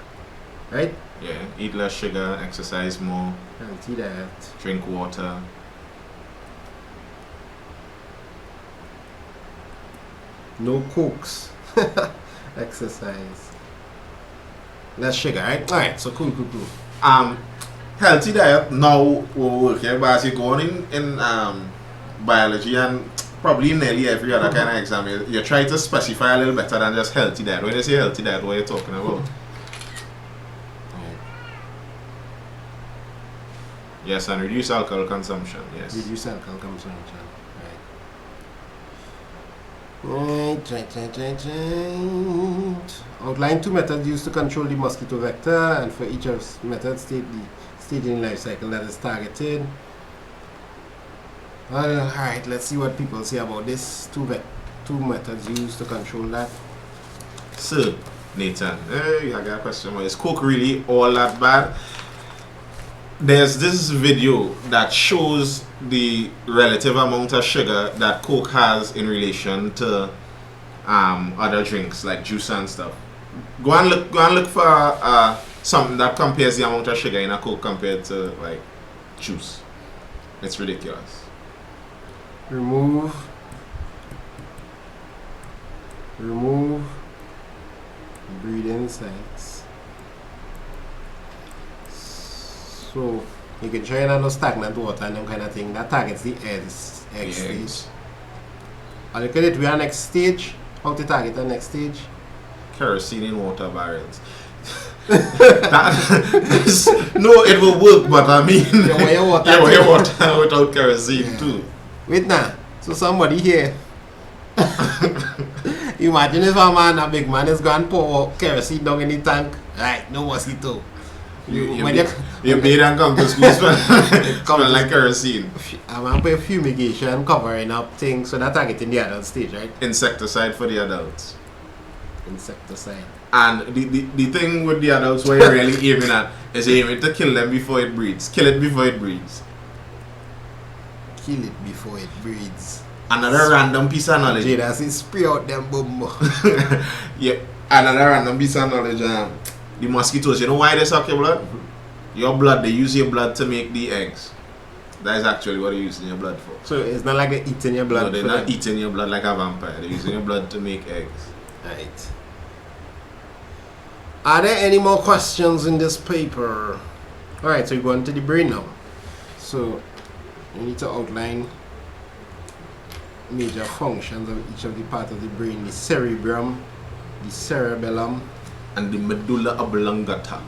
right? Yeah. Eat less sugar, exercise more, Healthy diet. drink water. No cokes. Exercise. Less sugar, right? Alright, so cool. Healthy diet now we're working, but as you go on in biology and probably nearly every other kind of exam, you try to specify a little better than just healthy diet. When you say healthy diet, what are you talking about? Yes, and reduce alcohol consumption. Yes. Reduce alcohol consumption. Right. Outline 2 methods used to control the mosquito vector, and for each of methods state the stage in life cycle that is targeted. Alright, let's see what people say about this. Two methods used to control that. So, Nathan, I got a question. Is Coke really all that bad? There's this video that shows the relative amount of sugar that Coke has in relation to other drinks like juice and stuff. Go and look for something that compares the amount of sugar in a Coke compared to like juice. It's ridiculous. Remove breeding sites. So you can try and those stagnant water and them kind of thing. That targets the eggs stage. And look at it, we are next stage. How to target the next stage? Kerosene in water barrels. No, it will work, but I mean, You wear water. you wear water without kerosene too. Wait now. So somebody here. Imagine if a man, a big man, is going to pour kerosene down in the tank. Right, no mosquito. You made and come to school smelling like kerosene. I'm going to put fumigation covering up things so that I get in the adult stage, right? Insecticide for the adults. Insecticide. And the thing with the adults what you're really aiming at is aiming to kill them before it breeds. Kill it before it breeds. Kill it before it breeds. Another random piece of knowledge. Jada says spray out them bumbo. Yeah, another random piece of knowledge. The mosquitoes, you know why they suck your blood? Your blood, they use your blood to make the eggs. That is actually what they're using your blood for. So it's not like they're eating your blood. No, they're not eating your blood like a vampire. They're using your blood to make eggs. Right. Are there any more questions in this paper? Alright, so you're going to the brain now. So you need to outline major functions of each of the parts of the brain. The cerebrum, the cerebellum, and the medulla oblongata.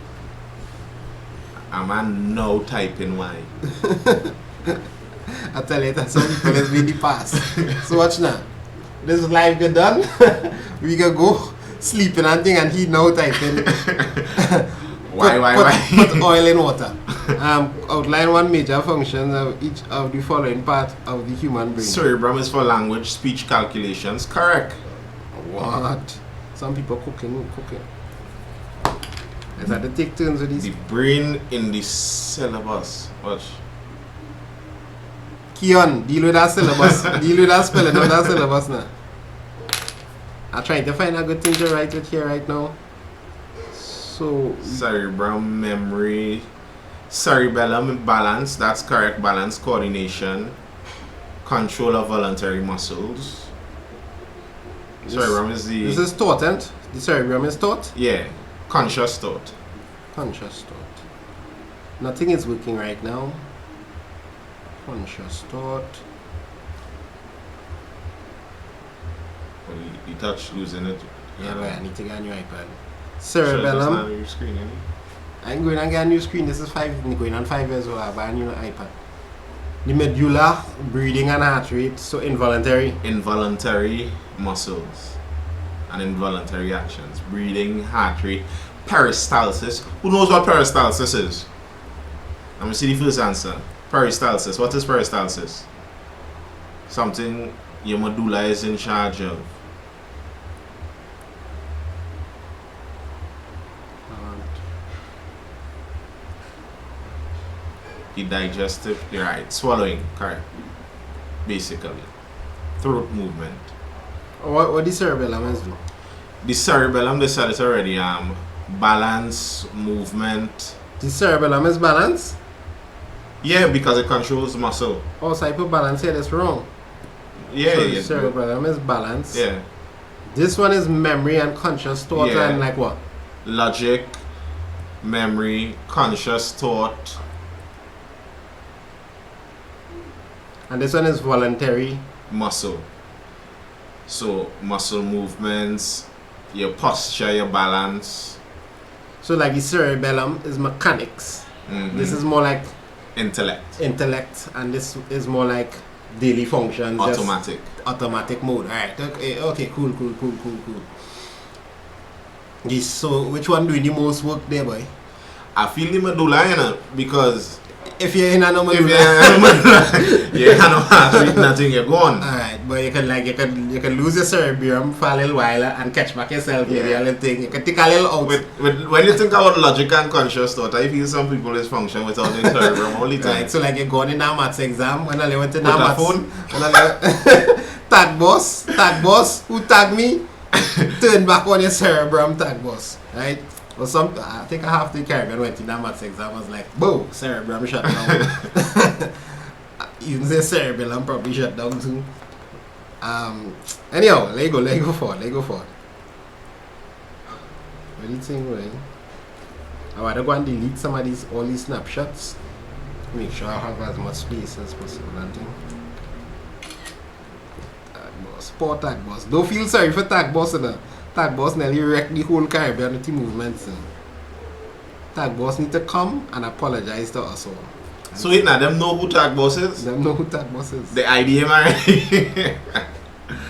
I'm now typing why. I tell you that some people has been the past. So watch now. This live get done. We can go sleeping and thing and he now typing. Why? Put oil in water. Outline one major function of each of the following part of the human brain. Cerebrum is for language, speech, calculations. Correct. What? Some people cooking. Is that the take turns with these? The brain in the syllabus. Watch. Keon, deal with that syllabus. Deal with that spelling of that syllabus now. I'm trying to find a good thing to write with here right now. So cerebrum, memory, cerebellum, balance. That's correct. Balance, coordination, control of voluntary muscles. Cerebrum is the. This is thought, and the cerebrum is thought. Yeah, conscious thought. Conscious thought. Nothing is working right now. Conscious thought. Well, you touch losing it. Yeah, but I need to get a new iPad. Cerebellum. Sure, your screen, I'm going to get a new screen. This is going on 5 years old. I buy a new iPad. The medulla, breathing and heart rate, so involuntary. Involuntary muscles and involuntary actions. Breathing, heart rate, peristalsis. Who knows what peristalsis is? Let me see the first answer. Peristalsis. What is peristalsis? Something your medulla is in charge of. The digestive, right, swallowing, correct. Basically. Throat movement. What the cerebellum is do? The cerebellum, they said it already, balance, movement. The cerebellum is balance? Yeah, because it controls muscle. Oh, so I put balance here, that's wrong. Yeah, So yeah. the cerebellum is balance. Yeah. This one is memory and conscious thought and like what? Logic, memory, conscious thought. And this one is voluntary. Muscle. So muscle movements, your posture, your balance. So like the cerebellum is mechanics. This is more like intellect, and this is more like daily functions. automatic. Automatic mode. Alright. Okay, cool. Yes, so which one doing the most work there, boy? I feel the medulla, you know, because if you're in a normal you cannot have nothing, you're gone. Alright, but you can lose your cerebrum for a little while and catch back yourself, maybe a little thing. You can take a little out. When you think about logic and conscious thought, I feel some people is function without their cerebrum all the time. Right, so like you're going in a maths exam, when I went in a With a maths phone? tag boss, who tag me? Turn back on your cerebrum, tag boss, right? Or some, I think I have the Caribbean went in that maths exam, I was like, boom, cerebrum shut down. Even the cerebellum probably shut down too. Anyhow, let go forward. What do you think, right? I want to go and delete some of all these snapshots. Make sure I have as much space as possible and thing. Tag boss, poor tag boss. Don't feel sorry for tag boss, Tag boss nearly wrecked the whole Caribbean with the movements. Tag boss need to come and apologize to us all. So it now them know who tag boss is? Them know who tag boss is. The ID already.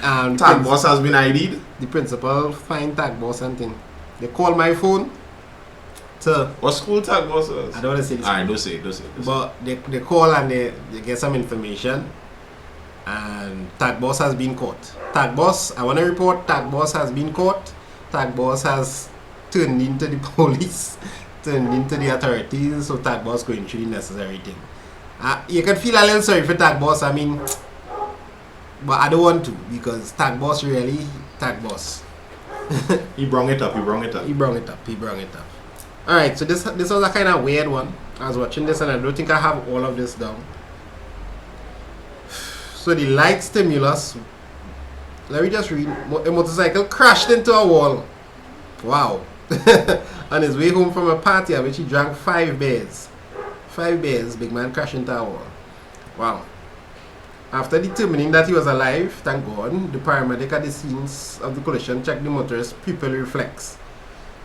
And Tag boss has been ID'd. the principal find tag boss and thing. They call my phone to, What school tag boss is? I don't want to say this, Alright, don't say it. but they call and they get some information, and tag boss has been caught. Tag boss, I want to report tag boss has been caught. Tag boss has turned into the police, turned into the authorities, so tag boss going through the necessary thing. You can feel a little sorry for tag boss, I mean, but I don't want to, because tag boss really tag boss. He brought it up. He brought it up. Alright, so this was a kind of weird one. I was watching this and I don't think I have all of this down. So the light stimulus, let me just read. A motorcycle crashed into a wall. Wow. On his way home from a party at which he drank 5 beers. 5 beers, big man crashed into a wall. Wow. After determining that he was alive, thank God, the paramedic at the scenes of the collision checked the motorist's pupil reflex.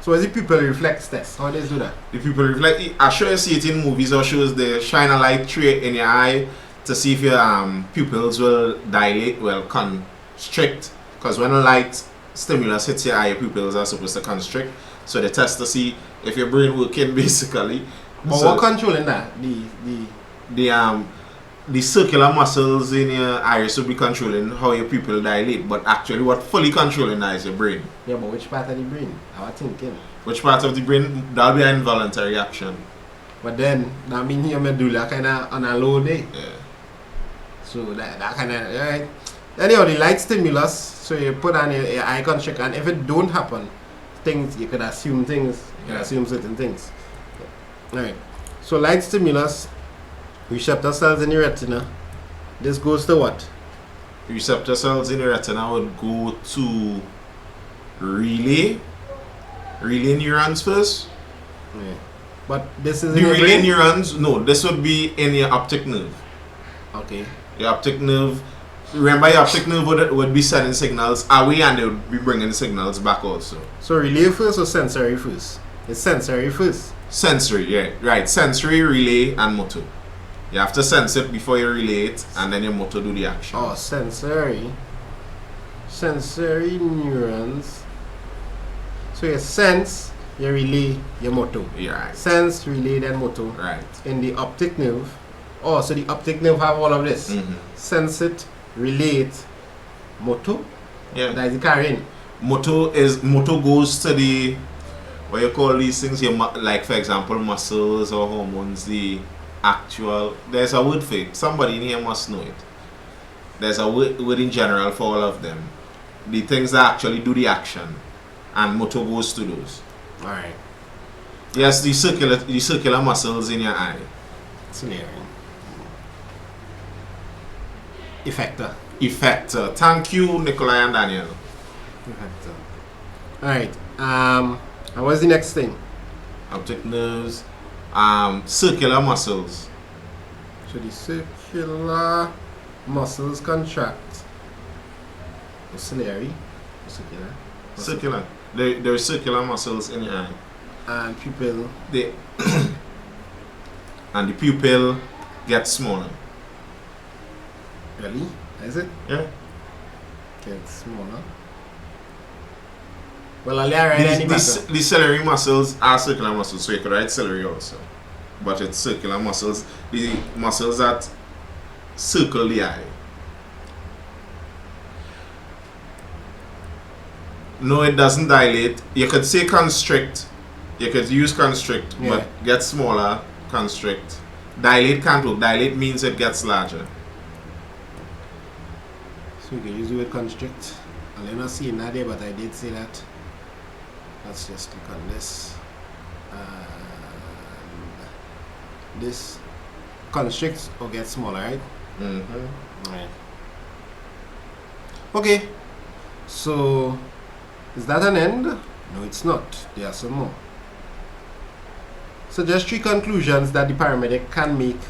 So what's the pupil reflex test? How do they do that? The pupil reflex. I'm sure you see it in movies or shows. They shine a light through in your eye to see if your pupils will dilate, will constrict. Because when a light stimulus hits your eye, your pupils are supposed to constrict. So they test to see if your brain working basically. But so what controlling that? The circular muscles in your iris will be controlling how your pupil dilate, but actually what fully controlling that is your brain. Yeah, but which part of the brain? I was thinking. Which part of the brain? That'll be an involuntary action. But then that means your medulla kind of on a low day. Yeah. So that kind of, right? Anyhow, the light stimulus, so you put on your eye constrict, and if it don't happen, things, you could assume things, you can assume certain things. Alright, so light stimulus, receptor cells in the retina, this goes to what? Receptor cells in the retina would go to relay neurons first. Yeah. But this is The in your relay brain? neurons, no, this would be in your optic nerve. Okay. Your optic nerve, remember your optic nerve would be sending signals away and they would be bringing signals back also. So relay first or sensory first? It's sensory first. Sensory, yeah, right. Sensory, relay, and motor. You have to sense it before you relay it, and then your motor do the action. Oh, sensory neurons. So you sense, you relay, your motor. Yeah, right. Sense, relay, then motor. Right. In the optic nerve. Oh, so the optic nerve have all of this. Sense it, relay it, motor. Yeah. That is the carrying. Motor goes to the, what you call these things here, like for example muscles or hormones, the actual, there's a word for it. Somebody in here must know it. There's a word in general for all of them. The things that actually do the action, and motor goes to those. Alright. Yes, the circular muscles in your eye. Ciliary. Effector. Effector. Thank you, Nikolai and Daniel. Effector. Alright. And what's the next thing? Optic nerves. Circular muscles. So the circular muscles contract. The ciliary. Circular. Circular. There are circular muscles in your eye. And pupil. They and the pupil gets smaller. Really? Is it? Yeah. Gets smaller. Well, I'll write any The ciliary muscles are circular muscles, so you could write ciliary also. But it's circular muscles, the muscles that circle the eye. No, it doesn't dilate. You could say constrict. You could use constrict, Yeah. but get smaller, constrict. Dilate can't work. Dilate means it gets larger. So you can use the word constrict. I'll not see it there, but I did say that. Let's just click on this. And this constricts or gets smaller, right? Right. Okay. So is that an end? No, it's not. There are some more. So just 3 conclusions that the paramedic can make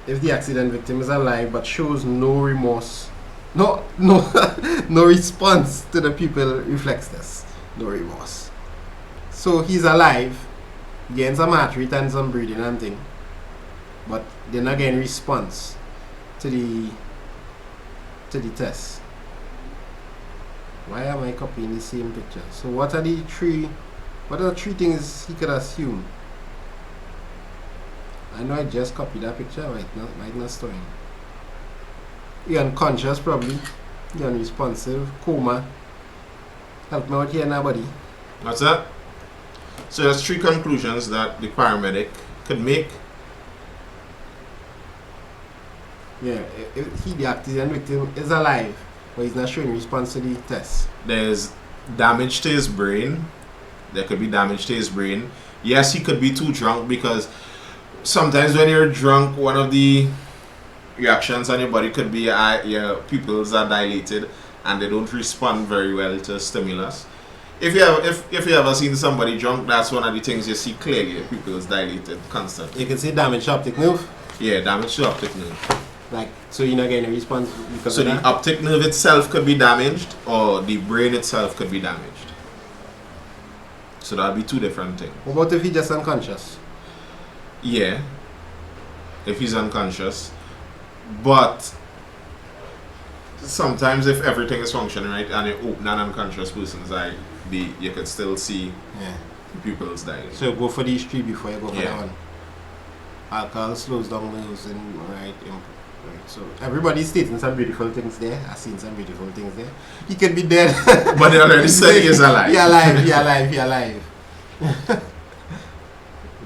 if the accident victim is alive but shows no remorse. No response to the pupil reflex test. No remorse. So he's alive, getting some heart rate and some breathing and thing, but they're not getting response to the test. Why am I copying the same picture? So what are the three things he could assume? I know I just copied that picture, might not story. You're unconscious probably, you're unresponsive, coma. Help me out here, nobody. What's that? So there's three conclusions that the paramedic could make. Yeah, if the accident victim is alive, but he's not showing response to the test. There's damage to his brain. There could be damage to his brain. Yes, he could be too drunk, because sometimes when you're drunk, one of the reactions on your body could be your pupils are dilated and they don't respond very well to stimulus. If you ever seen somebody drunk, that's one of the things you see clearly. Your pupils dilated constantly. You can see damage to optic nerve. Yeah, damage to optic nerve. Like, so you're not getting a response because So of the that? optic nerve itself could be damaged, or the brain itself could be damaged. So that'll be two different things. What about if he's just unconscious? Yeah, if he's unconscious. But sometimes if everything is functioning right and you open an unconscious person's eye, you could still see the pupils dilate. So go for these three before you go for Yeah. that one. Alcohol slows down nerves and right. So everybody's stating some beautiful things there. I've seen some beautiful things there. He could be dead. But they already said he's alive. He alive.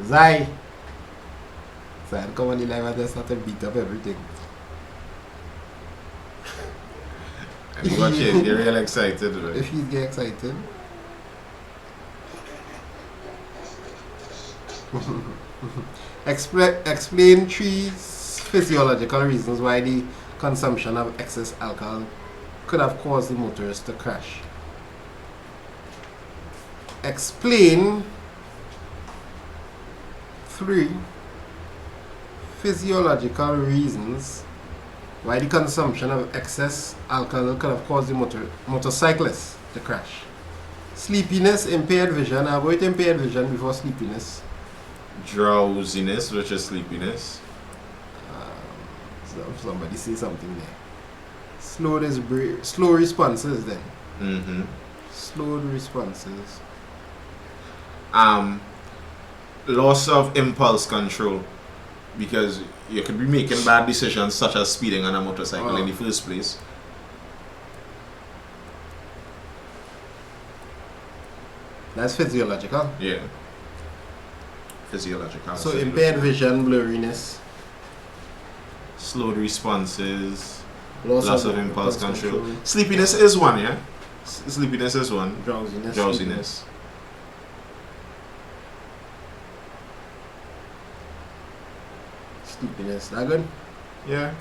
Zai. Zai, come on the live and just start to beat up everything. And watch it, you're real excited, right? If you get excited. Explain three physiological reasons why the consumption of excess alcohol could have caused the motorist to crash. Explain three physiological reasons why the consumption of excess alcohol could have caused the motorcyclist to crash. Sleepiness, impaired vision. Avoid impaired vision before sleepiness. Drowsiness, which is sleepiness. Somebody say something there. Slow responses then. Mm-hmm. Slow responses. Loss of impulse control, because you could be making bad decisions such as speeding on a motorcycle in the first place. That's physiological. Yeah. Physiological. So impaired vision, blurriness. Slowed responses. Loss of impulse control. Sleepiness is one, yeah? Sleepiness is one. Drowsiness. Sleepiness. That good? Yeah.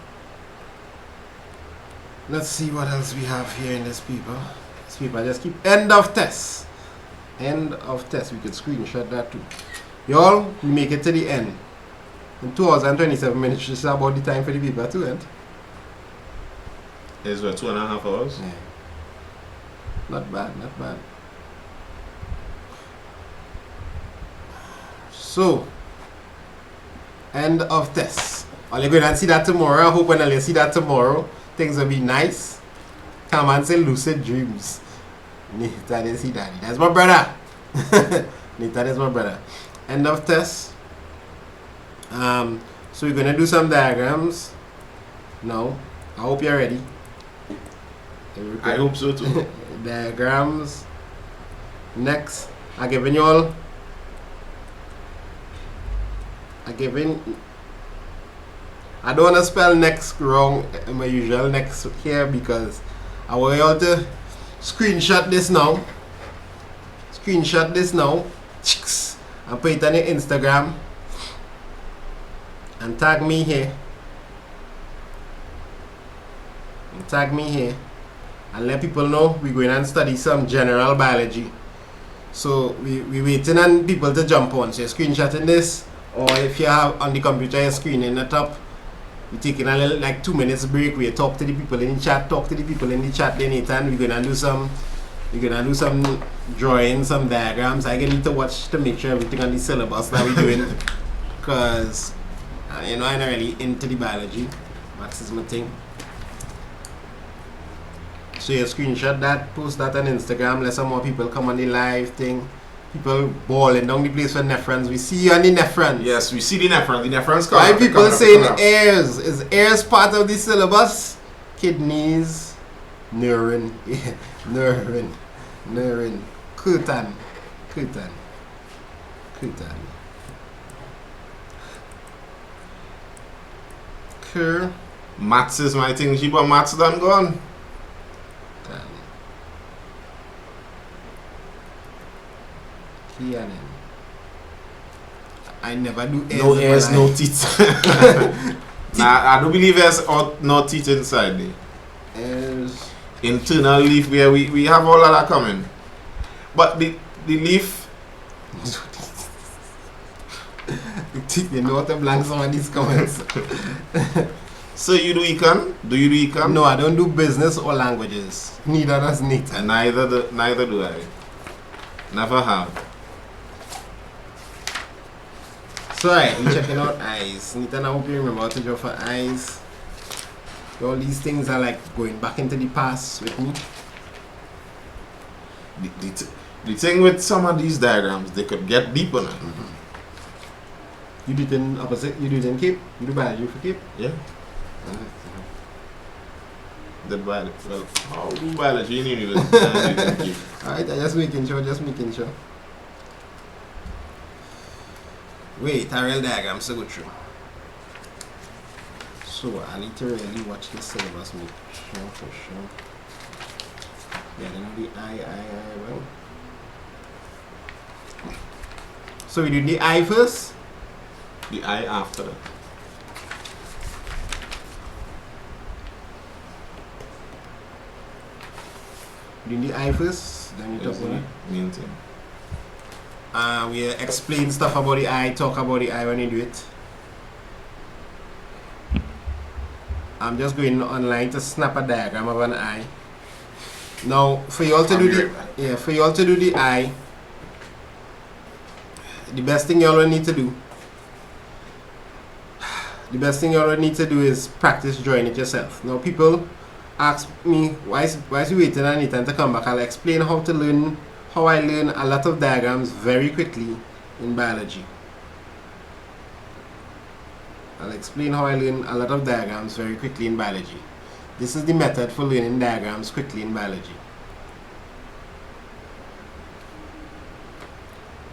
Let's see what else we have here in this paper. This paper just keep end of test. End of test. We could screenshot that too. Y'all, we make it to the end. In 2 hours and 27 minutes, this is about the time for the paper to end. It's what, 2.5 hours? Yeah. Not bad, not bad. So, end of test. Are you going to see that tomorrow? I hope when you see that tomorrow, things will be nice. Come and say lucid dreams. That is he, daddy. That's my brother. That is my brother. End of test. So we're gonna do some diagrams. No, I hope you're ready. I hope so too. Diagrams. Next, I'm giving you all. I don't want to spell next wrong in my usual next here because I want you all to screenshot this now. Screenshot this now. And put it on your Instagram. And tag me here. And let people know we're going and study some general biology. So we waiting on people to jump on. So you're screenshotting this, or if you have on the computer you're screening the top, we're taking a little like 2 minutes break. We talk to the people in the chat, then Nathan, we're gonna do some You're gonna do some drawing, some diagrams. I need to watch to make sure everything on the syllabus that we're doing. Because, you know, I'm not really into the biology. Maths is my thing. So you screenshot that, post that on Instagram, let some more people come on the live thing. People balling down the place for nephrons. We see you on the nephrons. Yes, we see the nephrons. The nephrons come. Why people saying airs? Is airs part of the syllabus? Kidneys, neuron, yeah, neuron, Kutan. Cur. Maths is my thing. She but maths done gone. I never do airs. No airs, no teeth. Nah, I don't believe there's no teeth inside there. Airs. Internal leaf where we have all of that coming. But the leaf. You know what the blank some of these comments. So you do econ? Do you do econ? No, I don't do business or languages. Neither does Nita. And neither do I. Never have. So alright, we're checking out eyes. Nita, I hope you remember how to draw for eyes. All these things are like going back into the past with me. The thing with some of these diagrams, they could get deep on it. You do it in opposite, you do it in Cape? You do biology for Cape? Yeah. The biology. Well, how do biology in university? Alright, just making sure. Wait, a real diagram to go through. So I need to really watch the syllabus, make sure for sure. Yeah, then the I well. So we do the I first? The I after that. Do the I first, then you talk about it. Main thing. We explain stuff about the eye, talk about the eye when you do it. I'm just going online to snap a diagram of an eye. Now, for you all to do the eye, the best thing you all need to do is practice drawing it yourself. Now, people ask me why is he waiting on it to come back. I'll explain how I learn a lot of diagrams very quickly in biology. I'll explain how I learn a lot of diagrams very quickly in biology. This is the method for learning diagrams quickly in biology.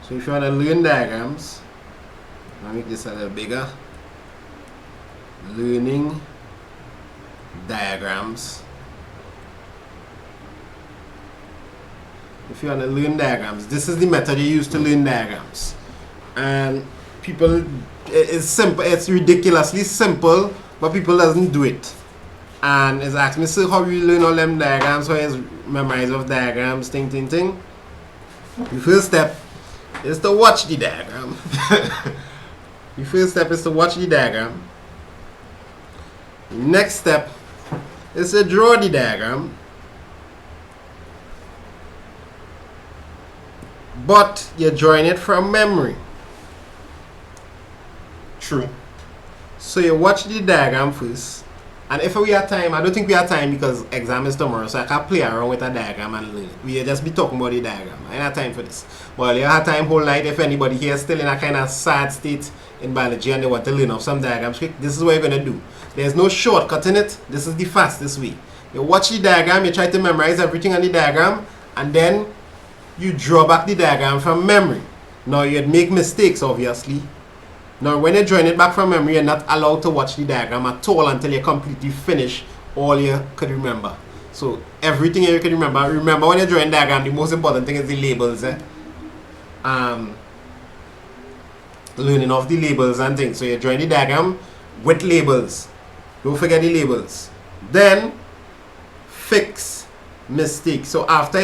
So if you want to learn diagrams, I'll make this a little bigger. Learning diagrams. If you want to learn diagrams, this is the method you use to learn diagrams. And people, it's simple, it's ridiculously simple, but people doesn't do it. And it's asking me, so how you learn all them diagrams, how you memorize of diagrams, thing. The first step is to watch the diagram. The first step is to watch the diagram. The next step is to draw the diagram. But you're drawing it from memory. True. So you watch the diagram first. And if we have time, I don't think we have time because exam is tomorrow, so I can't play around with a diagram and learn it. We'll just be talking about the diagram. I don't have time for this. But you have time whole night. If anybody here is still in a kind of sad state in biology and they want to learn off some diagrams quick, this is what you're going to do. There's no shortcut in it. This is the fastest way. You watch the diagram, you try to memorize everything on the diagram, and then you draw back the diagram from memory. Now you'd make mistakes, obviously. Now when you're drawing it back from memory, you're not allowed to watch the diagram at all until you completely finish all you could remember. So everything you could remember. Remember when you're drawing diagram, the most important thing is the labels. Learning of the labels and things. So you're drawing the diagram with labels. Don't forget the labels. Then fix mistakes. So after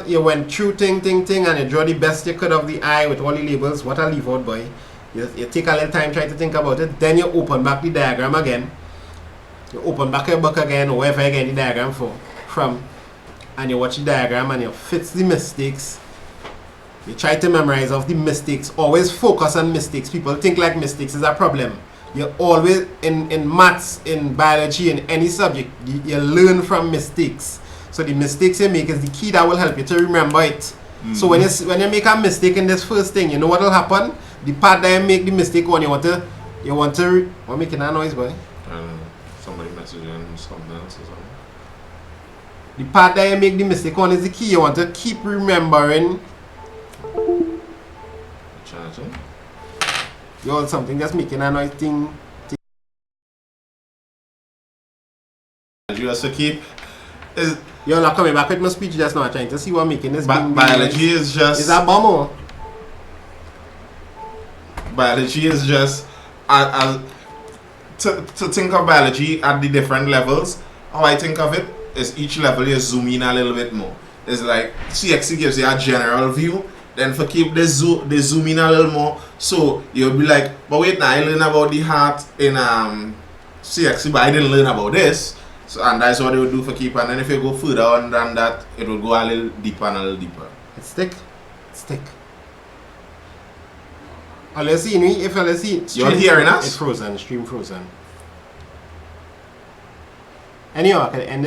you went through thing and you draw the best you could of the eye with all the labels, what I'll leave out, boy. You take a little time, try to think about it. Then you open back the diagram again. You open back your book again, or wherever you get the diagram from. and you watch the diagram and you fix the mistakes. You try to memorize of the mistakes. Always focus on mistakes. People think like mistakes is a problem. You always, in maths, in biology, in any subject, you learn from mistakes. So the mistakes you make is the key that will help you to remember it. Mm-hmm. So when you make a mistake in this first thing, you know what will happen? The part that you make the mistake on, you want to what making that noise, boy? Somebody messaging something else or something. The part that you make the mistake on is the key. You want to keep remembering. Charging. You're something that's making a noise thing. You also keep is you're not coming back with my speech just now, trying to see what making this biology is just is a bomb. Biology is just to think of biology at the different levels. How I think of it is each level you zoom in a little bit more. It's like CXC gives you a general view. Then for keep they zoom in a little more, so you'll be like, but wait, now I learned about the heart in CXC, but I didn't learn about this. So and that's what they would do for keep. And then if you go further on than that, it will go a little deeper and a little deeper. It's thick. All you see me, if you see, you're hearing us? It's frozen, stream frozen. Anyway, I can end this.